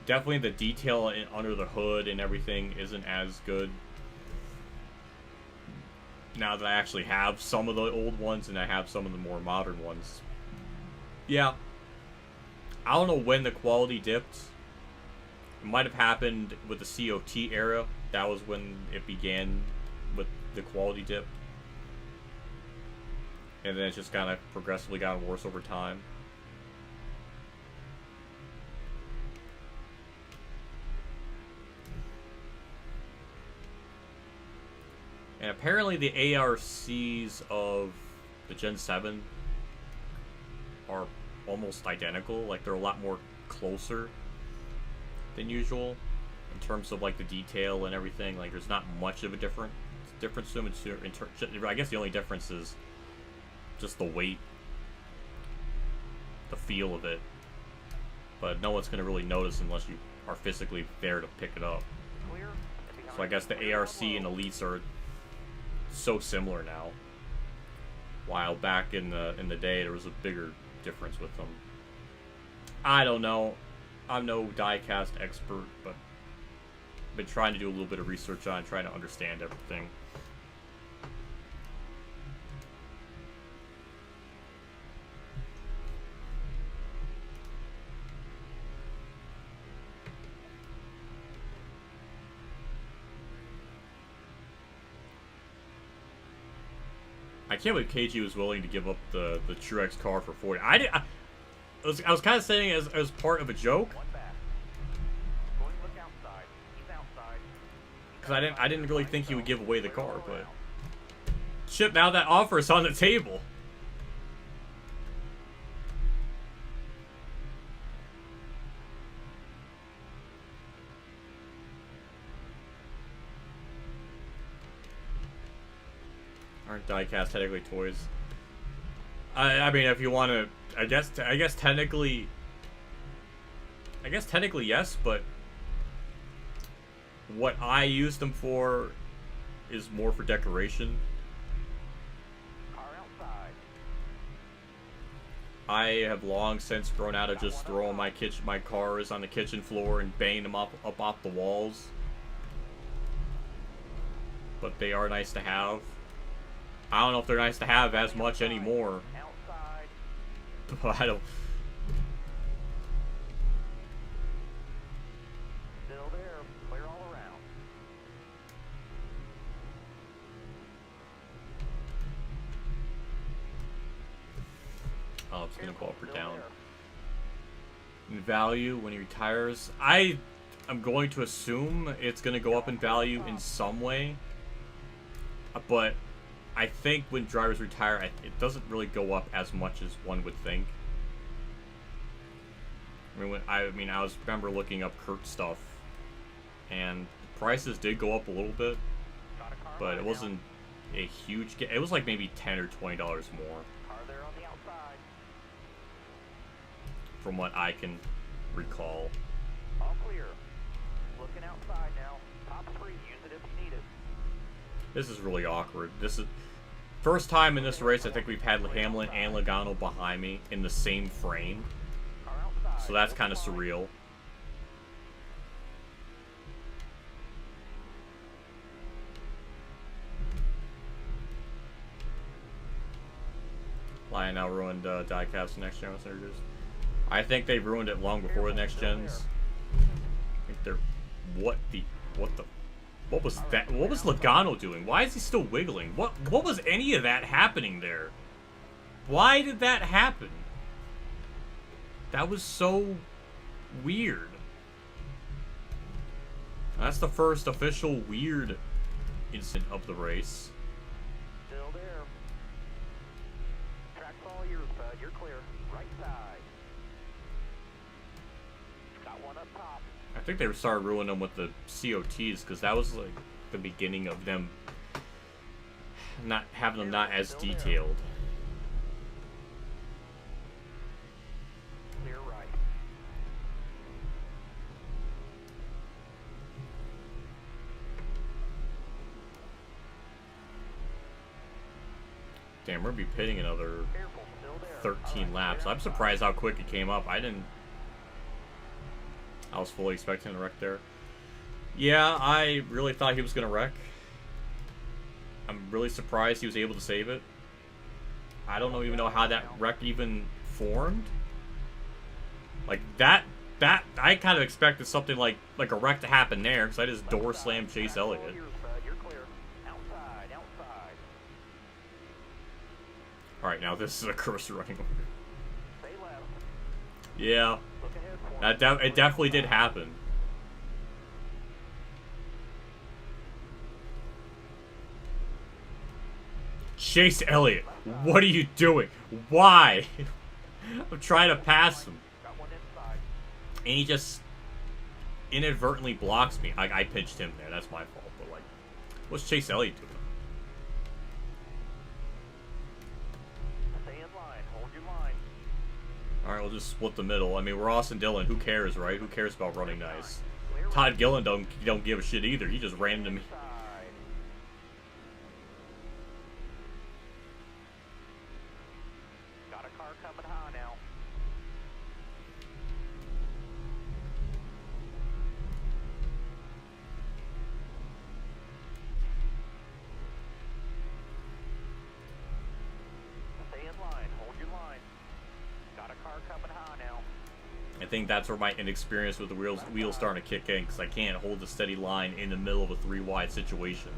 Definitely the detail under the hood and everything isn't as good. Now that I actually have some of the old ones and I have some of the more modern ones. Yeah. I don't know when the quality dipped. It might have happened with the COT era. That was when it began with the quality dip. And then it just kind of progressively got worse over time. And apparently the ARCs of the Gen 7 are almost identical. Like, they're a lot more closer than usual. in terms of like the detail and everything. Like there's not much of a difference to them. I guess the only difference is just the weight, the feel of it. But no one's gonna really notice unless you are physically there to pick it up. So I guess the ARC and Elites are so similar now. While back in the day there was a bigger difference with them. I don't know. I'm no diecast expert, but I've been trying to do a little bit of research on it, trying to understand everything. I can't believe KG was willing to give up the Truex car for 40. I was kind of saying it as part of a joke. Because I didn't really think he would give away the car, but shit, now that offer is on the table. Aren't diecast technically toys? I mean, if you want to, I guess technically yes, but what I use them for is more for decoration. I have long since grown out of just throwing my cars on the kitchen floor and banging them up off the walls. But they are nice to have. I don't know if they're nice to have as much anymore. But I don't. Still there, clear all around. Oh, it's gonna go up or down. In value when he retires, I'm going to assume it's gonna go up in value in some way. But I think when drivers retire, it doesn't really go up as much as one would think. I remember looking up Kurt stuff, and the prices did go up a little bit, but it wasn't a huge. It was like maybe $10 or $20 more, from what I can recall. All clear. Looking outside now. Top 3. Use it if you need it. This is really awkward. This is first time in this race I think we've had Hamlin and Logano behind me in the same frame. So that's kind of surreal. Lion now ruined diecast next gen was introduced. I think they ruined it long before the next gens. I think they're what was that? What was Logano doing? Why is he still wiggling? What was any of that happening there? Why did that happen? That was so weird. That's the first official weird incident of the race. Still there. Track's all yours, bud. You're clear. Right side. Got one up top. I think they started ruining them with the COTs because that was like the beginning of them not having them not as detailed. Clear right. Damn, we're gonna be pitting another 13 laps. I'm surprised how quick it came up. I was fully expecting to wreck there. Yeah, I really thought he was going to wreck. I'm really surprised he was able to save it. I don't even know how that wreck even formed. Like, that I kind of expected something like a wreck to happen there, because I just door slammed Chase Elliott. Alright, now this is a cursor running over. Yeah. It definitely did happen. Chase Elliott, what are you doing? Why? I'm trying to pass him. And he just inadvertently blocks me. I pinched him there. That's my fault. But, like, what's Chase Elliott doing? Stay in line. Hold your line. Alright, we'll just split the middle. I mean, Ross and Dillon. Who cares, right? Who cares about running nice? Todd Gillen don't give a shit either. He just ran into me. Got a car coming high now. Stay in line. Hold your line. Got a car coming high now. I think that's where my inexperience with the wheels starting to kick in, because I can't hold a steady line in the middle of a 3-wide situation.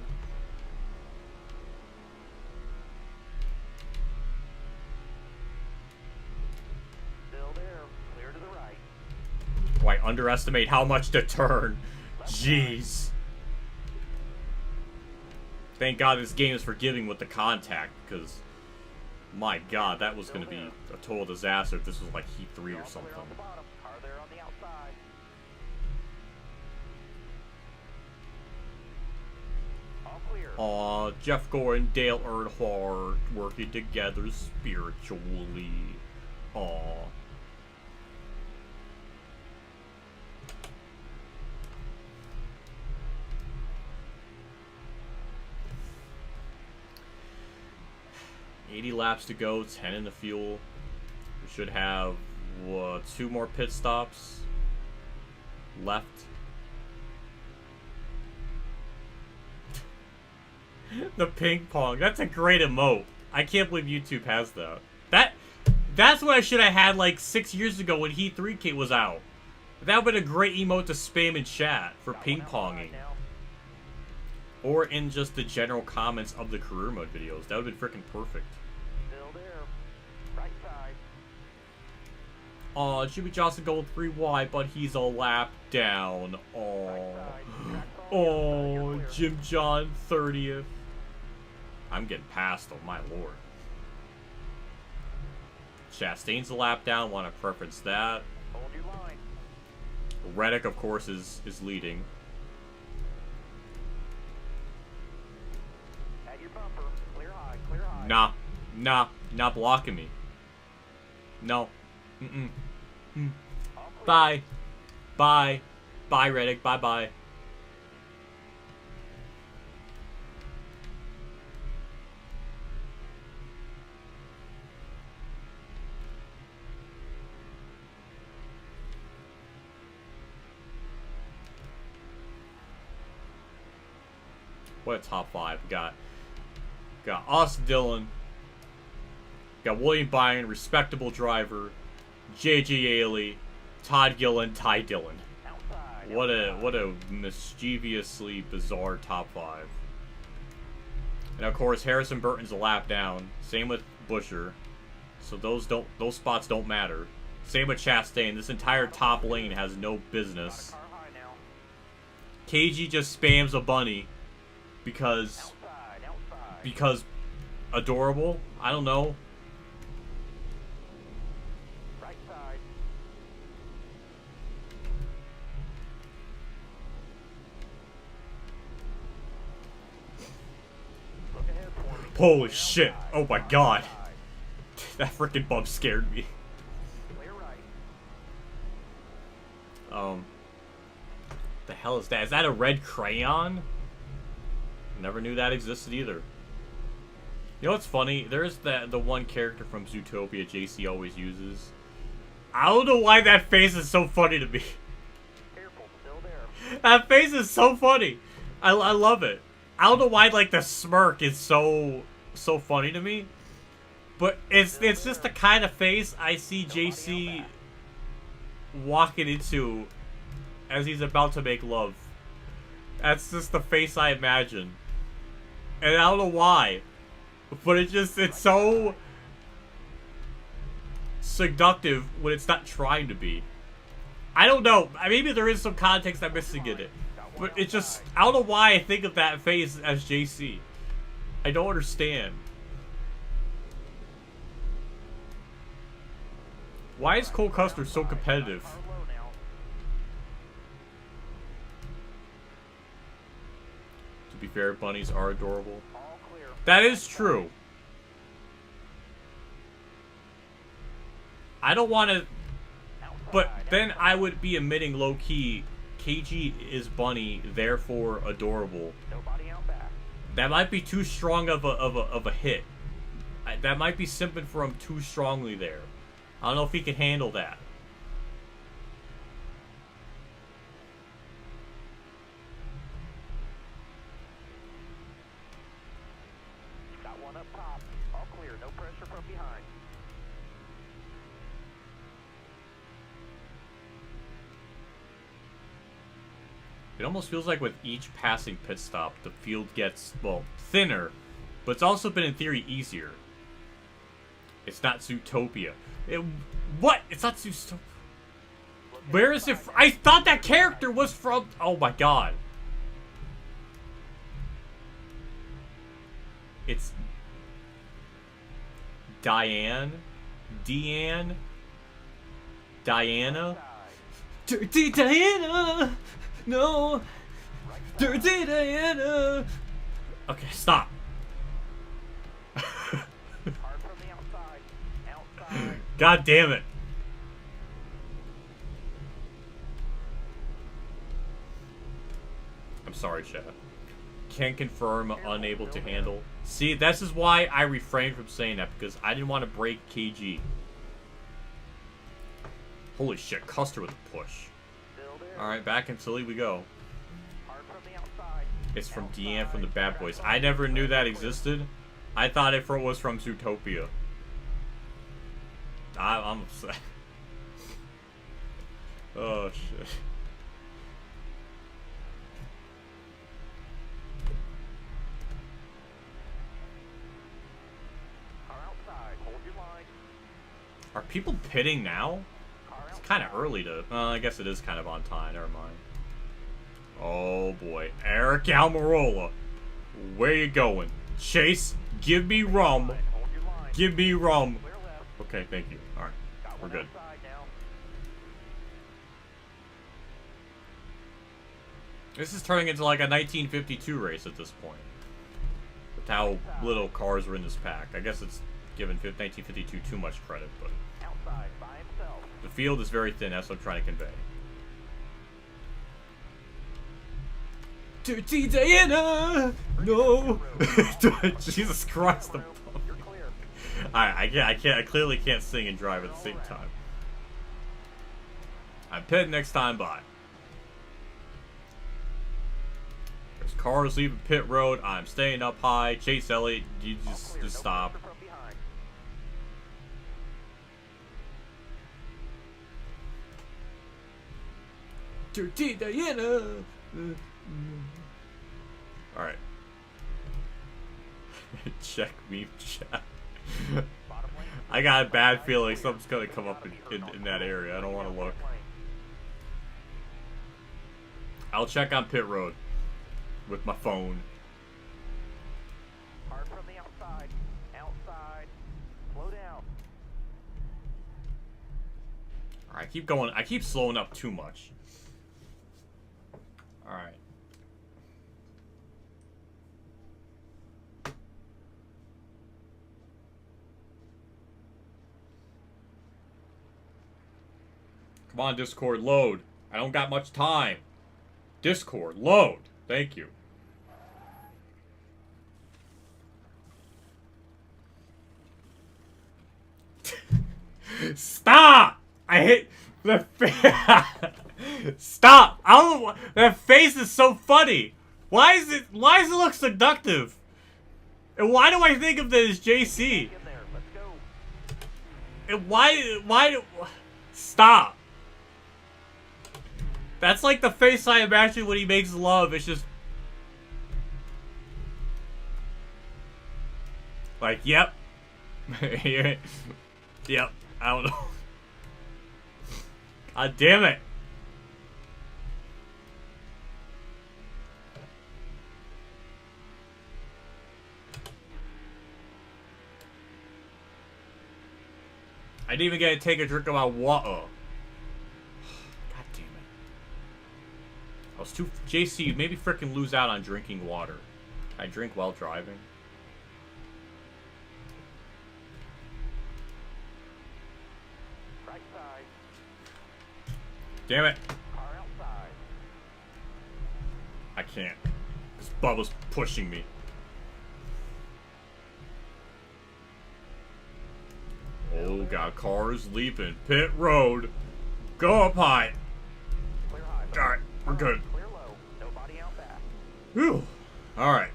Still there. Clear to the right. Oh, I underestimate how much to turn. Jeez. Thank God this game is forgiving with the contact, because my God, that was going to be a total disaster if this was like Heat 3 or something. Clear on the bottom. Car there on the outside. All clear. Aw, Jeff Gore and Dale Earnhardt working together spiritually. Aw. $80 laps to go, 10 in the fuel. We should have 2 more pit stops left. The ping pong. That's a great emote. I can't believe YouTube has that. That's what I should have had like 6 years ago when Heat 3 Kit was out. That would have been a great emote to spam in chat for ping ponging. Or in just the general comments of the career mode videos. That would have been freaking perfect. Still there. Right side. Aw, Jimmy Johnson going 3 wide, but he's a lap down. Aw. Oh, Jim John 30th. I'm getting passed, oh my lord. Chastain's a lap down, want to preference that. Hold your line. Reddick, of course, is leading. At your bumper. Clear high. Clear high. Nah, not blocking me. No. Mm-mm. All clear. Bye. Bye. Bye, Reddick. Bye-bye. What a top 5. We got Austin Dillon. Got William Byron, respectable driver. J.J. Ailey, Todd Gillen, Ty Dillon. Outside. What a mischievously bizarre top 5. And of course Harrison Burton's a lap down. Same with Busher. So those spots don't matter. Same with Chastain. This entire top lane has no business. Car high now. KG just spams a bunny because Outside. adorable. I don't know. Right side. Look ahead for me. Holy shit! Oh my god, that freaking bump scared me. Clear right. The hell is that? Is that a red crayon? Never knew that existed either. You know what's funny? There's the one character from Zootopia JC always uses. I don't know why that face is so funny to me. Careful. Still there. That face is so funny. I love it. I don't know why like the smirk is so funny to me. But it's just the kind of face I see JC walking into as he's about to make love. That's just the face I imagine. And I don't know why. But it's so seductive when it's not trying to be. I don't know. Maybe there is some context I'm missing in it. But it just, I don't know why I think of that face as JC. I don't understand. Why is Cole Custer so competitive? Car low now. be fair, bunnies are adorable. All clear. That is true. I don't want to... But then I would be admitting low-key, KG is bunny, therefore adorable. Nobody out back. That might be too strong of a hit. That might be simping for him too strongly there. I don't know if he can handle that. Got one up top. All clear. No pressure from behind. It almost feels like with each passing pit stop, the field gets, well, thinner, but it's also been in theory easier. It's not Zootopia. What? It's not Zootopia. Where is it? I thought that character was from. Oh my god. It's Diane, Deanne, Diana, Dirty Diana. No, Dirty Diana. Okay, stop. Hard from the outside. Outside. God damn it. I'm sorry, Chad. Can't confirm, unable to handle. See, this is why I refrained from saying that, because I didn't want to break KG. Holy shit, Custer with a push. Alright, back in Silly we go. Hard from the outside. It's from Deanne from the Bad Boys. I never knew that existed. I thought it was from Zootopia. I'm upset. Oh shit. Car outside. Hold your line. Are people pitting now? It's kind of early to... I guess it is kind of on time. Never mind. Oh boy. Eric Almirola. Where you going? Chase, give me rum. Hold your line. Give me rum. Clear left. Okay, thank you. Alright. Got We're one good. outside now. This is turning into like a 1952 race at this point. With how little cars were in this pack. I guess it's giving 1952 too much credit, but... Outside by himself. The field is very thin, that's what I'm trying to convey. Dirty Diana! No! Jesus Christ, the pump. You're clear. I clearly can't sing and drive at the same time. I'm pitting next time by. There's cars leaving pit road. I'm staying up high. Chase Elliott, you just stop. From behind. Dirty Diana! Alright. Check me, chat. I got a bad feeling something's gonna come up in that area. I don't want to look. I'll check on pit road with my phone. Hard from the outside. Outside. Slow down. Alright, keep going. I keep slowing up too much. Alright. Come on, Discord, load. I don't got much time. Discord, load. Thank you. Stop! I hate the Stop! I don't know. That face is so funny. Why does it look seductive? And why do I think of this as JC? In there. Let's go. And why stop? That's like the face I imagine when he makes love. It's just like, yep. Yep. I don't know. God damn it. I didn't even get to take a drink of my water. God damn it. I was too... JC, maybe frickin' lose out on drinking water. I drink while driving. Right side. Damn it. Car outside. I can't. This Bubba's pushing me. Oh god, cars leaping. Pit road. Go up high. Clear high. Alright, we're good. Clear low. Nobody out back. Whew. Alright.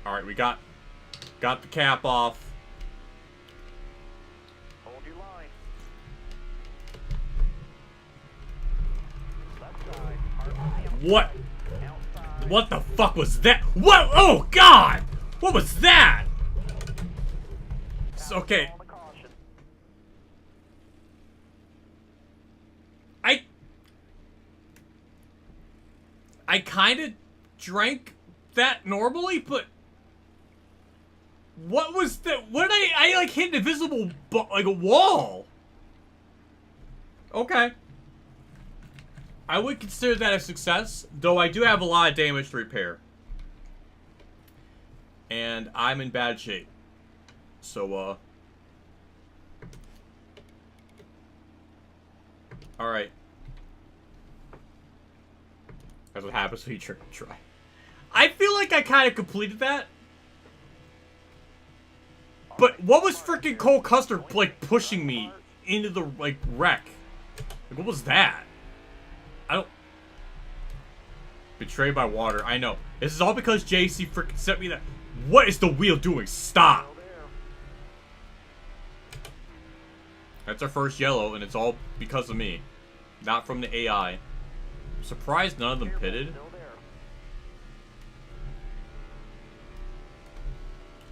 Alright, we got the cap off. Hold your line. Left side. Harman What? outside. What the fuck was that? What? Oh god! What was that? It's okay. Call the caution. I kind of drank that normally, but what was that? What did I like hit an invisible like a wall? Okay. I would consider that a success, though I do have a lot of damage to repair. And I'm in bad shape. So, alright. That's what happens when you try. I feel like I kind of completed that. But what was freaking Cole Custer, like, pushing me into the, like, wreck? Like, what was that? I don't... Betrayed by water, I know. This is all because JC freaking sent me that. What is the wheel doing? Stop! Still there. That's our first yellow, and it's all because of me. Not from the AI. I'm surprised none of them pitted. Still there.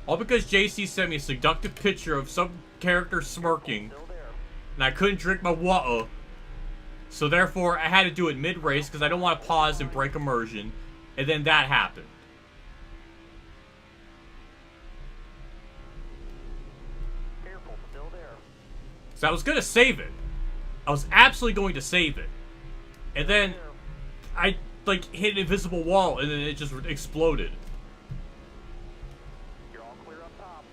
All because JC sent me a seductive picture of some character smirking, Still there. and I couldn't drink my water. So therefore, I had to do it mid-race because I don't want to pause and break immersion. And then that happened. Careful. Still there. So I was going to save it. I was absolutely going to save it. And then I, like, hit an invisible wall and then it just exploded. You're all clear up top.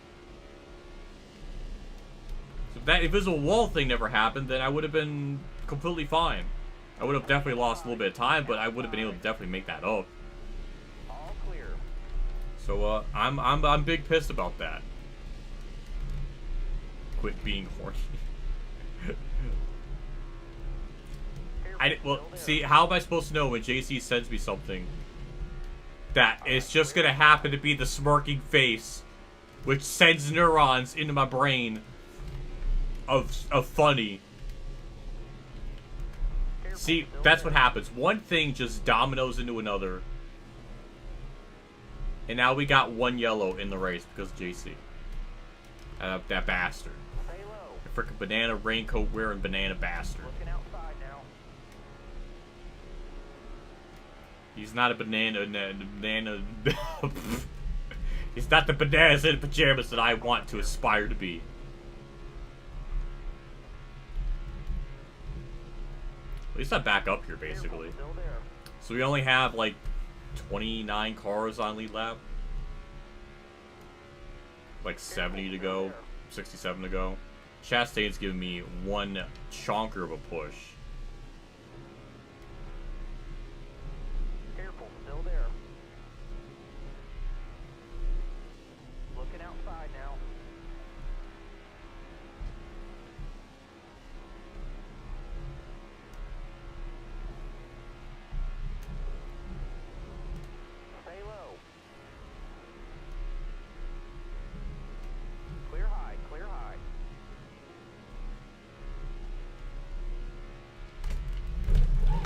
So if that invisible wall thing never happened, then I would have been completely fine. I would have definitely lost a little bit of time, but I would have been able to definitely make that up. All clear. So I'm big pissed about that. Quit being horny. Well, see, how am I supposed to know when JC sends me something that it's just gonna happen to be the smirking face, which sends neurons into my brain of funny. See, that's what happens. One thing just dominoes into another. And now we got one yellow in the race because of JC. That bastard. Stay low. The frickin' banana raincoat wearing banana bastard. Looking outside now. He's not a banana. He's not the bananas in pajamas that I want to aspire to be. At least I'm back up here, basically. Still there. So we only have, like, 29 cars on lead lap. Like 70 to go. 67 to go. Chastain's giving me one chonker of a push. Careful. Still there. Looking outside now. Stay low. Clear high. Clear high.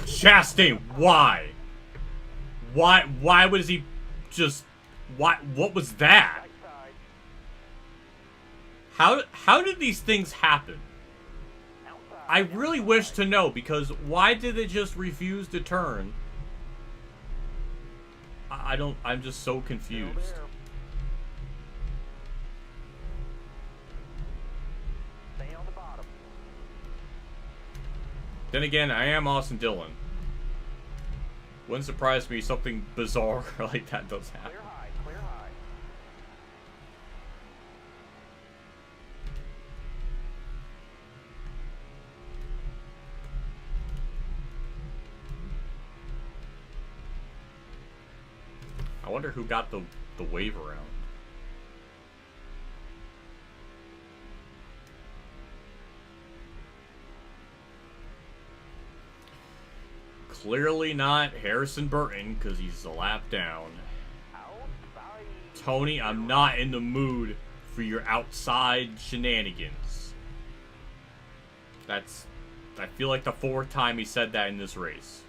Chastain, why? Why was he just... What was that? Right side. How did these things happen? Outside. I really wish to know, because why did it just refuse to turn? I don't... I'm just so Still confused. there. Stay on the bottom. Then again, I am Austin Dillon. Wouldn't surprise me something bizarre like that does happen. Clear high, clear high. I wonder who got the wave around. Clearly not Harrison Burton, because he's a lap down. Outside. Tony, I'm not in the mood for your outside shenanigans. That's... I feel like the 4th time he said that in this race.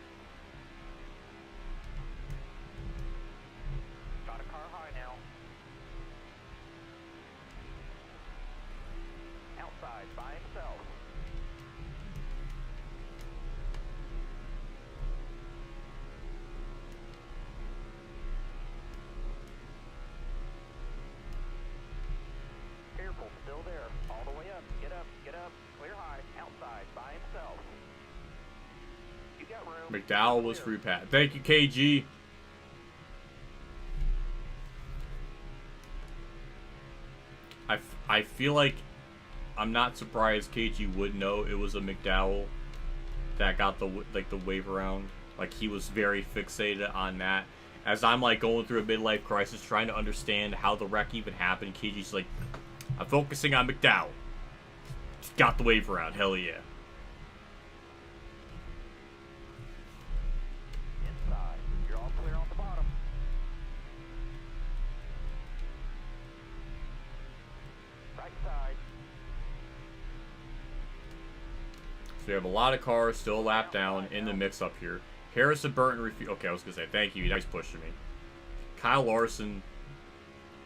Got a car high now. Outside by himself. Careful, still there. All the way up. Get up, get up. Clear high. Outside by himself. You got room. McDowell was free pass. Thank you, KG. I feel like I'm not surprised KG would know it was a McDowell that got the wave around. Like, he was very fixated on that. As I'm like going through a midlife crisis, trying to understand how the wreck even happened, KG's like, I'm focusing on McDowell. Just got the wave around. Hell yeah. Inside. You're all clear on the bottom. Right side. So we have a lot of cars still a lap down in the mix-up here. Harrison Burton okay, I was going to say, thank you. Nice pushing me. Kyle Larson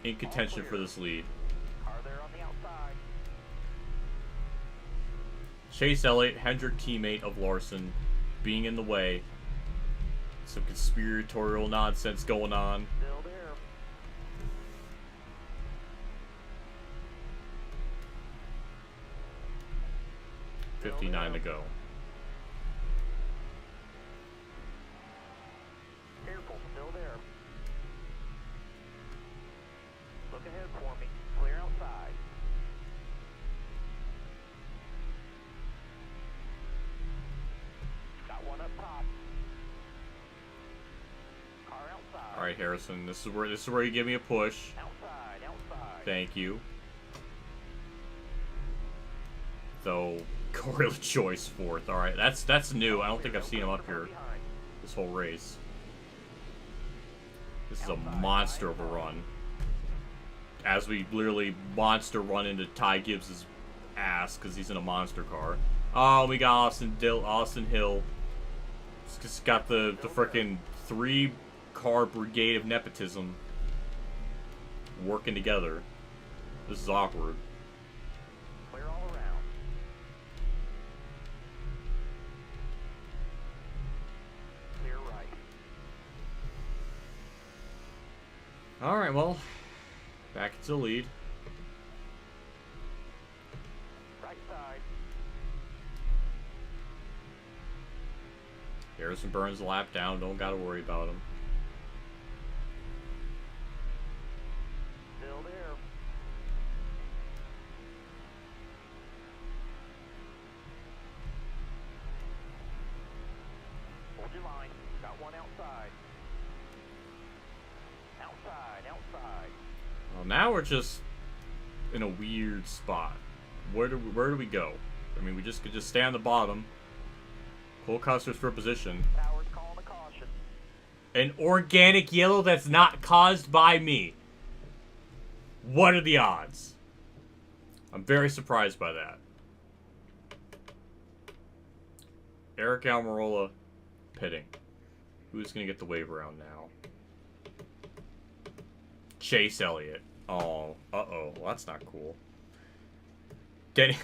in contention for this lead. Car there on the outside. Chase Elliott, Hendrick teammate of Larson, being in the way. Some conspiratorial nonsense going on. Still there. 59 to go. Careful, still there. Look ahead for me. Clear outside. Got one up top. Car outside. All right, Harrison, this is where you give me a push. Outside, outside. Thank you. Though Corey LaJoy's 4th. All right, that's new. I don't think I've seen him up here this whole race. This is a monster of a run. As we literally monster run into Ty Gibbs' ass because he's in a monster car. Oh, we got Austin Hill. Just got the frickin' 3-car brigade of nepotism working together. This is awkward. Clear all around. Clear right. Alright, well, back to the lead. Right side. Harrison Burns a lap down, don't gotta worry about him. Still there. Hold your line. Got one outside. Outside, outside. Well, now we're just in a weird spot. Where do we go? I mean, we just could just stay on the bottom. Pull customers for position. Towers calling a caution. An organic yellow that's not caused by me. What are the odds? I'm very surprised by that. Eric Almirola pitting. Who's going to get the wave around now? Chase Elliott. Oh, uh-oh. Well, that's not cool. Denny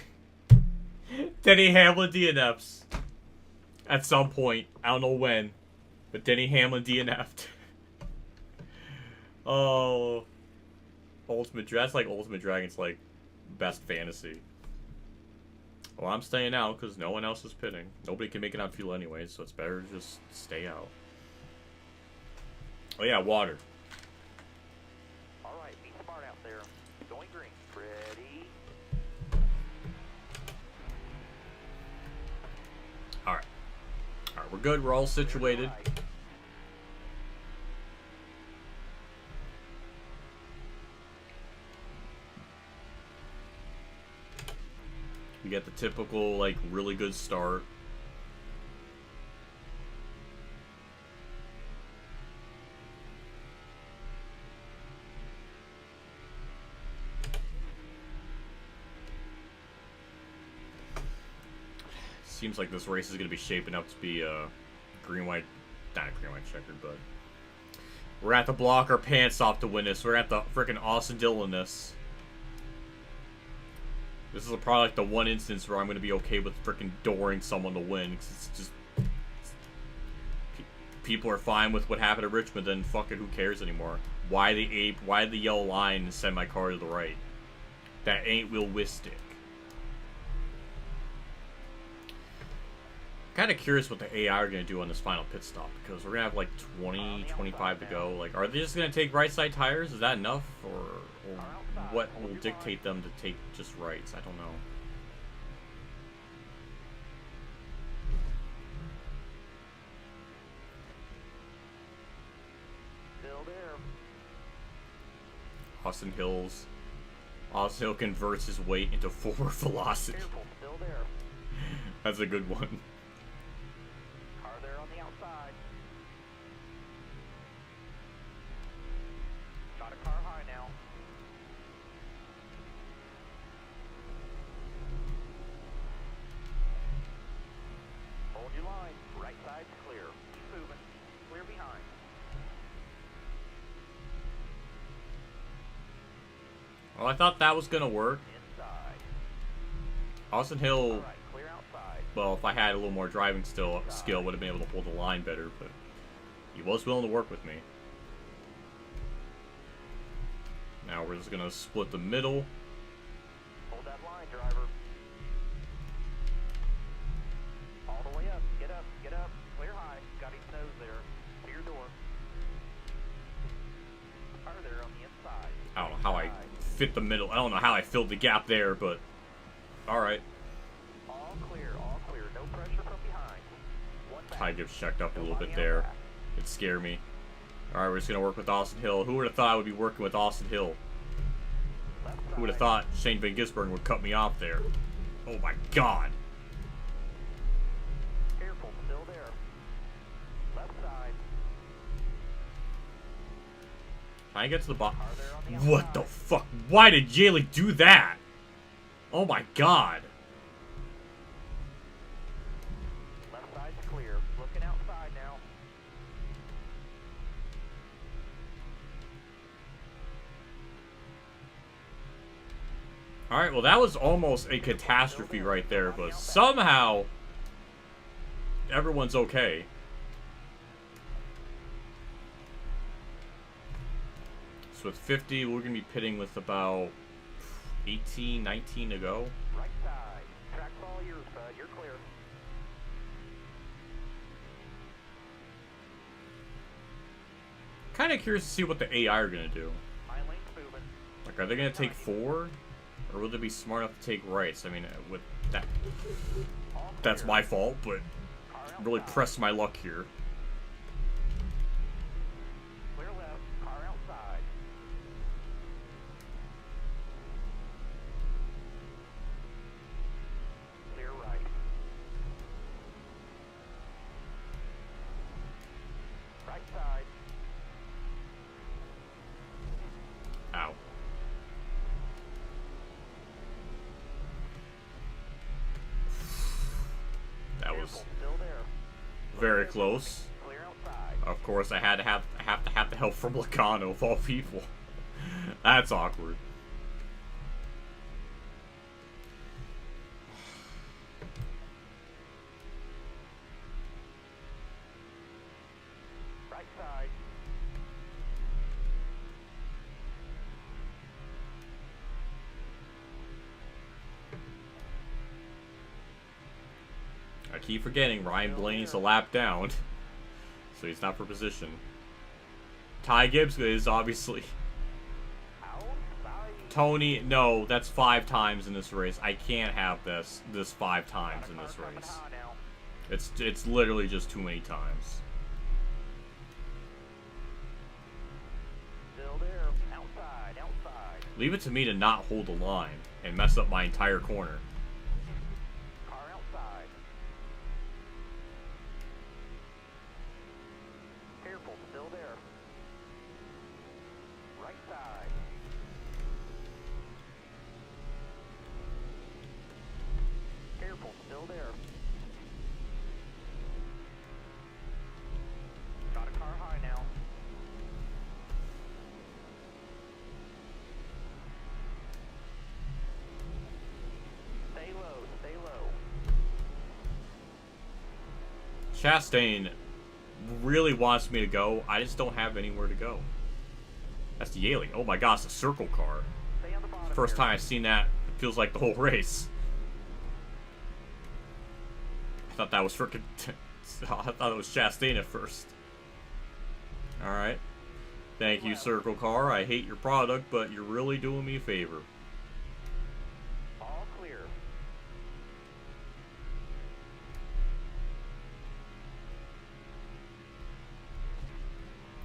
Hamlin DNFs. At some point. I don't know when. But Denny Hamlin DNF'd. Oh. That's like Ultimate Dragon's like best fantasy. Well, I'm staying out because no one else is pitting. Nobody can make it on fuel anyway, so it's better to just stay out. Oh yeah, water. Alright, be smart out there. Going green. Ready? Alright. Alright, we're good. We're all situated. Right. We get the typical, like, really good start. Seems like this race is going to be shaping up to be green-white, not green-white checkered, but we're going to have to block our pants off to win this. We're going to have to frickin' Austin Dillon this. This is probably like the one instance where I'm going to be okay with frickin' dooring someone to win. Cause it's just... people are fine with what happened at Richmond, then fuck it, who cares anymore? Why the ape, why the yellow line and send my car to the right? That ain't realistic. Kind of curious what the AI are going to do on this final pit stop, because we're going to have like 20, 25 to go. Like, are they just going to take right side tires? Is that enough? Or what will dictate them to take just rights? I don't know. Still there. Austin Hill converts his weight into forward velocity. Careful, still there. That's a good one. Car there on the outside. Got a car high now. Hold your line. Right side's clear. Keep moving. Clear behind. Well, I thought that was gonna work. Inside. Austin Hill, Alright, clear outside. well, if I had a little more driving skill, would have been able to hold the line better, but he was willing to work with me. Now we're just gonna split the middle. Hold that line, driver. All the way up. Get up. Get up. Clear high. Got his nose there. To your door. Car there on the inside. I don't know how I fit the middle. I don't know how I filled the gap there, but alright. All clear. All clear. No pressure from behind. One back. I get checked up a little Nobody bit on there. back. It scared me. Alright, we're just gonna work with Austin Hill. Who would have thought I would be working with Austin Hill? Left Who would have side. thought Shane Van Gisbergen would cut me off there? Oh my god. Careful. Still there. Left side. Can I get to the bottom? Car there on the What outside. the fuck? Why did Yaley do that? Oh my god. Left side's clear. Looking outside now. Alright, well that was almost a catastrophe right there, but somehow everyone's okay. So with 50, we're going to be pitting with about 18, 19 to go. Right side. Track's all yours, bud. You're clear. Kind of curious to see what the AI are going to do. My lane's moving. Like, are they going to take 4? Or will they be smart enough to take rights? I mean, with that, All that's clear. my fault, but Car really outside. pressed my luck here. Clear left. Car outside. Clear right. Right side. Ow. That was Careful. Still there. very close. Clear outside. Of course, I had to have the help from Lacano of all people. That's awkward. Right side. I keep forgetting Ryan Blaney's a lap down, so he's not for position. Ty Gibbs is obviously... Tony, no, that's 5 times in this race. I can't have this 5 times in this race. It's literally just too many times. Still there. Outside, outside. Leave it to me to not hold the line and mess up my entire corner. Car outside. Careful, still there. Right side. Careful, still there. Got a car high now. Stay low, stay low. Chastain really wants me to go. I just don't have anywhere to go. That's the Yaley. Oh my gosh, a circle car. Stay on the bottom. First here. time I've seen that. It feels like the whole race. I thought that was freaking... I thought it was Chastain at first. Alright. Thank you, Circle Car. I hate your product, but you're really doing me a favor. All clear.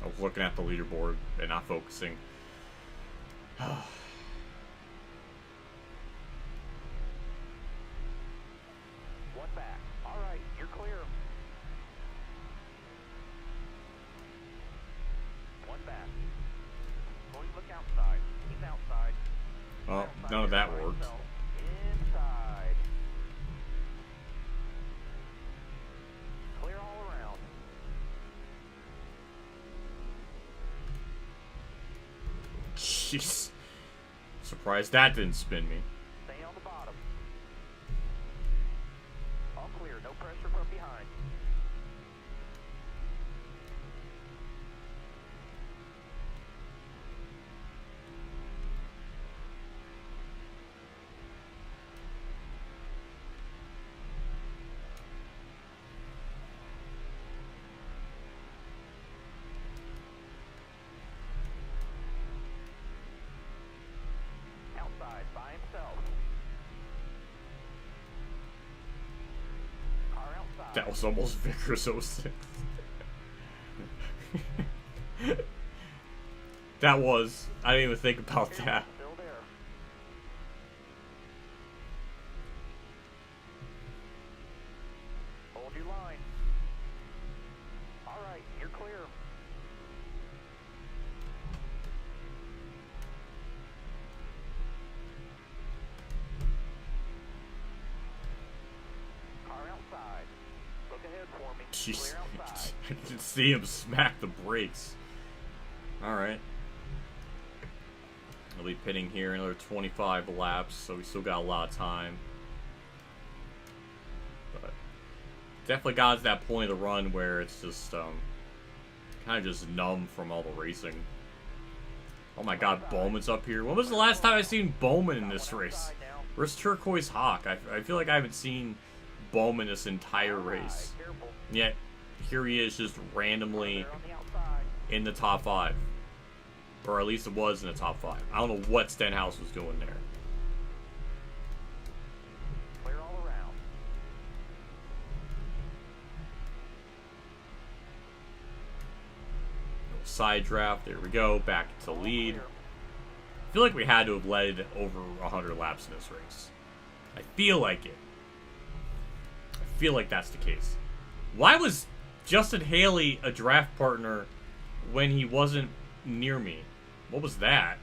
I was looking at the leaderboard and not focusing. One back. All right, you're clear. One back. Going to look outside. He's outside. Well, Outside none of there that by worked. himself. Inside. Clear all around. Jeez. Surprised that didn't spin me. Stay on the bottom. All clear. No pressure from behind. Outside by himself. Car outside. That was almost Vickers 06. That was. I didn't even think about that. Still there. Hold your line. All right, you're clear. Car outside. Look ahead for me. Jeez. Clear outside. I can see him smack the brakes. Alright. I'll be pitting here another 25 laps, so we still got a lot of time. But definitely got to that point of the run where it's just kind of just numb from all the racing. Oh my god, Bowman's up here. When was the last time I seen Bowman in this race? Where's Turquoise Hawk? I feel like I haven't seen Bowman this entire race. Careful. Yet, here he is just randomly They're on the outside. in the top 5. Or at least it was in the top 5. I don't know what Stenhouse was doing there. Clear all around. Side draft, there we go, back to lead. I feel like we had to have led over 100 laps in this race. I feel like it. I feel like that's the case. Why was Justin Haley a draft partner when he wasn't near me? What was that?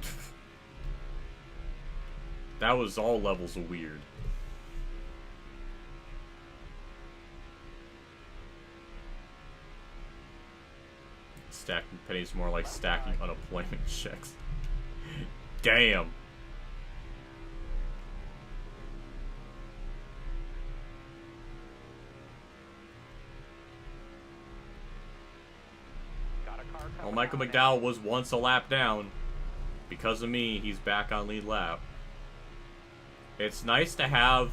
That was all levels of weird. Stacking pennies more like stacking unemployment checks. Damn. Got a car Well, coming Michael out McDowell was once a lap down. Because of me, he's back on lead lap. It's nice to have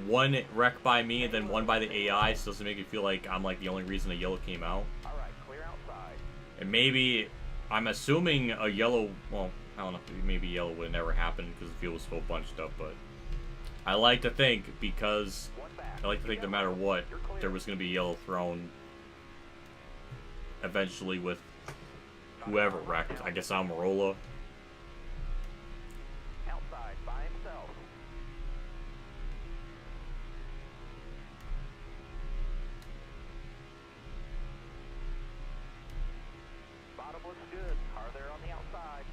one wreck by me and then one by the AI, so it doesn't make it feel like I'm like the only reason the yellow came out. now. All right, clear outside. And maybe I'm assuming a yellow, well, I don't know, maybe yellow would never happen because the field was so bunched up, but I like to think, because I like to think no matter what, there was going to be yellow thrown eventually with whoever wrecked. I guess Almirola. Outside by himself. Bottom looks good. Car there on the outside.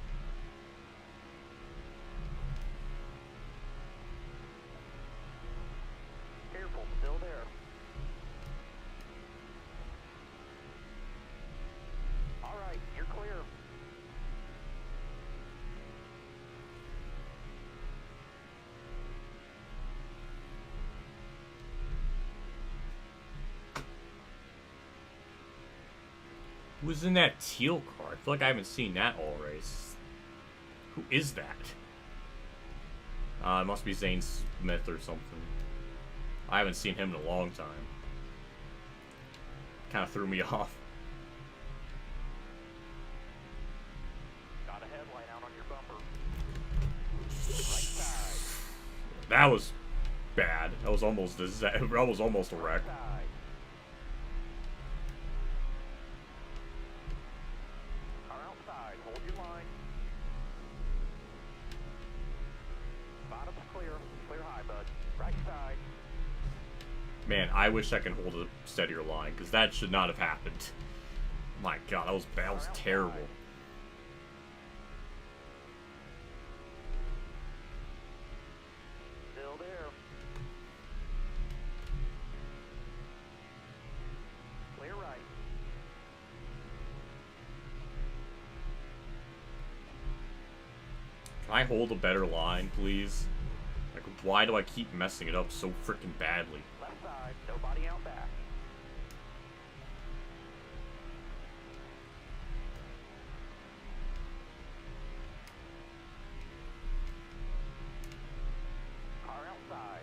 Careful, still there. All right, you're clear. Who was in that teal car? I feel like I haven't seen that all race. Who is that? It must be Zane Smith or something. I haven't seen him in a long time. Kind of threw me off. Got a headlight out on your bumper. Right side. That was bad. That was almost that was almost a wreck. Side. Car outside. Hold your line. Bottom's clear. Clear high, bud. Right side. Man, I wish I could hold a steadier line, because that should not have happened. My God, that was bad. That was terrible. Still there. Clear right. Can I hold a better line, please? Like, why do I keep messing it up so freaking badly? Left side. Nobody out back. Car outside.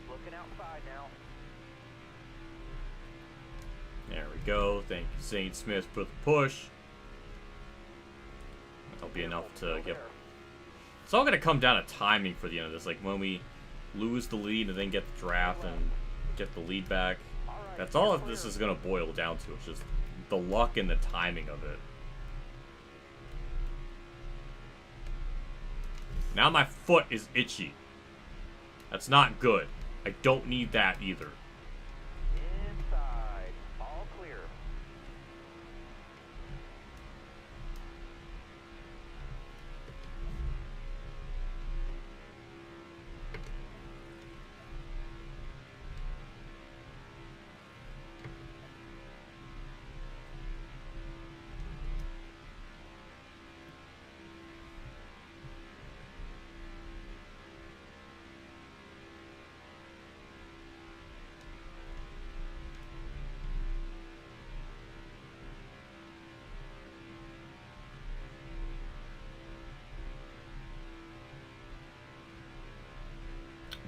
Looking outside now. There we go. Thank you, Saint Smith, for the push. That'll be enough to get. It's all gonna come down to timing for the end of this. Like when we lose the lead and then get the draft and get the lead back. That's all this is gonna boil down to. It's just the luck and the timing of it. Now my foot is itchy. That's not good. I don't need that either. Inside. All clear.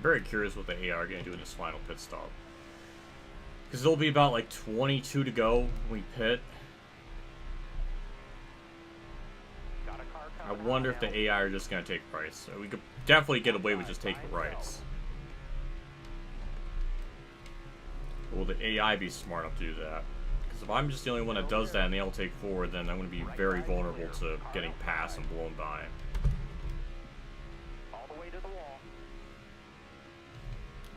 Very curious what the AR are going to do in this final pit stop. Because it'll be about like 22 to go when we pit. Got a car I coming wonder out if the now. AI are just going to take rights. So we could definitely get away with just taking rights. Will the AI be smart enough to do that? Because if I'm just the only one that does that and they all take forward, then I'm going to be very vulnerable to getting passed and blown by. All the way to the wall.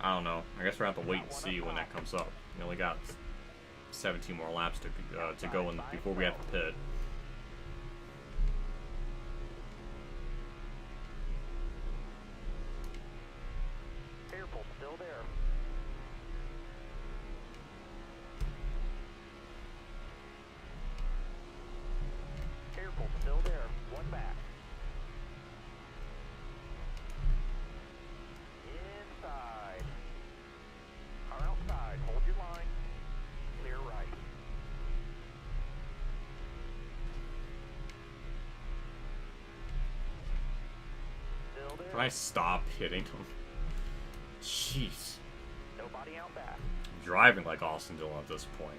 I don't know. I guess we're going to have to wait and see when that comes up. We only got 17 more laps to go in before we have to pit. Careful, still there. Careful, still there. One back. Inside. Car outside. Hold your line. Clear right. Still there. Can I stop hitting them? Jeez. Nobody out back. I'm driving like Austin Dillon at this point.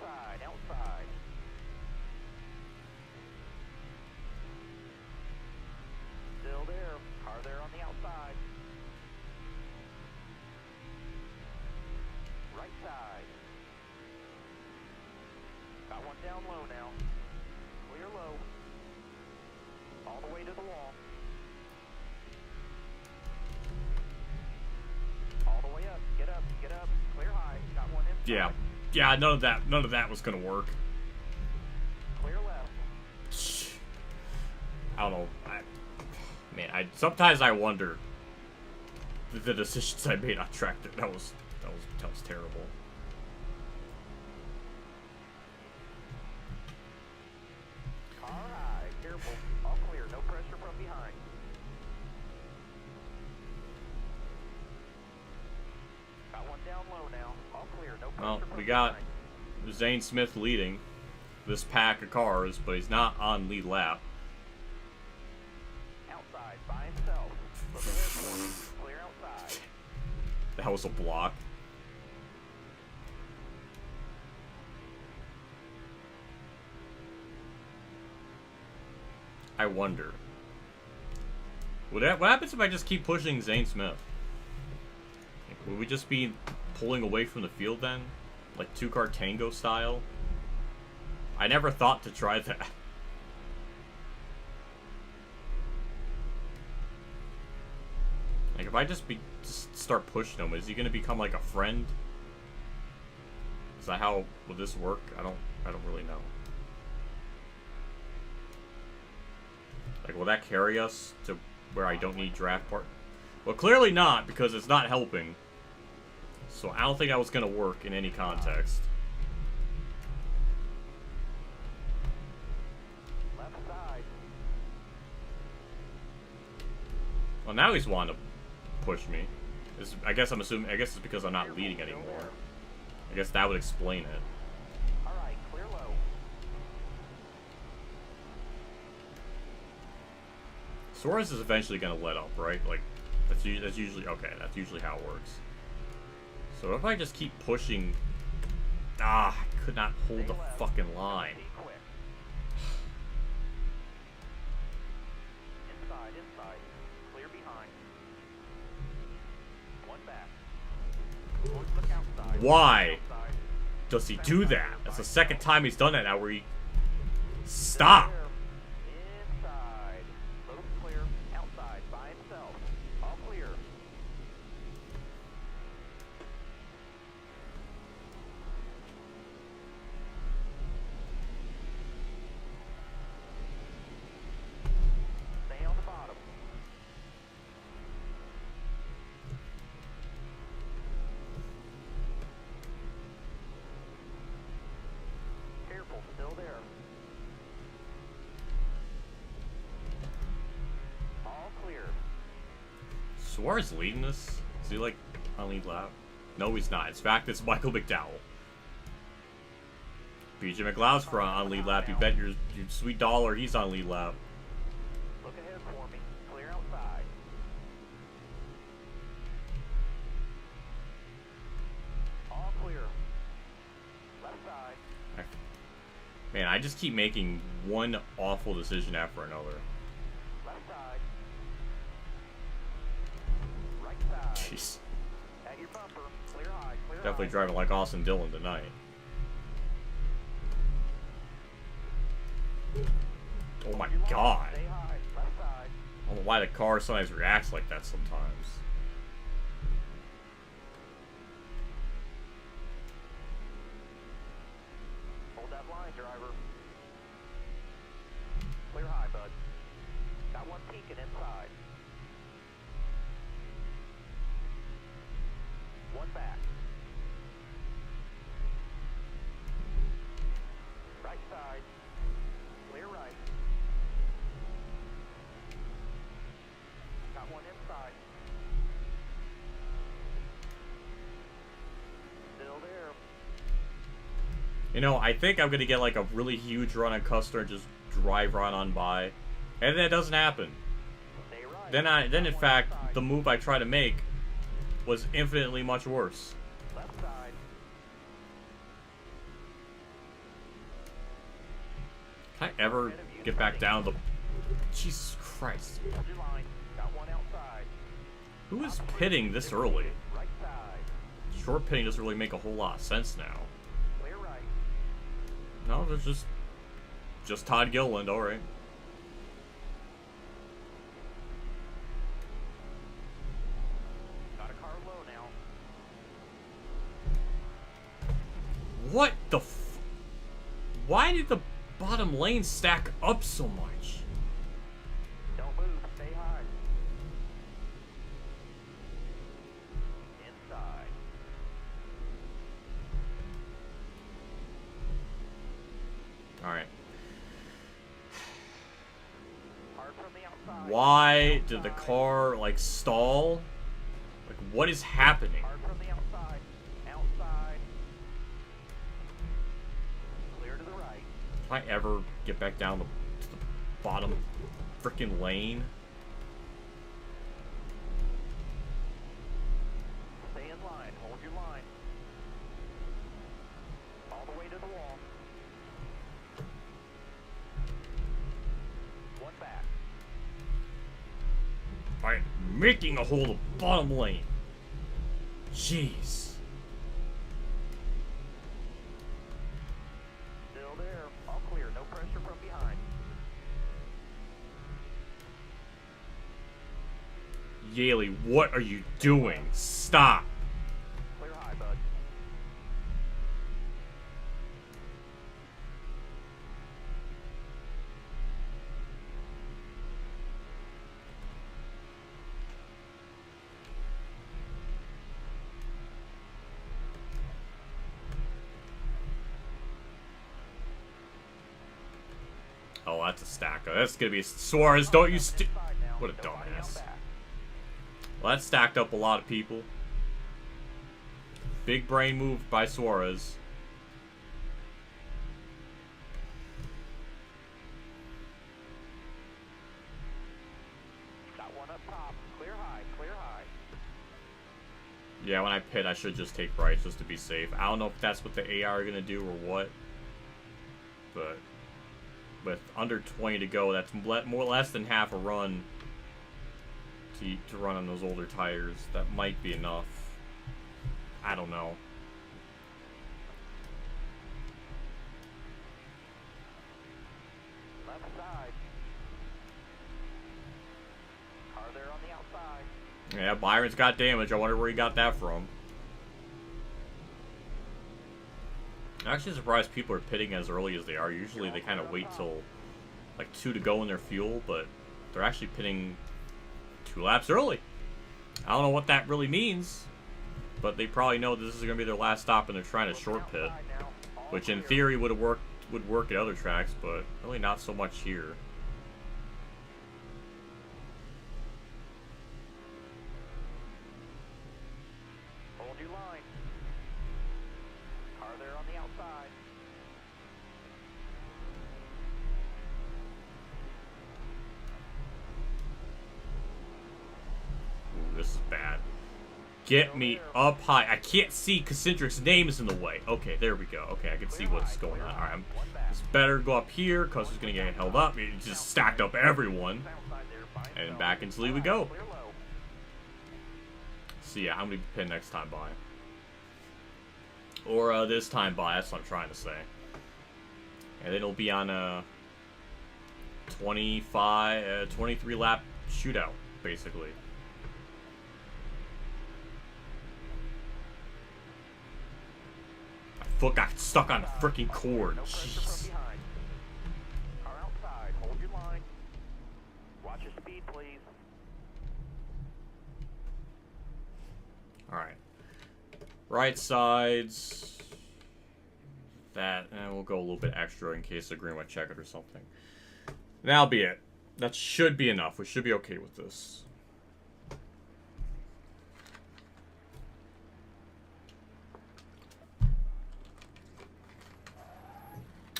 outside, outside. Still there. Car there on the outside. Right side. Got one down low now. Clear low. All the way to the wall. All the way up. Get up. Get up. Clear high. Got one inside. Yeah. Yeah, none of that was gonna work. Clear left. I don't know. Sometimes I wonder the decisions I made on track. That was terrible. Car high. Careful. All clear. No pressure from behind. Got one down low now. All clear. No pressure Well, from we got behind. Zane Smith leading this pack of cars, but he's not on lead lap. Outside by himself. Look ahead for him. Clear outside. That was a block. I wonder. What happens if I just keep pushing Zane Smith? Would we just be pulling away from the field then? Like two-car tango style? I never thought to try that. Like if I just start pushing him, is he gonna become like a friend? Is that how will this work? I don't really know. Like will that carry us to where I don't need draft part? Well, clearly not, because it's not helping. So I don't think that was gonna work in any context. Left side. Well, now he's wanting to push me. I guess it's because I'm not leading anymore. I guess that would explain it. All right, clear low. Torres is eventually gonna let up, right? Like that's usually okay. That's usually how it works. So if I just keep pushing, I could not hold the fucking line. Be quick. Inside. Clear behind. One back. Look outside. Why Outside. does he do that? That's the second time he's done that now. Where he stop. Inside. Both clear. Outside by himself. All clear. Stay on the bottom. Careful, still there. All clear. Suarez leading this? Is he like on lead lap? No, he's not. In fact, it's Michael McDowell. BJ McLeod's front on lead lap. You bet your sweet dollar he's on lead lap. Look ahead for me. Clear outside. All clear. Left side. Man, I just keep making one awful decision after another. Left side. Right side. Jeez. At your bumper. Clear high. Clear Definitely high. driving like Austin Dillon tonight. Oh my god. Stay high. Left side. I don't know why the car sometimes reacts like that sometimes. Hold that line, driver. Clear high, bud. Got one peeking inside. One back. Right side. Clear right. Got one inside. Still there. You know, I think I'm gonna get like a really huge run on Custer and just drive right on by. And that doesn't happen. Stay right. Then in Got one fact, inside. the move I try to make was infinitely much worse. Left side. Can I ever get back down the... Jesus Christ. Hold your line. Got one outside. Who is pitting this early? Right side. Short pitting doesn't really make a whole lot of sense now. Clear right. No, there's just Todd Gilliland, alright. Got a car low now. What the f... Why did the bottom lane stack up so much? Don't move. Stay high. Inside. Alright. Hard from the outside. Why did the car, like, stall? Like, what is happening? Hard from the outside. Outside. Clear to the right. Can I ever get back down to the bottom freaking lane? Stay in line. Hold your line. All the way to the wall. One back. Alright, making a hole of the bottom lane. Jeez. Still there. All clear. No pressure from behind. Yaley, what are you doing? Stop. Clear high, bud. Oh, that's a stack. That's gonna be Suarez. Don't you Inside now. What a Nobody out dumbass. back. Well, that stacked up a lot of people. Big brain move by Suarez. Got one up top. Clear high. Clear high. Yeah, when I pit, I should just take right just to be safe. I don't know if that's what the AI are gonna do or what. But with under 20 to go, that's more less than half a run to run on those older tires. That might be enough. I don't know. Left side. Car there on the outside. Yeah, Byron's got damage. I wonder where he got that from. I'm actually surprised people are pitting as early as they are. Usually they kind of wait till like 2 to go in their fuel, but they're actually pitting 2 laps early. I don't know what that really means, but they probably know this is going to be their last stop and they're trying to short pit, Outside now. All which in clear. theory would work at other tracks, but really not so much here. Hold your line. Car there on the outside. Ooh, this is bad. Get me up high. I can't see Concentric's name is in the way. Okay, there we go. Okay, I can see what's going on. Alright, it's better to go up here because he's going to get held up. It just stacked up everyone. Outside there by And himself. back into the lead we go. Clear low. So yeah, I'm going to be pinned next time by. Or this time by, that's what I'm trying to say. And it'll be on a 23 lap shootout, basically. My foot got stuck on the freaking cord. No pressure Jeez. from behind. Car outside. Hold your line. Watch your speed, please. Alright. Right sides. That, and we'll go a little bit extra in case the green might check it or something. That'll be it. That should be enough. We should be okay with this.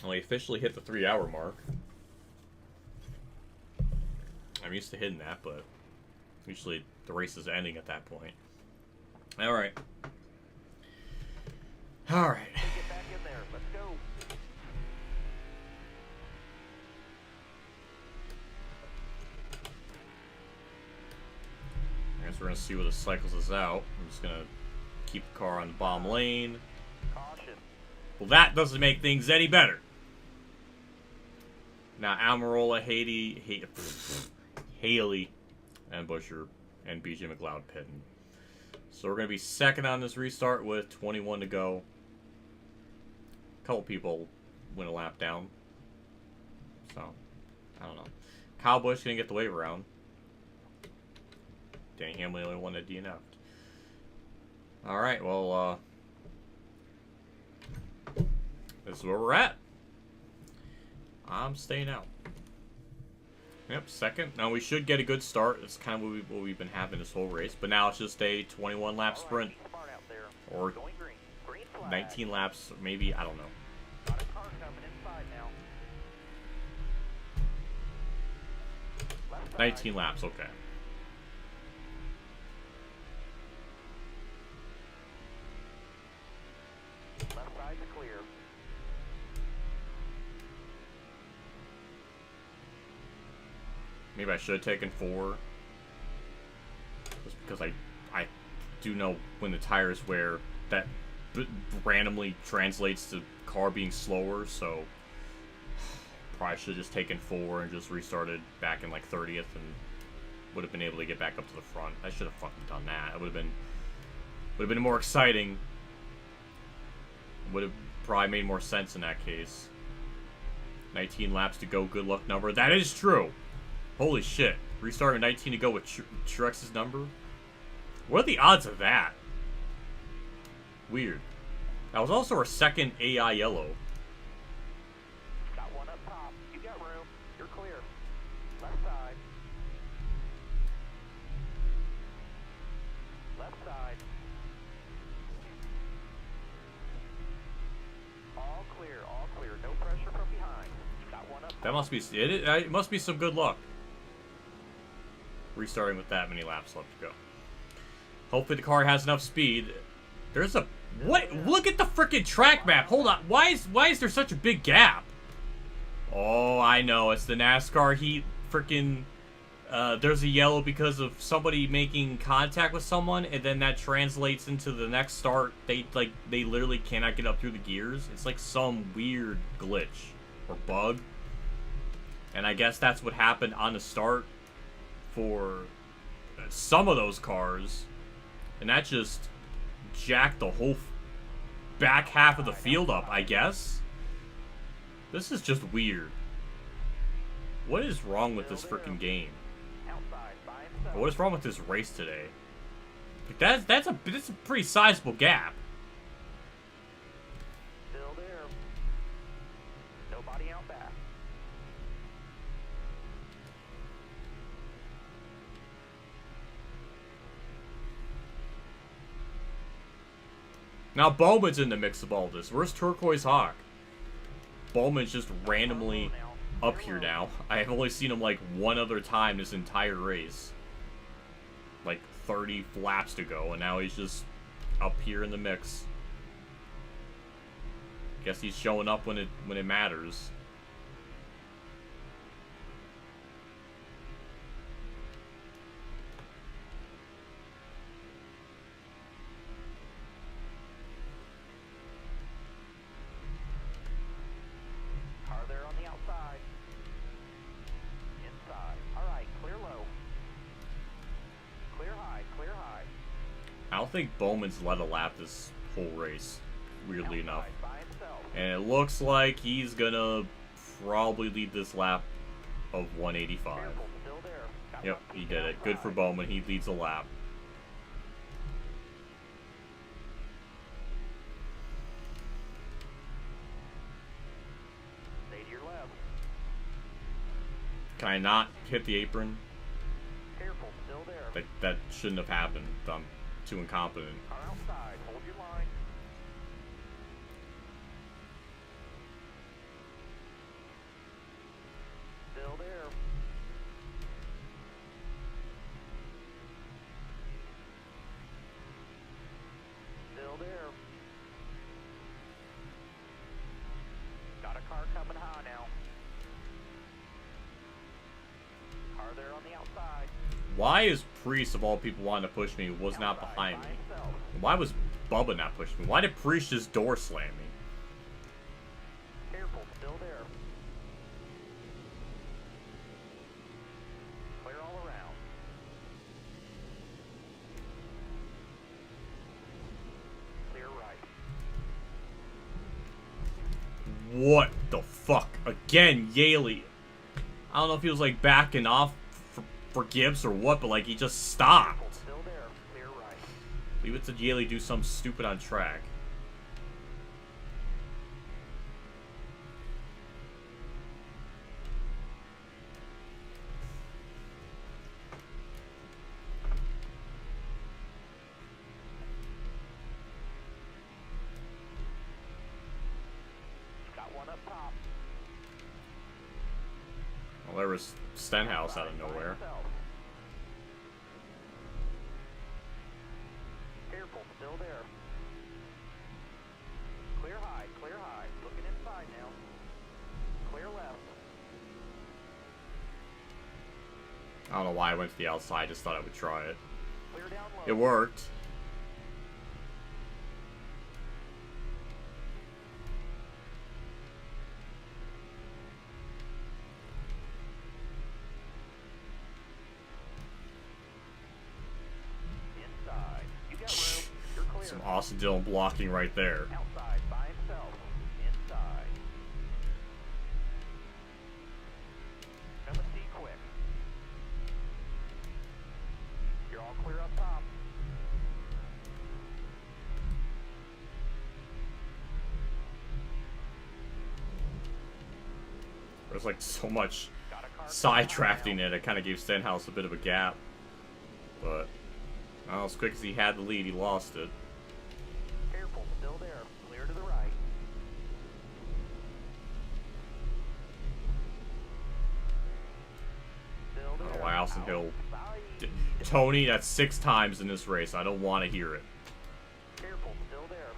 Well, we officially hit the 3-hour mark. I'm used to hitting that, but usually the race is ending at that point. Alright. Alright. Get back in there. Let's go. gonna see where this cycles us out. I'm just gonna keep the car on the bottom lane. Caution. Well, that doesn't make things any better. Now, Almirola, Haley, and Busher, and BJ McLeod pitting. So we're going to be second on this restart with 21 to go. A couple people went a lap down. So, I don't know. Kyle Busch going to get the wave around. Danny Hamlin, the only one that DNF'd. Alright, well, this is where we're at. I'm staying out. Yep, second. Now we should get a good start. It's kind of what we've been having this whole race. But now it's just a 21 lap sprint. Or 19 laps, maybe, I don't know. Got a car coming inside now. Left side. 19 laps, okay. Left side's clear. Maybe I should have taken 4. Just because I do know when the tires wear, that randomly translates to car being slower, so probably should have just taken 4 and just restarted back in like 30th and would have been able to get back up to the front. I should have fucking done that. It would have been more exciting. Would have probably made more sense in that case. 19 laps to go, good luck number. That is true. Holy shit. Restarting 19 to go with Trex's number? What are the odds of that? Weird. That was also our second AI yellow. Got one up top. You got room. You're clear. Left side. Left side. All clear. All clear. No pressure from behind. Got one up top. That must be it must be some good luck. Restarting with that many laps left to go. Hopefully the car has enough speed. There's a what? Look at the freaking track map. Hold on. Why is there such a big gap? Oh, I know. It's the NASCAR heat. Freaking. There's a yellow because of somebody making contact with someone, and then that translates into the next start. They literally cannot get up through the gears. It's like some weird glitch or bug. And I guess that's what happened on the start for some of those cars, and that just jacked the whole back half of the field up, I guess. This is just weird. What is wrong with this freaking game? What is wrong with this race today? That's a pretty sizable gap. Still there. Nobody out back. Now Bowman's in the mix of all this. Where's Turquoise Hawk? Bowman's just randomly up here now. I have only seen him like one other time this entire race. Like 30 laps to go, and now he's just up here in the mix. Guess he's showing up when it matters. Car there on the outside. Inside. Alright, clear low. Clear high, clear high. I don't think Bowman's led a lap this whole race, weirdly enough. Outside by himself. And it looks like he's gonna probably lead this lap of 185. Careful, still there. Got Yep, one he peek did it. Good for outside. Bowman. He leads a lap. Stay to your left. Can I not hit the apron? Careful, still there. That shouldn't have happened. I'm too incompetent. Car outside. Hold your line. Still there. Still there. Got a car coming high now. Car there on the outside. Why is Priest, of all people, wanting to push me, was not behind me? Why was Bubba not pushing me? Why did Priest just door slam me? Careful, still there. Clear all around. Clear right. What the fuck? Again, Yaley. I don't know if he was like backing off for Gibbs or what, but like he just stopped. Still there. Clear right. Leave it to Yaley do something stupid on track. Got one up top. Well, there was Stenhouse out of nowhere. Careful, still there. Clear high, clear high. Looking inside now. Clear left. I don't know why I went to the outside, just thought I would try it. Clear down low. It worked. Inside. You got room. You're clear. Some awesome Dillon blocking right there. Outside by himself. Inside. Come and see quick. You're all clear up top. There's like so much Got a car sidetracking it. It kind of gave Stenhouse a bit of a gap. But well, as quick as he had the lead, he lost it. Careful, still there. Clear to the right. Still I don't know there. why Austin Hill Outside. did. Tony, that's 6 times in this race. I don't want to hear it. Careful, still there.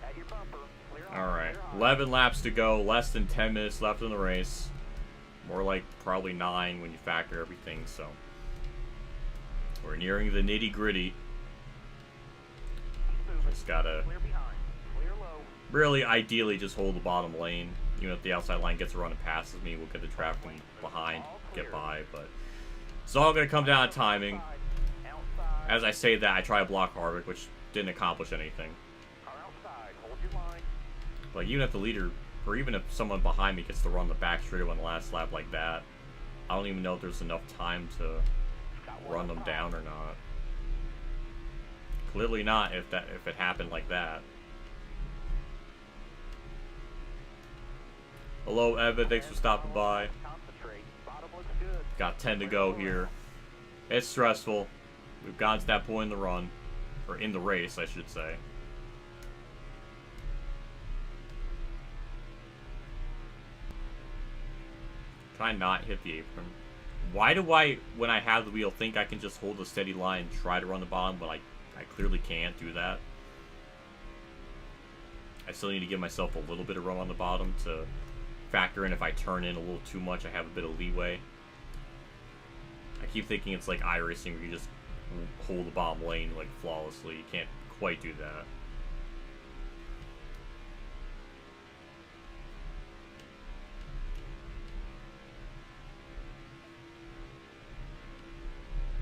At your bumper. Clear high, Alright, clear high. 11 laps to go. Less than 10 minutes left in the race. More like probably 9 when you factor everything, so. We're nearing the nitty gritty. Keep moving. Just gotta Clear behind. Clear low. really ideally just hold the bottom lane. Even if the outside line gets a run and passes me, we'll get the traffic from behind, get by, but it's all gonna come down to timing. Outside. As I say that, I try to block Harvick, which didn't accomplish anything. Car outside. Hold your line. Like, even if the leader, or even if someone behind me gets to run the back straight on the last lap like that, I don't even know if there's enough time to Got one run them up down or not. Clearly not if it happened like that. Hello, Evan. Thanks for stopping by. Concentrate. Bottom looks good. Got 10 to go here. It's stressful. We've gotten to that point in the run. Or in the race, I should say. Can I not hit the apron? Why do I, when I have the wheel, think I can just hold a steady line and try to run the bottom, but I clearly can't do that? I still need to give myself a little bit of room on the bottom to factor in if I turn in a little too much, I have a bit of leeway. I keep thinking it's like iRacing where you just hold the bottom lane like flawlessly. You can't quite do that.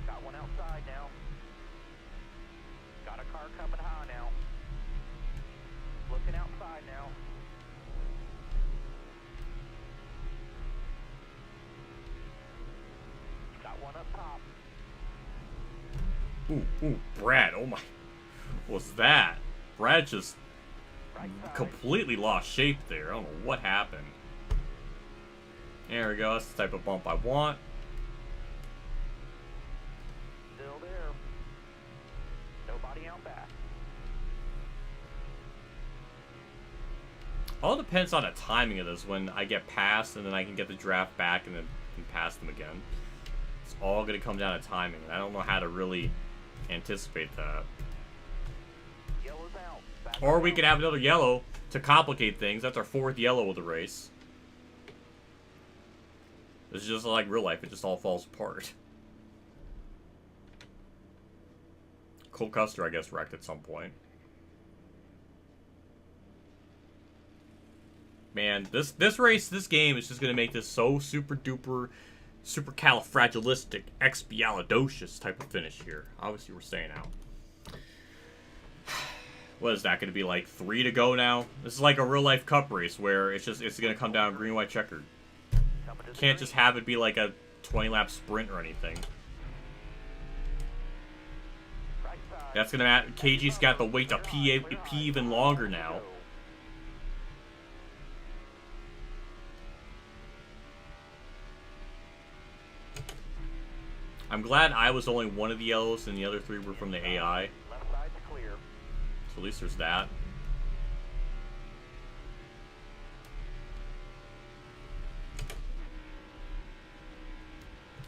Got one outside now. Got a car coming high now. Looking outside now. Got one up top. Ooh, Brad, oh my. What was that? Brad just Right side. completely lost shape there. I don't know what happened. There we go, that's the type of bump I want. Still there. Nobody out back. All depends on the timing of this, when I get past and then I can get the draft back and then can pass them again. It's all going to come down to timing. I don't know how to really anticipate that. Yellow's out. Back Or we around. could have another yellow to complicate things. That's our 4th yellow of the race. This is just like real life, it just all falls apart. Cole Custer, I guess, wrecked at some point. Man, this game is just gonna make this so super duper, super califragilistic, expialidocious type of finish here. Obviously, we're staying out. What is that gonna be, like 3 to go now? This is like a real life cup race where it's gonna come down green, white, checkered. Can't just have it be like a 20-lap sprint or anything. That's gonna matter. KG's got to wait to pee even longer now. I'm glad I was only one of the yellows and the other 3 were from the AI. So at least there's that.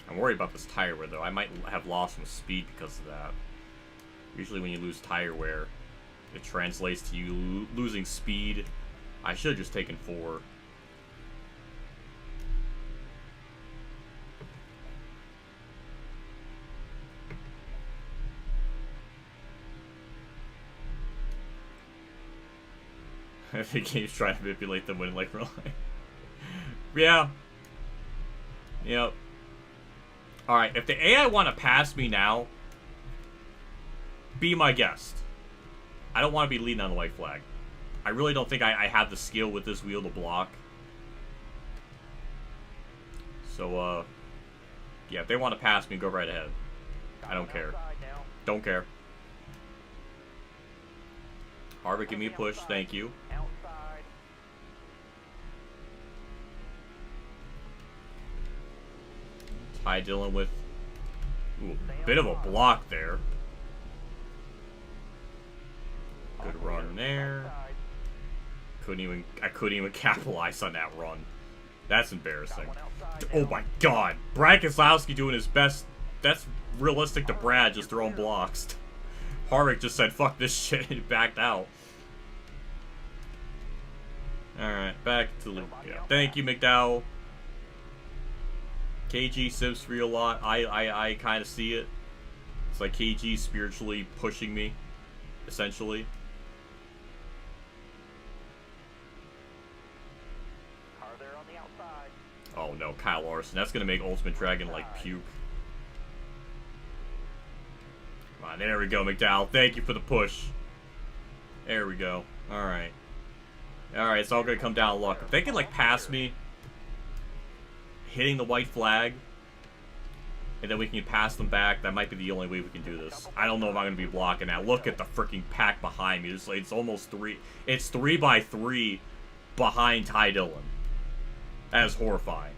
I'm worried about this tire wear though. I might have lost some speed because of that. Usually when you lose tire wear, it translates to you losing speed. I should have just taken 4. I think he's trying to manipulate them when like real life. Yeah. Yep. Alright, if the AI want to pass me now, be my guest. I don't want to be leading on the white flag. I really don't think I have the skill with this wheel to block. So, yeah, if they want to pass me, go right ahead. I don't care. Don't care. Harvick, give me a push. Thank you. Ty Dillon with a bit of a block there. Good run there. I couldn't even capitalize on that run. That's embarrassing. Oh my god. Brad Keselowski doing his best. That's realistic to Brad, just throwing blocks. Harvick just said, fuck this shit, and backed out. Alright, back to Luke. Yeah. Thank you, McDowell. KG sips for you a lot. I kind of see it. It's like KG spiritually pushing me, essentially. Oh no, Kyle Larson. That's gonna make Ultimate Dragon like puke. Come on, there we go, McDowell. Thank you for the push. There we go. Alright. Alright, it's all gonna come down to luck. If they can like pass me, hitting the white flag, and then we can pass them back, that might be the only way we can do this. I don't know if I'm gonna be blocking that. Look at the freaking pack behind me. It's almost 3. It's 3 by 3 behind Ty Dillon. That is horrifying.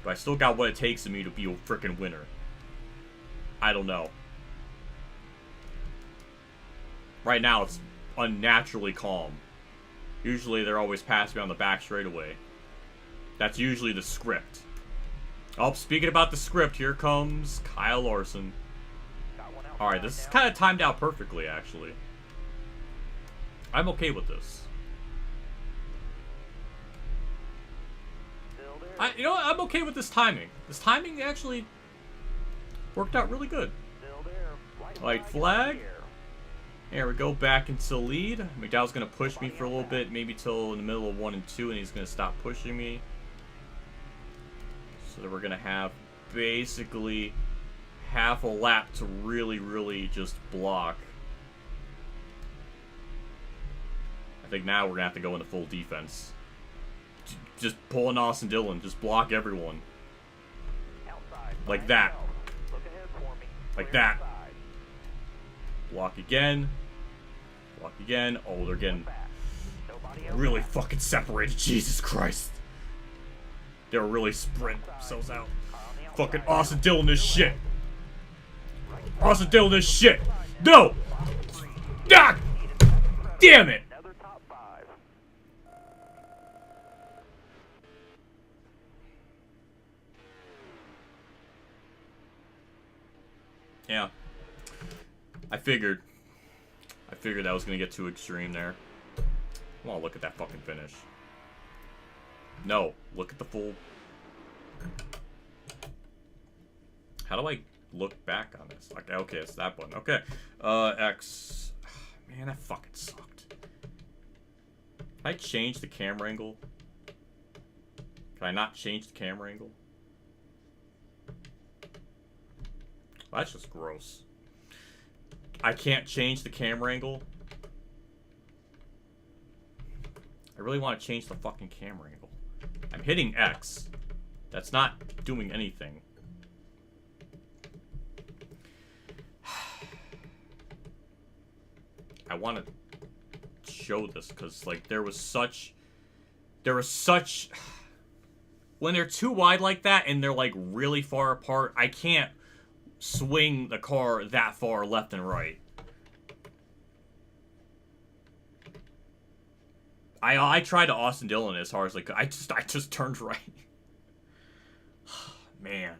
But I still got what it takes in me to be a freaking winner. I don't know. Right now, it's unnaturally calm. Usually, they're always passing me on the back straightaway. That's usually the script. Oh, speaking about the script, here comes Kyle Larson. Alright, this is kind of timed out perfectly, actually. I'm okay with this. You know what? I'm okay with this timing. This timing actually worked out really good. White flag. There we go, back into the lead. McDowell's going to push me for a little bit, maybe till in the middle of 1 and 2, and he's going to stop pushing me. So that we're going to have basically half a lap to really just block. I think now we're going to have to go into full defense. Just pull an Austin Dillon. Just block everyone. Like that. Like that. Block again. Block again. Oh, they're getting really fucking separated. Jesus Christ. They were really spreading themselves out. Fucking Austin Dillon this shit. Austin Dillon this shit. No! Ah! Damn it! Yeah. I figured that was going to get too extreme there. Come on, look at that fucking finish. No, look at the full... How do I look back on this. Like, okay, it's that button. Okay. X. Man, that fucking sucked. Can I change the camera angle? Can I not change the camera angle? Well, that's just gross. I can't change the camera angle. I really want to change the fucking camera angle. I'm hitting X. That's not doing anything. I want to show this because, like, there was such... When they're too wide like that and they're, like, really far apart, I can't swing the car that far left and right. I tried to Austin Dillon as hard as I could. I just turned right. Man.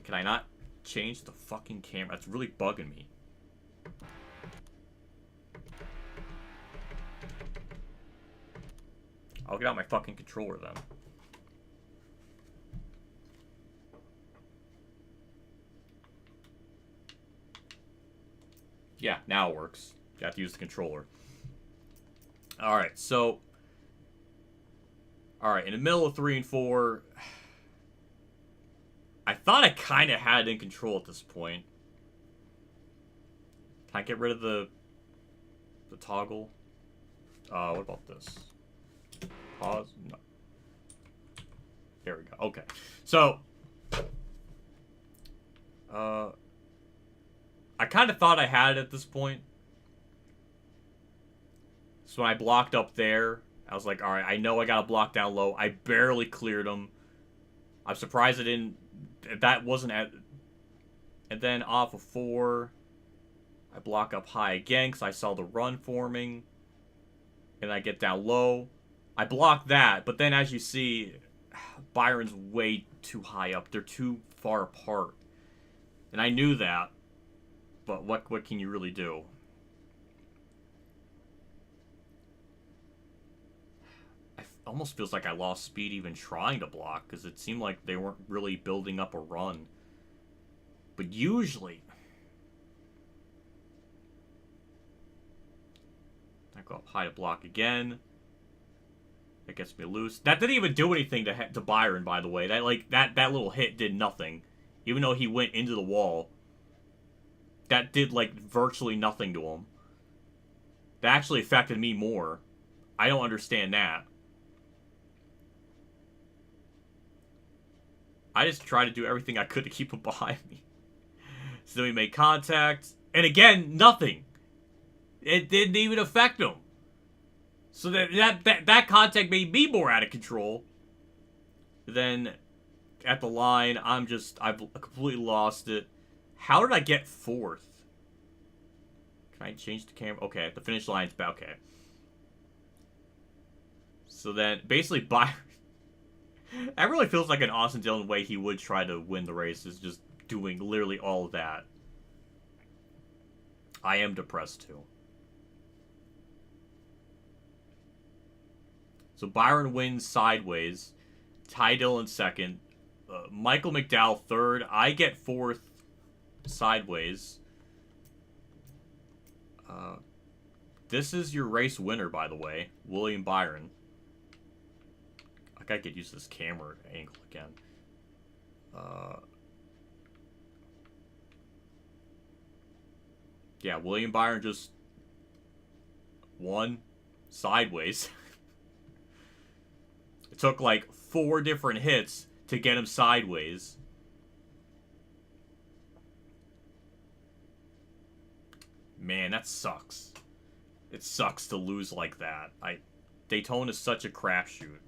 Can I not change the fucking camera? That's really bugging me. I'll get out my fucking controller then. Yeah, now it works. You have to use the controller. Alright, so... Alright, in the middle of 3 and 4... I thought I kind of had it in control at this point. Can I get rid of the toggle? What about this? Pause? No. There we go. Okay. So... I kind of thought I had it at this point. So when I blocked up there, I was like, alright, I know I got to block down low. I barely cleared them. I'm surprised I didn't... That wasn't at... And then off of 4, I block up high again because I saw the run forming. And I get down low. I block that, but then as you see, Byron's way too high up. They're too far apart. And I knew that. But what can you really do? Almost feels like I lost speed even trying to block, because it seemed like they weren't really building up a run. But usually... I go up high to block again. That gets me loose. That didn't even do anything to Byron, by the way. That little hit did nothing. Even though he went into the wall. That did, like, virtually nothing to him. That actually affected me more. I don't understand that. I just tried to do everything I could to keep him behind me. So then we made contact. And again, nothing. It didn't even affect him. So that contact made me more out of control. Then, at the line, I've completely lost it. How did I get 4th? Can I change the camera? Okay, the finish line's back. Okay. So then, basically, Byron... That really feels like an Austin Dillon way he would try to win the race, is just doing literally all of that. I am depressed, too. So Byron wins sideways. Ty Dillon 2nd. Michael McDowell 3rd. I get 4th. Sideways. This is your race winner, by the way. William Byron. I gotta get used to this camera angle again. Yeah, William Byron just won sideways. It took like 4 different hits to get him sideways. Man, that sucks. It sucks to lose like that. Daytona is such a crapshoot.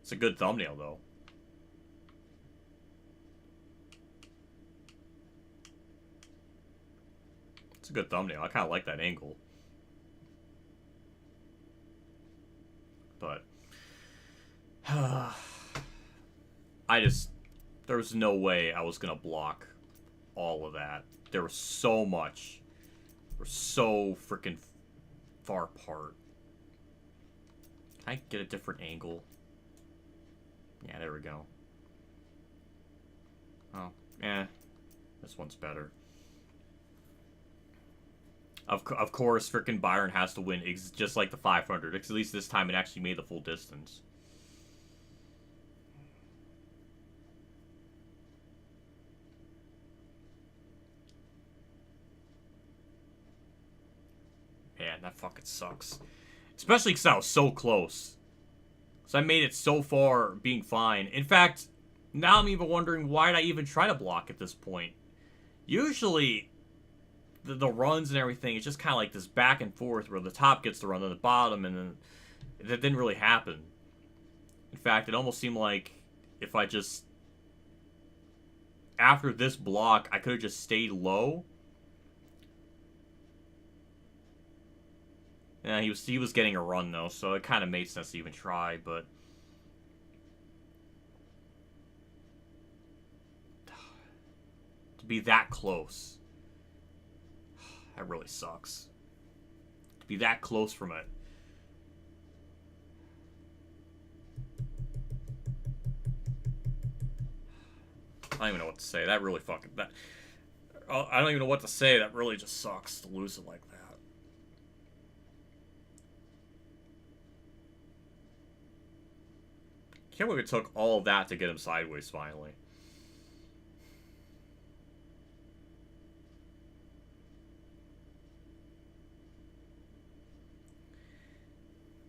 It's a good thumbnail, though. It's a good thumbnail. I kind of like that angle. But... there was no way I was going to block all of that. There was so much. We're so freaking far apart. Can I get a different angle? Yeah, there we go. Oh, eh. This one's better. Of course, frickin' Byron has to win, just like the 500. At least this time it actually made the full distance. Man, that fucking sucks. Especially because I was so close. So I made it so far being fine. In fact, now I'm even wondering why did I even try to block at this point. Usually, the runs and everything, it's just kind of like this back and forth where the top gets the run on the bottom, and then that didn't really happen. In fact, it almost seemed like if I just, after this block, I could have just stayed low. Yeah, he was getting a run though, so it kind of made sense to even try, but to be that close, that really sucks. To be that close from it. I don't even know what to say. That really fucking... I don't even know what to say. That really just sucks to lose it like that. Can't believe it took all of that to get him sideways finally.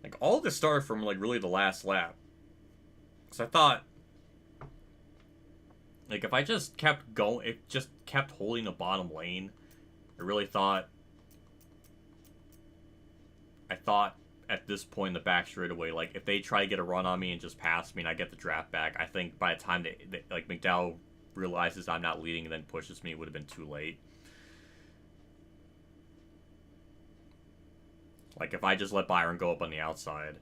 Like, all of this started from, like, really the last lap. Because I thought, like, if I just kept going, it just kept holding the bottom lane, I really thought at this point in the back straightaway, like, if they try to get a run on me and just pass me and I get the draft back, I think by the time like, McDowell realizes I'm not leading and then pushes me, it would have been too late. Like, if I just let Byron go up on the outside,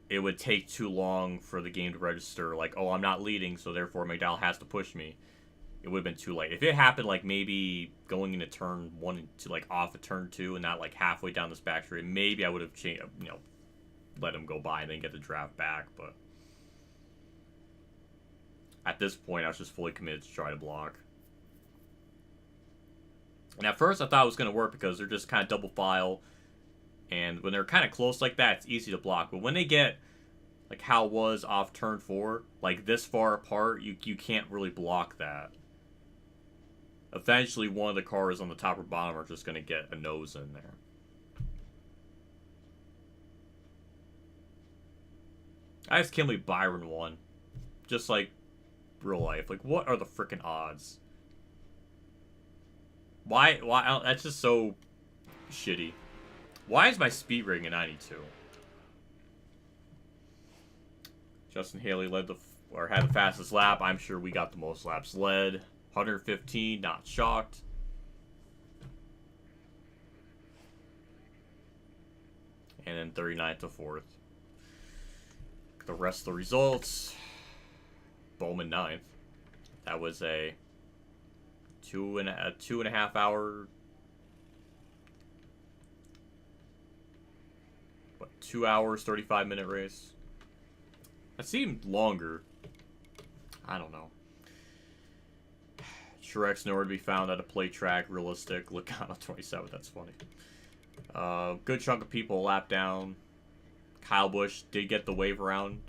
it would take too long for the game to register, like, oh, I'm not leading, so therefore McDowell has to push me. It would have been too late. If it happened, like, maybe going into turn 1 to, like, off of turn 2 and not, like, halfway down this back straight, maybe I would have changed, you know, let him go by and then get the draft back, but at this point, I was just fully committed to try to block. And at first, I thought it was going to work because they're just kind of double file. And when they're kind of close like that, it's easy to block. But when they get, like how it was off turn 4, like this far apart, you can't really block that. Eventually, one of the cars on the top or bottom are just going to get a nose in there. I just can't believe Byron won. Just like real life. Like, what are the freaking odds? Why? That's just so shitty. Why is my speed rating at 92? Justin Haley had the fastest lap. I'm sure we got the most laps led. 115, not shocked. And then 39th to 4th. The rest of the results. Bowman 9th. That was a two and a half hour. 2 hours, 35-minute race. That seemed longer. I don't know. Shrek's nowhere to be found at a play track. Realistic. Logano 27. That's funny. Good chunk of people lap down. Kyle Busch did get the wave around.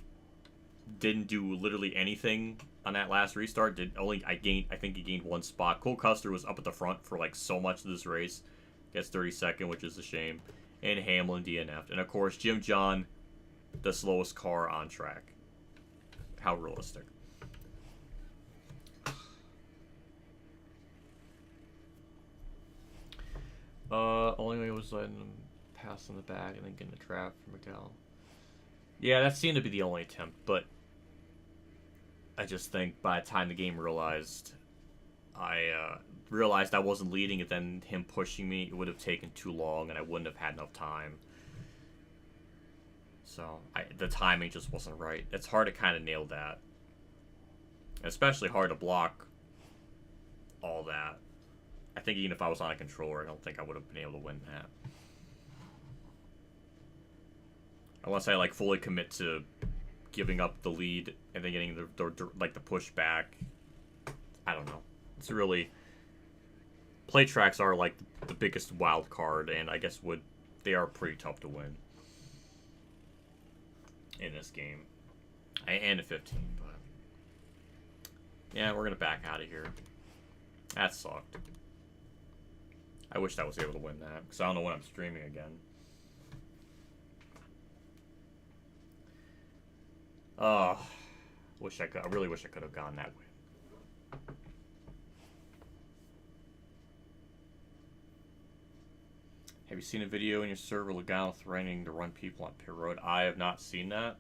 Didn't do literally anything on that last restart. I think he gained 1 spot. Cole Custer was up at the front for like so much of this race. Gets 32nd, which is a shame. And Hamlin DNF'd. And of course, Jim John, the slowest car on track. How realistic. Only way was letting him pass in the back and then getting the trap from McDowell. Yeah, that seemed to be the only attempt, but I just think by the time the game realized I wasn't leading, and then him pushing me, it would have taken too long, and I wouldn't have had enough time. So, the timing just wasn't right. It's hard to kind of nail that. Especially hard to block all that. I think even if I was on a controller, I don't think I would have been able to win that. Unless I, like, fully commit to giving up the lead and then getting the like the pushback. I don't know. It's really play tracks are like the biggest wild card, and I guess they are pretty tough to win in this game and a 15. But yeah, we're gonna back out of here. That sucked. I wish I was able to win that because I don't know when I'm streaming again. I really wish I could have gone that way. Have you seen a video in your server Logano threatening to run people on pit road? I have not seen that.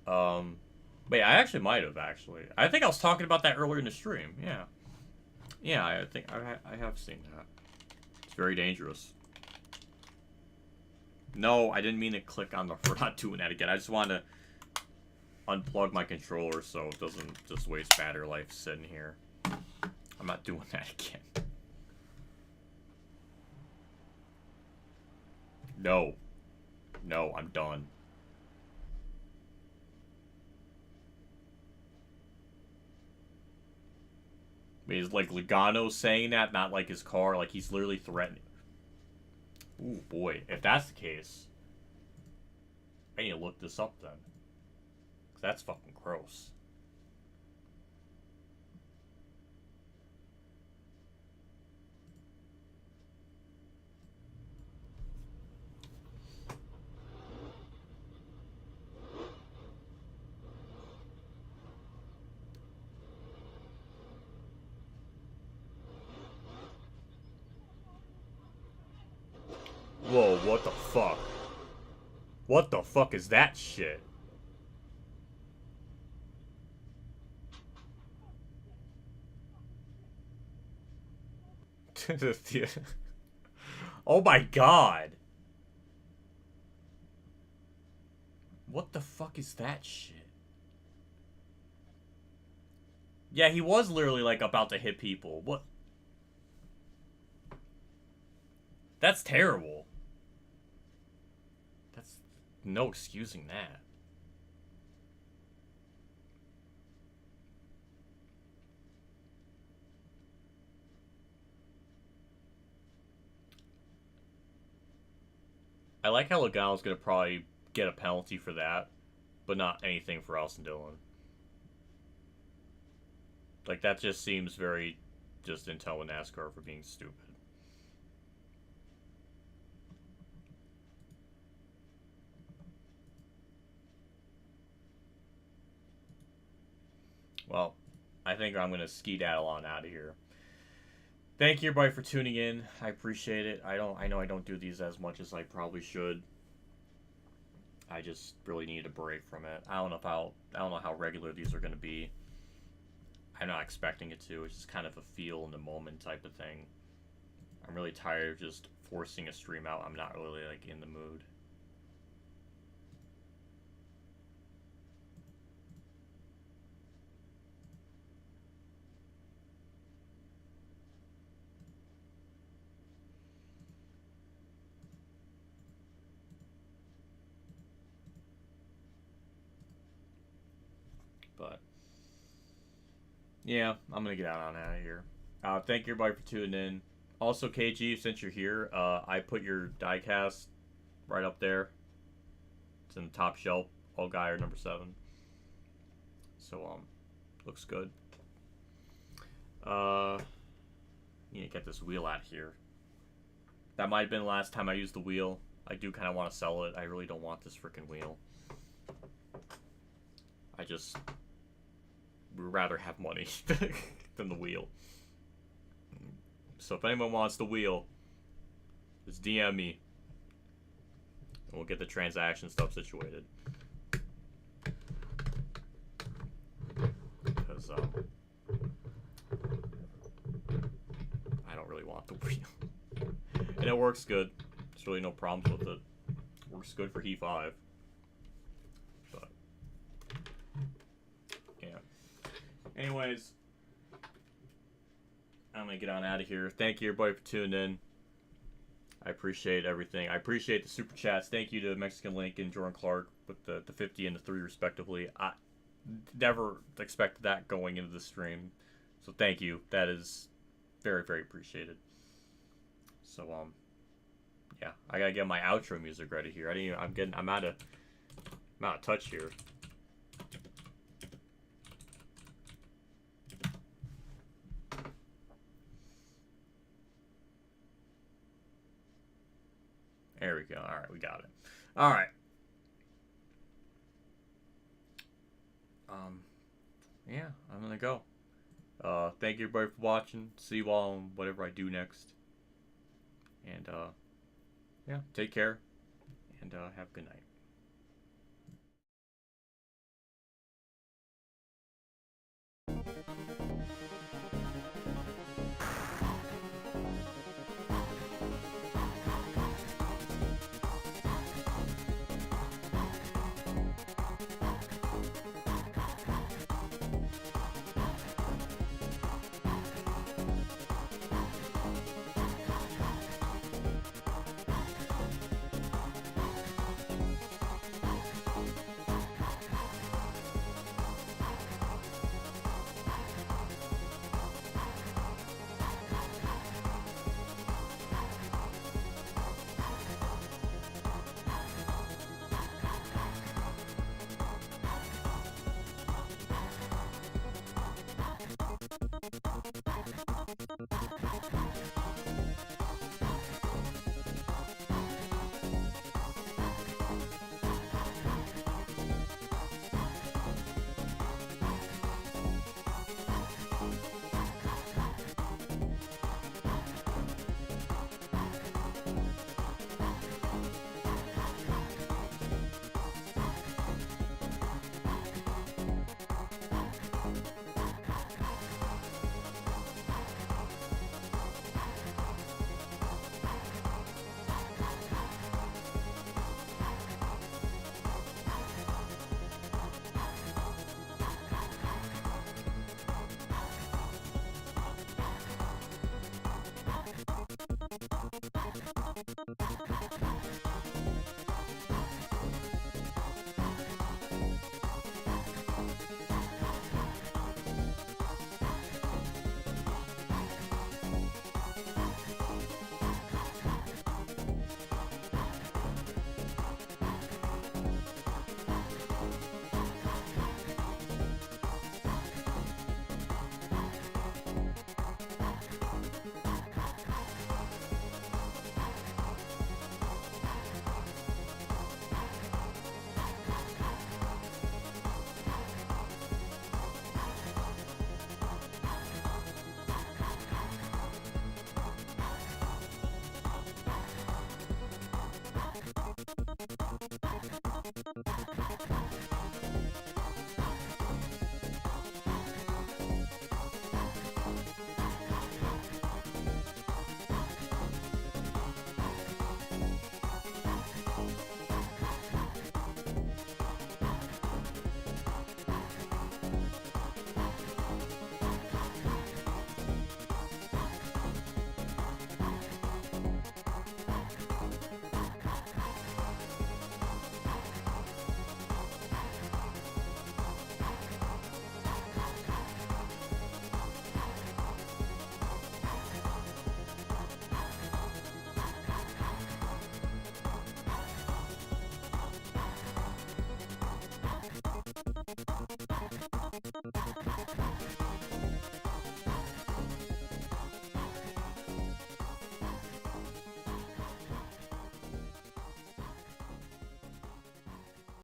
But yeah, I actually might have actually. I think I was talking about that earlier in the stream. Yeah. Yeah, I think I have seen that. It's very dangerous. No, I didn't mean to click on the. We're not doing that again. I just wanted to unplug my controller so it doesn't just waste battery life sitting here. I'm not doing that again. No. No, I'm done. Wait, is like Logano saying that, not like his car, like he's literally threatening. Ooh, boy. If that's the case, I need to look this up then. 'Cause that's fucking gross. Whoa, what the fuck? What the fuck is that shit? Oh my god. What the fuck is that shit? Yeah, he was literally like about to hit people. What? That's terrible. That's no excusing that. I like how Logano's gonna probably get a penalty for that, but not anything for Austin Dillon. Like, that just seems very just intel with NASCAR for being stupid. Well, I think I'm gonna skedaddle on out of here. Thank you everybody for tuning in. I appreciate it. I know I don't do these as much as I probably should. I just really need a break from it. I don't know how regular these are gonna be. I'm not expecting it to. It's just kind of a feel in the moment type of thing. I'm really tired of just forcing a stream out. I'm not really like in the mood. But yeah, I'm gonna get out of here. Thank you everybody for tuning in. Also, KG, since you're here, I put your diecast right up there. It's in the top shelf. All Guy number 7. So looks good. Need to get this wheel out here. That might have been the last time I used the wheel. I do kind of want to sell it. I really don't want this freaking wheel. I just would rather have money than the wheel. So if anyone wants the wheel, just DM me. And we'll get the transaction stuff situated. Because I don't really want the wheel. And it works good. There's really no problems with it. Works good for Heat 5. But yeah. Anyways, I'm gonna get on out of here. Thank you everybody for tuning in. I appreciate everything. I appreciate the super chats. Thank you to Mexican Lincoln, Jordan Clark, with the 50 and the 3 respectively. I never expected that going into the stream, so thank you. That is very, very appreciated. So yeah, I gotta get my outro music ready here. I'm out of touch here. There we go. All right, we got it. All right. Yeah, I'm gonna go. Thank you everybody for watching. See you all on whatever I do next. And yeah, take care and have a good night.